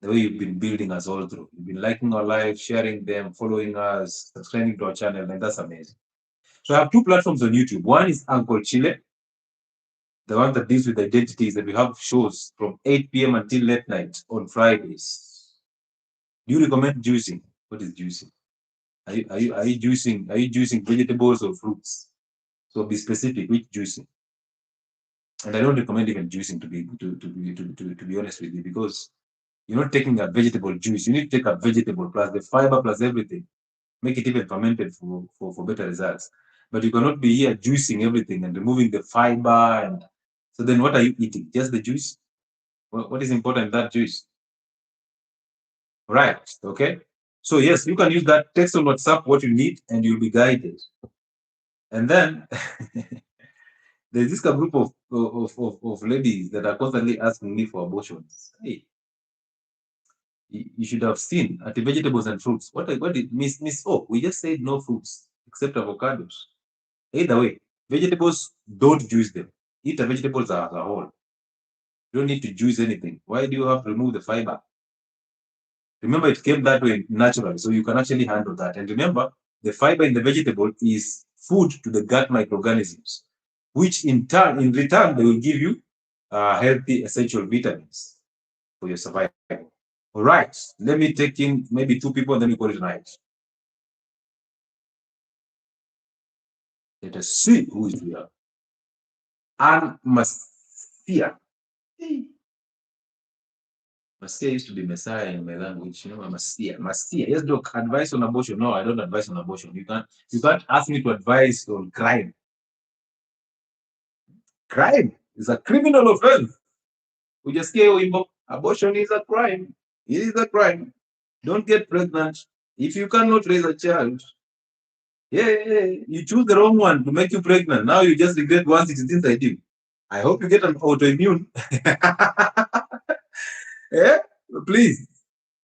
the way you've been building us all through. You've been liking our live, sharing them, following us, subscribing to our channel, and that's amazing. So I have 2 platforms on YouTube. One is Uncle Chile, the one that deals with identities, that we have shows from 8 p.m. until late night on Fridays. Do you recommend juicing? What is juicing? Are you juicing vegetables or fruits? So be specific, which juicing? And I don't recommend even juicing, to be honest with you, because you're not taking a vegetable juice. You need to take a vegetable plus the fiber plus everything. Make it even fermented for better results. But you cannot be here juicing everything and removing the fiber. And so then what are you eating? Just the juice? What is important in that juice? Right, okay? So yes, you can use that. Text on WhatsApp what you need and you'll be guided. And then there's this group of ladies that are constantly asking me for abortions. Hey, you should have seen at the vegetables and fruits. What did Miss Oh, we just said no fruits except avocados. Either way, vegetables, don't juice them. Eat the vegetables as a whole. You don't need to juice anything. Why do you have to remove the fiber? Remember, it came that way naturally, so you can actually handle that. And remember, the fiber in the vegetable is food to the gut microorganisms, which in return, they will give you healthy essential vitamins for your survival. All right, let me take in maybe 2 people, and then we call it a night. Let us see who is here. And Masia. Masia used to be Messiah in my language, you know, Masia. Masia. Yes, doc, advice on abortion. No, I don't advise on abortion. You can't ask me to advise on crime. Crime is a criminal offense. We just say, abortion is a crime. It is a crime. Don't get pregnant. If you cannot raise a child, you choose the wrong one to make you pregnant. Now you just regret once it is inside you. I hope you get an autoimmune. Yeah, please.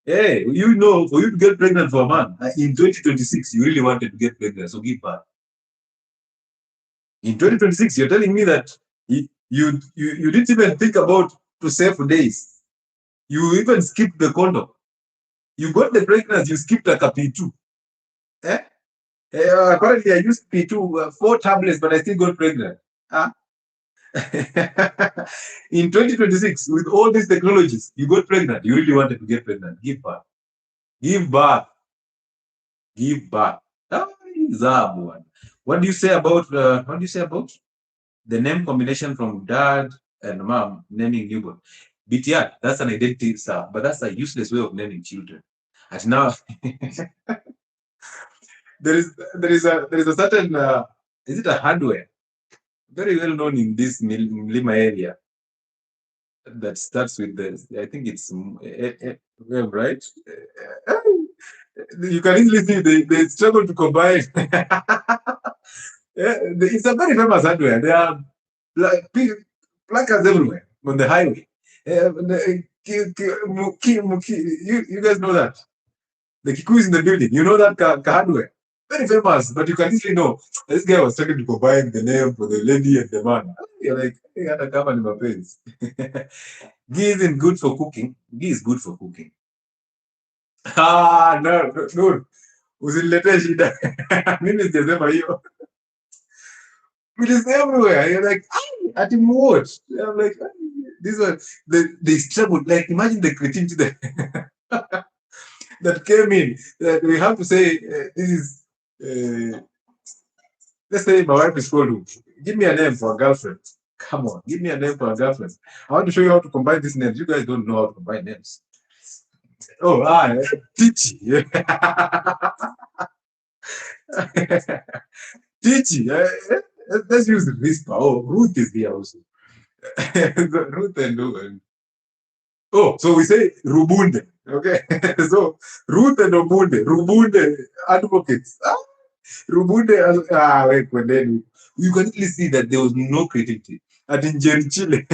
Hey, you know, for you to get pregnant for a man in 2026, you really wanted to get pregnant, so give birth. In 2026, you're telling me that you didn't even think about to save for days. You even skipped the condom. You got the pregnancy, you skipped like a P2. Eh? Apparently, I used P2, 4 tablets, but I still got pregnant. Huh? In 2026, with all these technologies, you got pregnant. You really wanted to get pregnant. Give birth. Give birth. Give birth. What do you say about the name combination from dad and mom naming newborn? BTR, that's an identity stuff, but that's a useless way of naming children. And now there is a certain is it a hardware very well known in this Lima area that starts with this. I think it's right. You can easily see they struggle to combine. It's a very famous hardware. There are placards everywhere on the highway. You guys know that. The Kiku is in the building. You know that hardware. Very famous, but you can easily know this guy was trying to combine the name for the lady and the man. You're like, hey, I come in my face. Ghee isn't good for cooking. Ghee is good for cooking. No. Usiniletee shida. Mimi sijasema hiyo. It is everywhere. You're like, at him what? I'm like, this one, they struggled. Like, imagine the creativity that came in. That we have to say, this is Let's say my wife is called who? Give me a name for a girlfriend. Come on, give me a name for a girlfriend. I want to show you how to combine these names. You guys don't know how to combine names. Oh, Tichi. Tichi. Let's use the whisper. Oh, Ruth is here also. Ruth and oh, so we say Rubunde. Okay. So Ruth and Obunde. Rubunde advocates. Rubunde, wait, when then you can easily see that there was no creativity. And in Chile,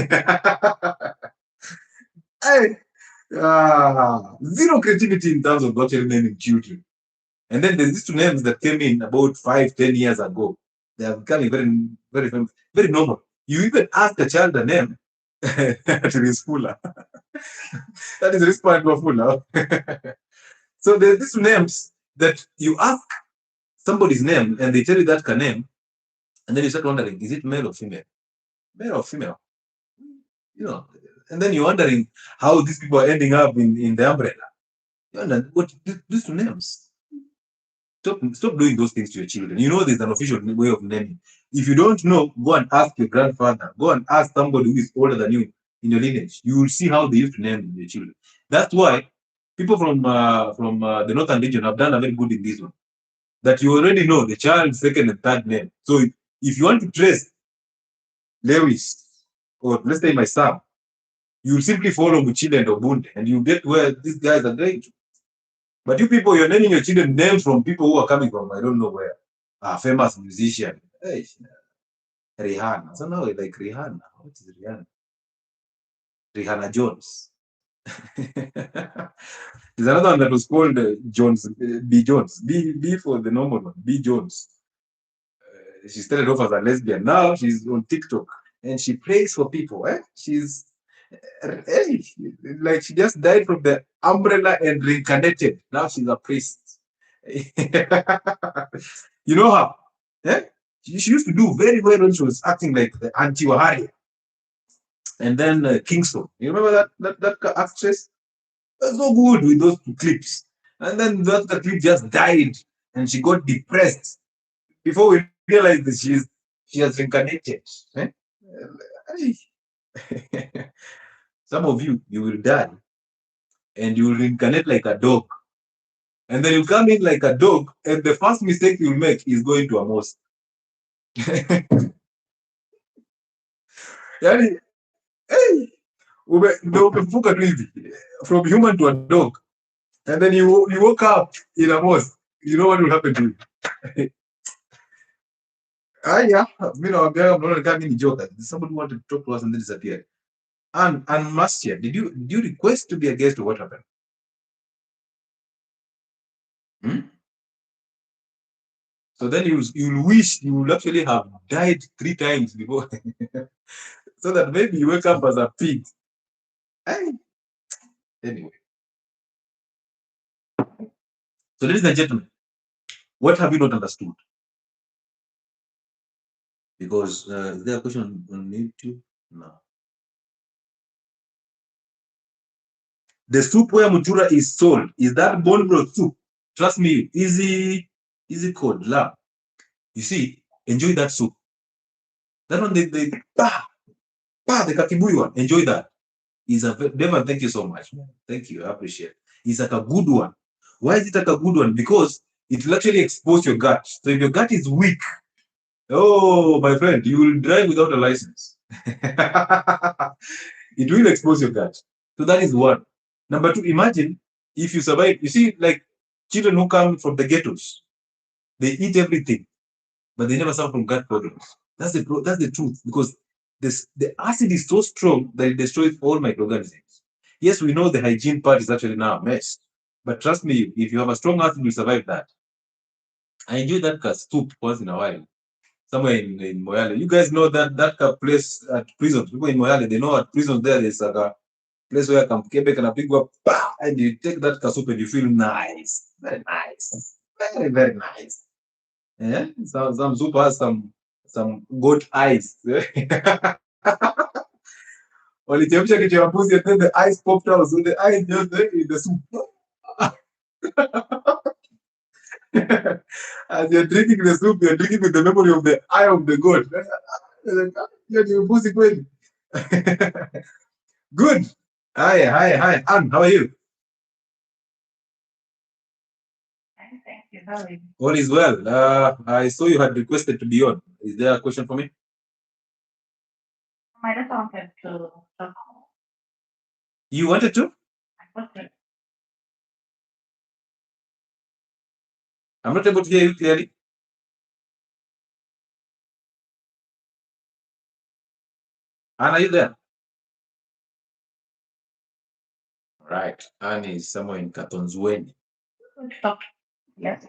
zero creativity in terms of actually naming children. And then there's these two names that came in about 5-10 years ago. They are becoming very, very famous, very normal. You even ask a child a name, it is fuller. That is responsible fuller. So there's these two names that you ask somebody's name and they tell you that name, and then you start wondering, is it male or female? Male or female? You know, and then you're wondering how these people are ending up in the umbrella. You wonder what these two names. Stop doing those things to your children. You know there's an official way of naming. If you don't know, go and ask your grandfather. Go and ask somebody who is older than you in your lineage. You will see how they used to name their children. That's why people from the northern region have done a very good in this one. That you already know the child's second and third name. So if you want to trace Lewis, or let's say my son, you simply follow Muchile and Obunde, and you get where these guys are going to. But you people, you're naming your children names from people who are coming from I don't know where. Famous musician. Hey, Rihanna. So now like Rihanna. What is Rihanna? Rihanna Jones. There's another one that was called Jones, B. Jones. B for the normal one, B. Jones. She started off as a lesbian. Now she's on TikTok and she prays for people. She's like she just died from the umbrella and reincarnated. Now she's a priest. You know her? She used to do very well when she was acting like the anti-Wahari. And then Kingston. You remember that actress? That's so good with those two clips. And then that clip just died and she got depressed. Before we realized that she has reincarnated. Some of you will die and you will reincarnate like a dog. And then you come in like a dog, and the first mistake you'll make is going to a mosque. Yani, hey, from human to a dog. And then you woke up in a mosque. You know what will happen to you? Yeah, I'm not coming joke. Somebody wanted to talk to us and then disappeared. And Marcia, did you request to be a guest or what happened? So then you'll wish you will actually have died 3 times before, so that maybe you wake up as a pig. Anyway, so ladies and gentlemen, what have you not understood? Because is there a question on YouTube? No. The soup where Mutura is sold, is that bone broth soup? Trust me, easy code, lab. You see, enjoy that soup. That one, the kakibui one, enjoy that. Devon, thank you so much. Thank you, I appreciate it. It's like a good one. Why is it like a good one? Because it will actually expose your gut. So if your gut is weak, oh, my friend, you will drive without a license. It will expose your gut. So that is one. Number 2, imagine if you survive. You see, like children who come from the ghettos, they eat everything, but they never suffer from gut problems. That's the truth, because the acid is so strong that it destroys all microorganisms. Yes, we know the hygiene part is actually now a mess, but trust me, if you have a strong acid, you survive that. I enjoy that soup once in a while, somewhere in Moyale. You guys know that place at prisons. People in Moyale, they know at prisons there's like a place where Quebec and a big one, and you take that soup and you feel nice, very nice, very very nice. Yeah, some soup has some goat eyes. Walichemsha kichwa ya mbuzi and then the eyes popped out, so the eyes just in the soup. As you're drinking the soup, you're drinking with the memory of the eye of the god. You're pussy kweli. Good. Hi. Anne, how are you? Thank you. How are you? All is well. I saw you had requested to be on. Is there a question for me? I just wanted to talk. You wanted to? Okay. I'm not able to hear you clearly. Anne, are you there? Right. Anne is somewhere in 𝗥𝗢𝗢𝗘𝗡. Stop. Yes.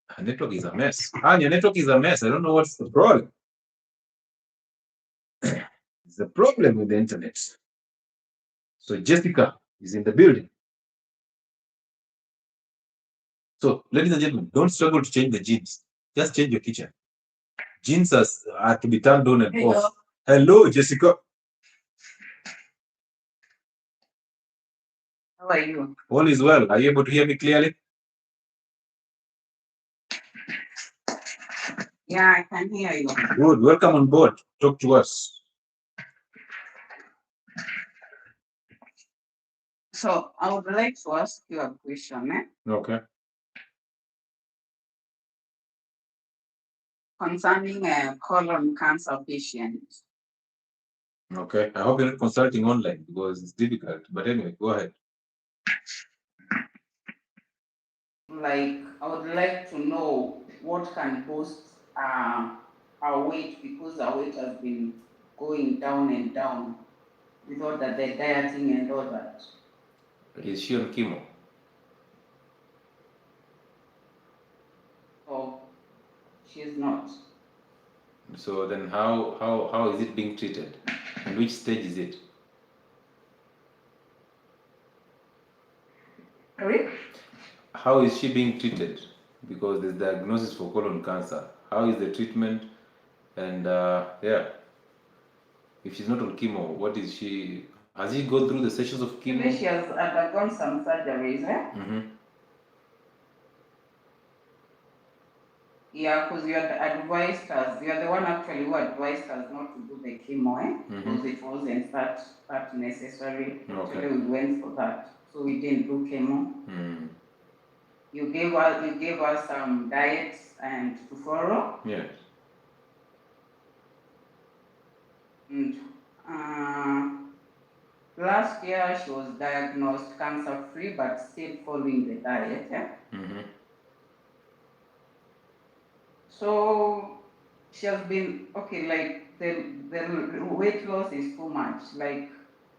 Her network is a mess. Anne, your network is a mess. I don't know what's the problem. It's the problem with the internet. So Jessica is in the building. So, ladies and gentlemen, don't struggle to change the genes. Just change your kitchen. Genes are to be turned on and off. Hello, Jessica. How are you? All is well. Are you able to hear me clearly? Yeah, I can hear you. Good. Welcome on board. Talk to us. So I would like to ask you a question, Okay. concerning a colon cancer patient. Okay. I hope you're not consulting online because it's difficult. But anyway, go ahead. Like, I would like to know what can boost our weight, because our weight has been going down and down with all that the dieting and all that. Is she on chemo? So she's not. So then how is it being treated? And which stage is it? Sorry? How is she being treated? Because there's diagnosis for colon cancer. How is the treatment? And yeah, if she's not on chemo, what is she? Has she gone through the sessions of chemo? Maybe she has undergone some surgeries, Mm-hmm. Yeah, because you are the one actually who advised us not to do the chemo, because it wasn't that necessary. Okay. Actually, we went for that, so we didn't do chemo. Mm. You gave us some diets and to follow. Yes. And last year she was diagnosed cancer-free, but still following the diet. Mm-hmm. So she has been okay. Like the weight loss is too much. Like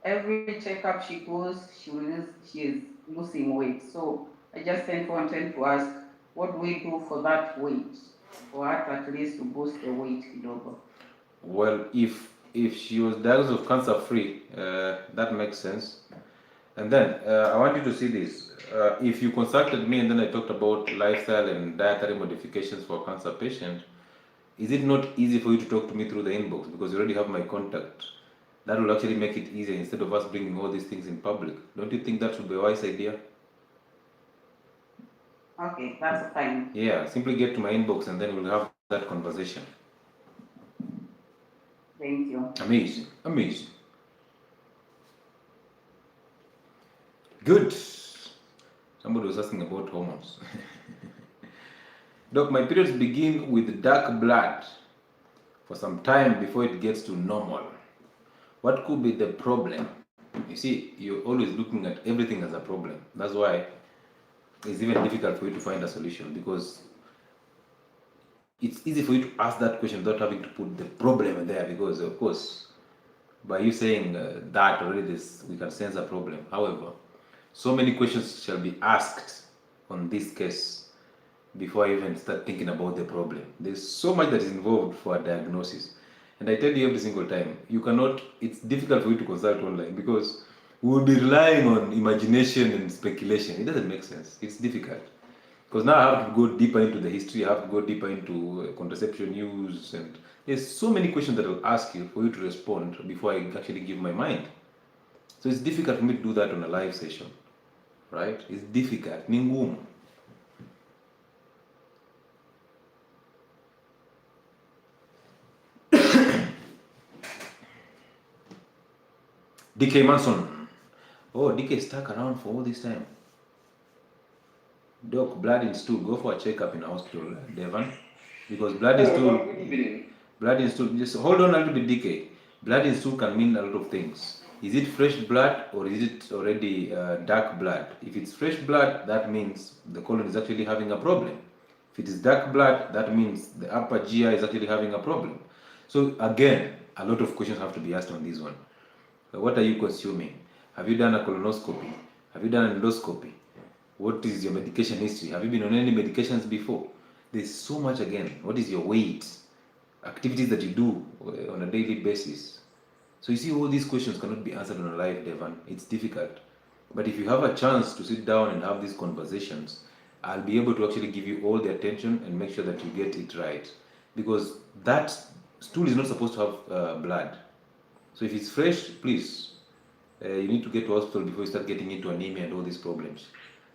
every checkup she goes, she is losing weight. So I just wanted to ask, what do we do for that weight, for her to at least to boost the weight kidogo? Well, if she was diagnosed of cancer free, that makes sense. And then I want you to see this. If you consulted me and then I talked about lifestyle and dietary modifications for cancer patients, is it not easy for you to talk to me through the inbox because you already have my contact? That will actually make it easier instead of us bringing all these things in public. Don't you think that should be a wise idea? Okay, that's fine. Yeah, simply get to my inbox and then we'll have that conversation. Thank you. Amazing. Good. Somebody was asking about hormones. Doc, my periods begin with dark blood for some time before it gets to normal. What could be the problem? You see, you're always looking at everything as a problem. That's why it's even difficult for you to find a solution, because it's easy for you to ask that question without having to put the problem there, because of course by you saying that already we can sense a problem. However, so many questions shall be asked on this case before I even start thinking about the problem. There's so much that is involved for a diagnosis. And I tell you every single time, it's difficult for you to consult online because we will be relying on imagination and speculation. It doesn't make sense. It's difficult. Because now I have to go deeper into the history, I have to go deeper into contraception use, and there's so many questions that I'll ask you for you to respond before I actually give my mind. So it's difficult for me to do that on a live session, right? It's difficult. Ni ngumu. DK Manson. Oh, DK stuck around for all this time. Doc, blood in stool. Go for a checkup in the hospital, Devon. Because blood in stool. Good evening. Blood in stool. Just hold on a little bit, DK. Blood in stool can mean a lot of things. Is it fresh blood or is it already dark blood? If it's fresh blood, that means the colon is actually having a problem. If it is dark blood, that means the upper GI is actually having a problem. So again, a lot of questions have to be asked on this one. What are you consuming? Have you done a colonoscopy? Have you done an endoscopy? What is your medication history? Have you been on any medications before? There's so much again. What is your weight? Activities that you do on a daily basis. So you see, all these questions cannot be answered on a live, Devon. It's difficult. But if you have a chance to sit down and have these conversations, I'll be able to actually give you all the attention and make sure that you get it right. Because that stool is not supposed to have blood. So if it's fresh, please, you need to get to hospital before you start getting into anemia and all these problems.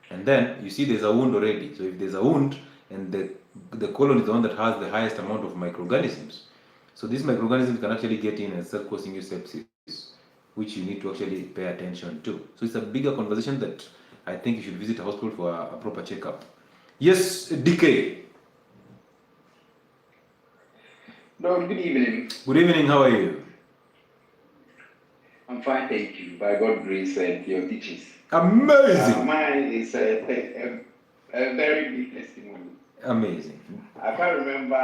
And then you see there's a wound already. So if there's a wound and the colon is the one that has the highest amount of microorganisms, so these microorganisms can actually get in and start causing you sepsis, which you need to actually pay attention to. So it's a bigger conversation that I think you should visit a hospital for a proper checkup. Yes, DK. No, good evening. Good evening, how are you? I'm fine, thank you. By God's grace and your teachings. Amazing. Mine is a very big testimony. Amazing. I can remember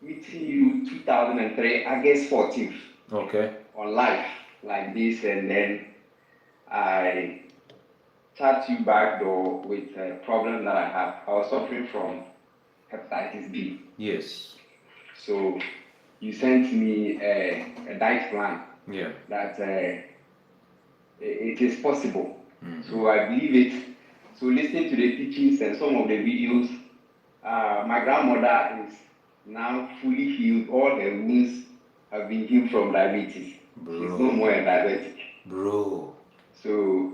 meeting you 2003, August 14th. Okay. On live like this, and then I chat you back door with a problem that I have. I was suffering from hepatitis B. Yes. So you sent me a diet plan. Yeah. That it is possible. Mm-hmm. So I believe it. So listening to the teachings and some of the videos, my grandmother is now fully healed. All her wounds have been healed from diabetes. Bro. She's no more diabetic. Bro. So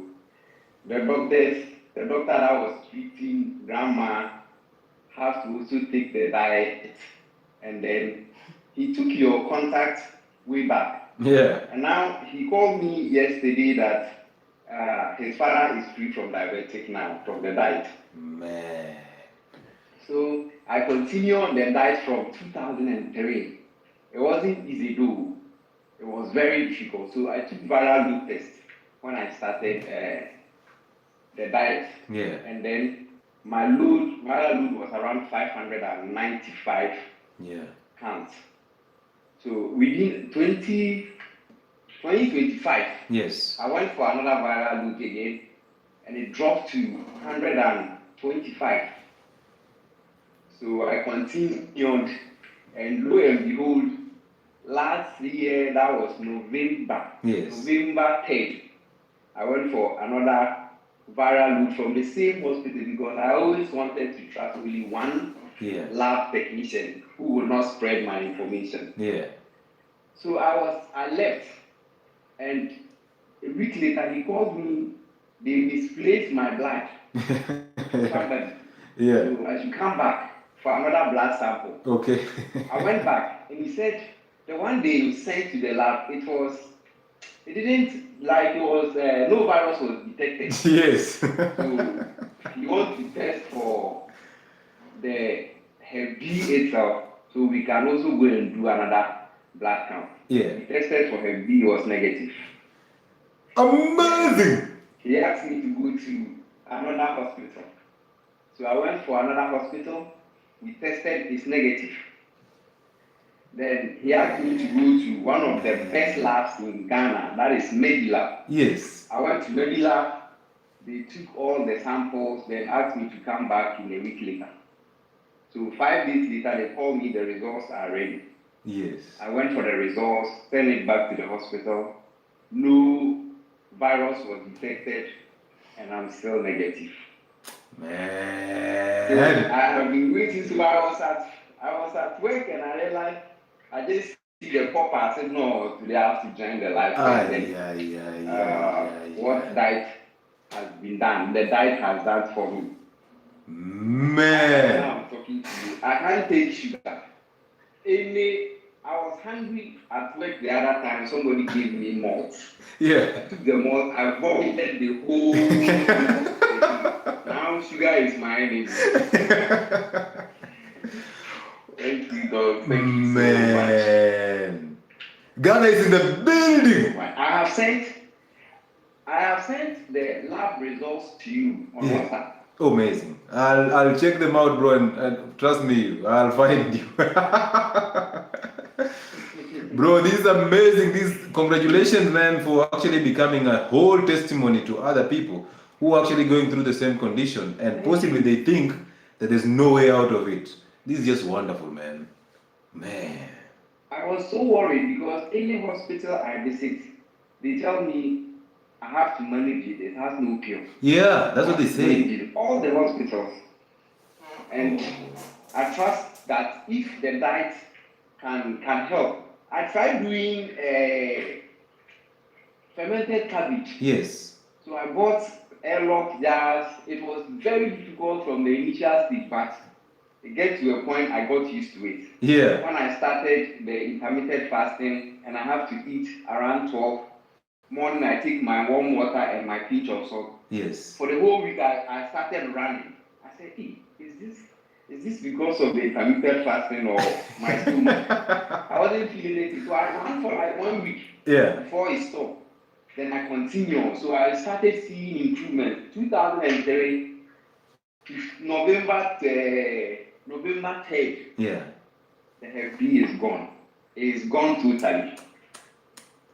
the doctor that was treating grandma has to also take the diet, and then he took your contact way back. Yeah. And now he called me yesterday that his father is free from diabetic now, from the diet. Man. So I continued on the diet from 2003. It wasn't easy though. It was very difficult. So I took viral load test when I started the diet. Yeah. And then my viral load was around 595 counts. So within 2025, yes, I went for another viral load again, and it dropped to 125. So I continued, and lo and behold, last year, that was November. Yes. November 3rd, I went for another viral load from the same hospital because I always wanted to trust only one lab technician who would not spread my information. Yeah. So I left, and a week later he called me. They misplaced my blood. Somebody. Yeah. So I should come back for another blood sample. Okay. I went back, and he said the one day you sent to the lab, no virus was detected. Yes. So you want to test for the Hep B itself, so we can also go and do another blood count. Yeah. He tested for Hep B, was negative. Amazing. He asked me to go to another hospital. So I went for another hospital. We tested, it's negative. Then he asked me to go to one of the best labs in Ghana, that is Medilab. Yes. I went to Medilab. They took all the samples, then asked me to come back in a week later. So 5 days later, they called me, the results are ready. Yes. I went for the results, sent it back to the hospital. No virus was detected, and I'm still negative. Man. So I have been waiting. So I was at work, and I realized I just see the pop. I said, no, today I have to join the live. What diet has been done? The diet has done for me. Man. Now I'm talking to you. I can't take sugar. Any I was hungry at work the other time. Somebody gave me malt. Yeah. I took the malt. I vomited the whole thing. Now sugar is my enemy. Thank you, God. Thank you so much. Man. Ghana is in the building. I have sent the lab results to you on WhatsApp. Amazing. I'll check them out, bro, and trust me, I'll find you. Bro, this is amazing. Congratulations, man, for actually becoming a whole testimony to other people who are actually going through the same condition and possibly they think that there's no way out of it. This is just wonderful, man. Man. I was so worried because any hospital I visit, they tell me I have to manage it. It has no cure. Yeah, that's what they say. All the hospitals. And I trust that if the diet can help. I tried doing fermented cabbage. Yes. So I bought airlock jars. It was very difficult from the initial stage, but it gets to a point I got used to it. Yeah. When I started the intermittent fasting and I have to eat around 12, morning I take my warm water and my pinch of salt. Yes. For the whole week I started running. I said, hey, is this because of the intermittent fasting or my stomach? I wasn't feeling it. So I ran for like 1 week before it stopped. Then I continued. So I started seeing improvement. 2003, November 3rd. Yeah. The herpes is gone. It is gone totally.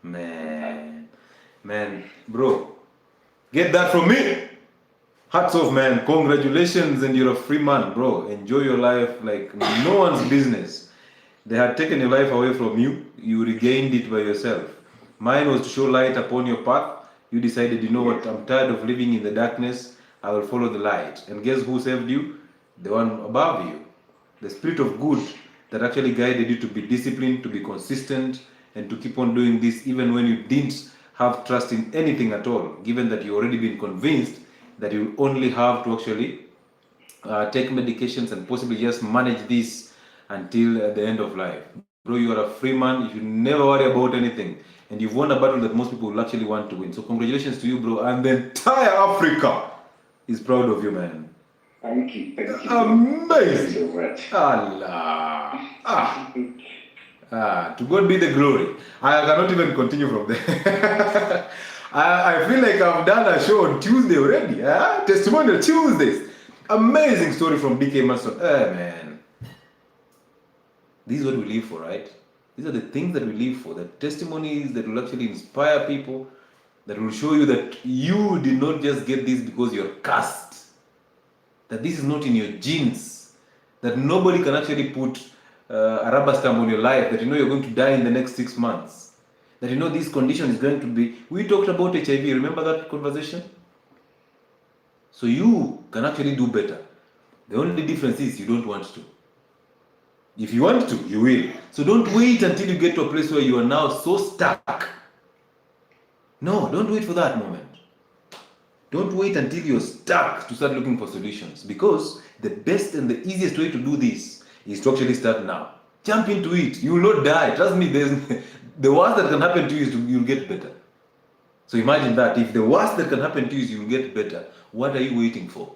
Man, bro, get that from me. Hats off, man. Congratulations, and you're a free man, bro. Enjoy your life like no one's business. They had taken your life away from you. You regained it by yourself. Mine was to show light upon your path. You decided, you know what, I'm tired of living in the darkness. I will follow the light. And guess who saved you? The one above you. The spirit of good that actually guided you to be disciplined, to be consistent, and to keep on doing this even when you didn't have trust in anything at all, given that you already been convinced that you only have to actually take medications and possibly just manage this until the end of life. Bro, you are a free man. You should never worry about anything. And you've won a battle that most people will actually want to win. So congratulations to you, bro. And the entire Africa is proud of you, man. Thank you. Amazing. So much. Allah. To God be the glory. I cannot even continue from there. I feel like I've done a show on Tuesday already. Testimonial Tuesdays. Amazing story from 𝗥𝗢𝗙𝗘𝗡. Man. This is what we live for, right? These are the things that we live for. The testimonies that will actually inspire people, that will show you that you did not just get this because you're cursed. That this is not in your genes. That nobody can actually put a rubber stamp on your life, that you know you're going to die in the next 6 months. That you know this condition is going to be... We talked about HIV, remember that conversation? So you can actually do better. The only difference is you don't want to. If you want to, you will. So don't wait until you get to a place where you are now so stuck. No, don't wait for that moment. Don't wait until you're stuck to start looking for solutions, because the best and the easiest way to do this is to actually start now. Jump into it. You will not die. Trust me, the worst that can happen to you is you'll get better. So imagine that. If the worst that can happen to you is you'll get better, what are you waiting for?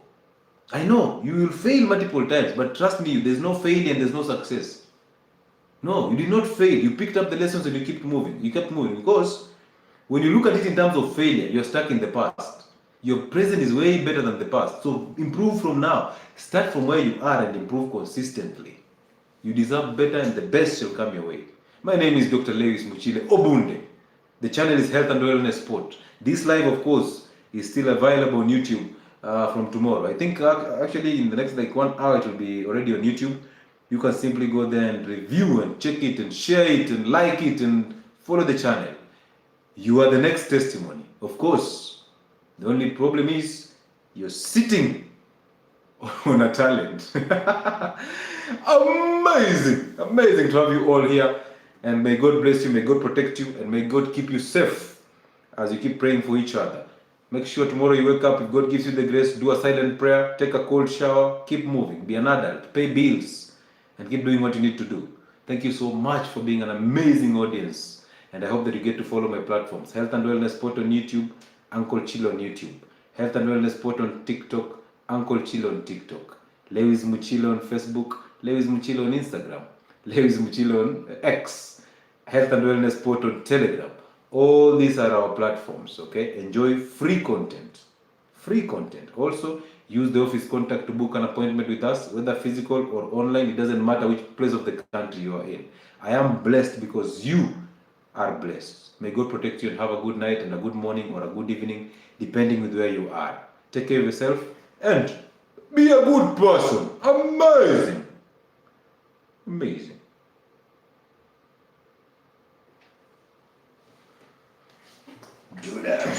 I know, you will fail multiple times, but trust me, there's no failure and there's no success. No, you did not fail. You picked up the lessons and you kept moving. You kept moving, because when you look at it in terms of failure, you're stuck in the past. Your present is way better than the past. So improve from now. Start from where you are and improve consistently. You deserve better and the best shall come your way. My name is Dr. 𝗥𝗢𝗢𝗘𝗡𝗥. The channel is Health and Wellness Sport. This live, of course, is still available on YouTube from tomorrow. I think actually in the next 1 hour it will be already on YouTube. You can simply go there and review and check it and share it and like it and follow the channel. You are the next testimony. Of course, the only problem is you're sitting on a talent. Amazing to have you all here, and may God bless you, may God protect you, and may God keep you safe as you keep praying for each other. Make sure tomorrow you wake up, if God gives you the grace, do a silent prayer, take a cold shower, keep moving, be an adult, pay bills, and keep doing what you need to do. Thank you so much for being an amazing audience. And I hope that you get to follow my platforms. Health and Wellness Spot on YouTube, Uncle Chill on YouTube. Health and Wellness Spot on TikTok, Uncle Chill on TikTok. Lewis Muchilo on Facebook, Lewis Muchilo on Instagram, Lewis Muchilo on X. Health and Wellness Spot on Telegram. All these are our platforms, okay? Enjoy free content. Free content. Also, use the office contact to book an appointment with us, whether physical or online. It doesn't matter which place of the country you are in. I am blessed because you are blessed. May God protect you and have a good night and a good morning or a good evening, depending with where you are. Take care of yourself and be a good person. Amazing. Amazing. Do that.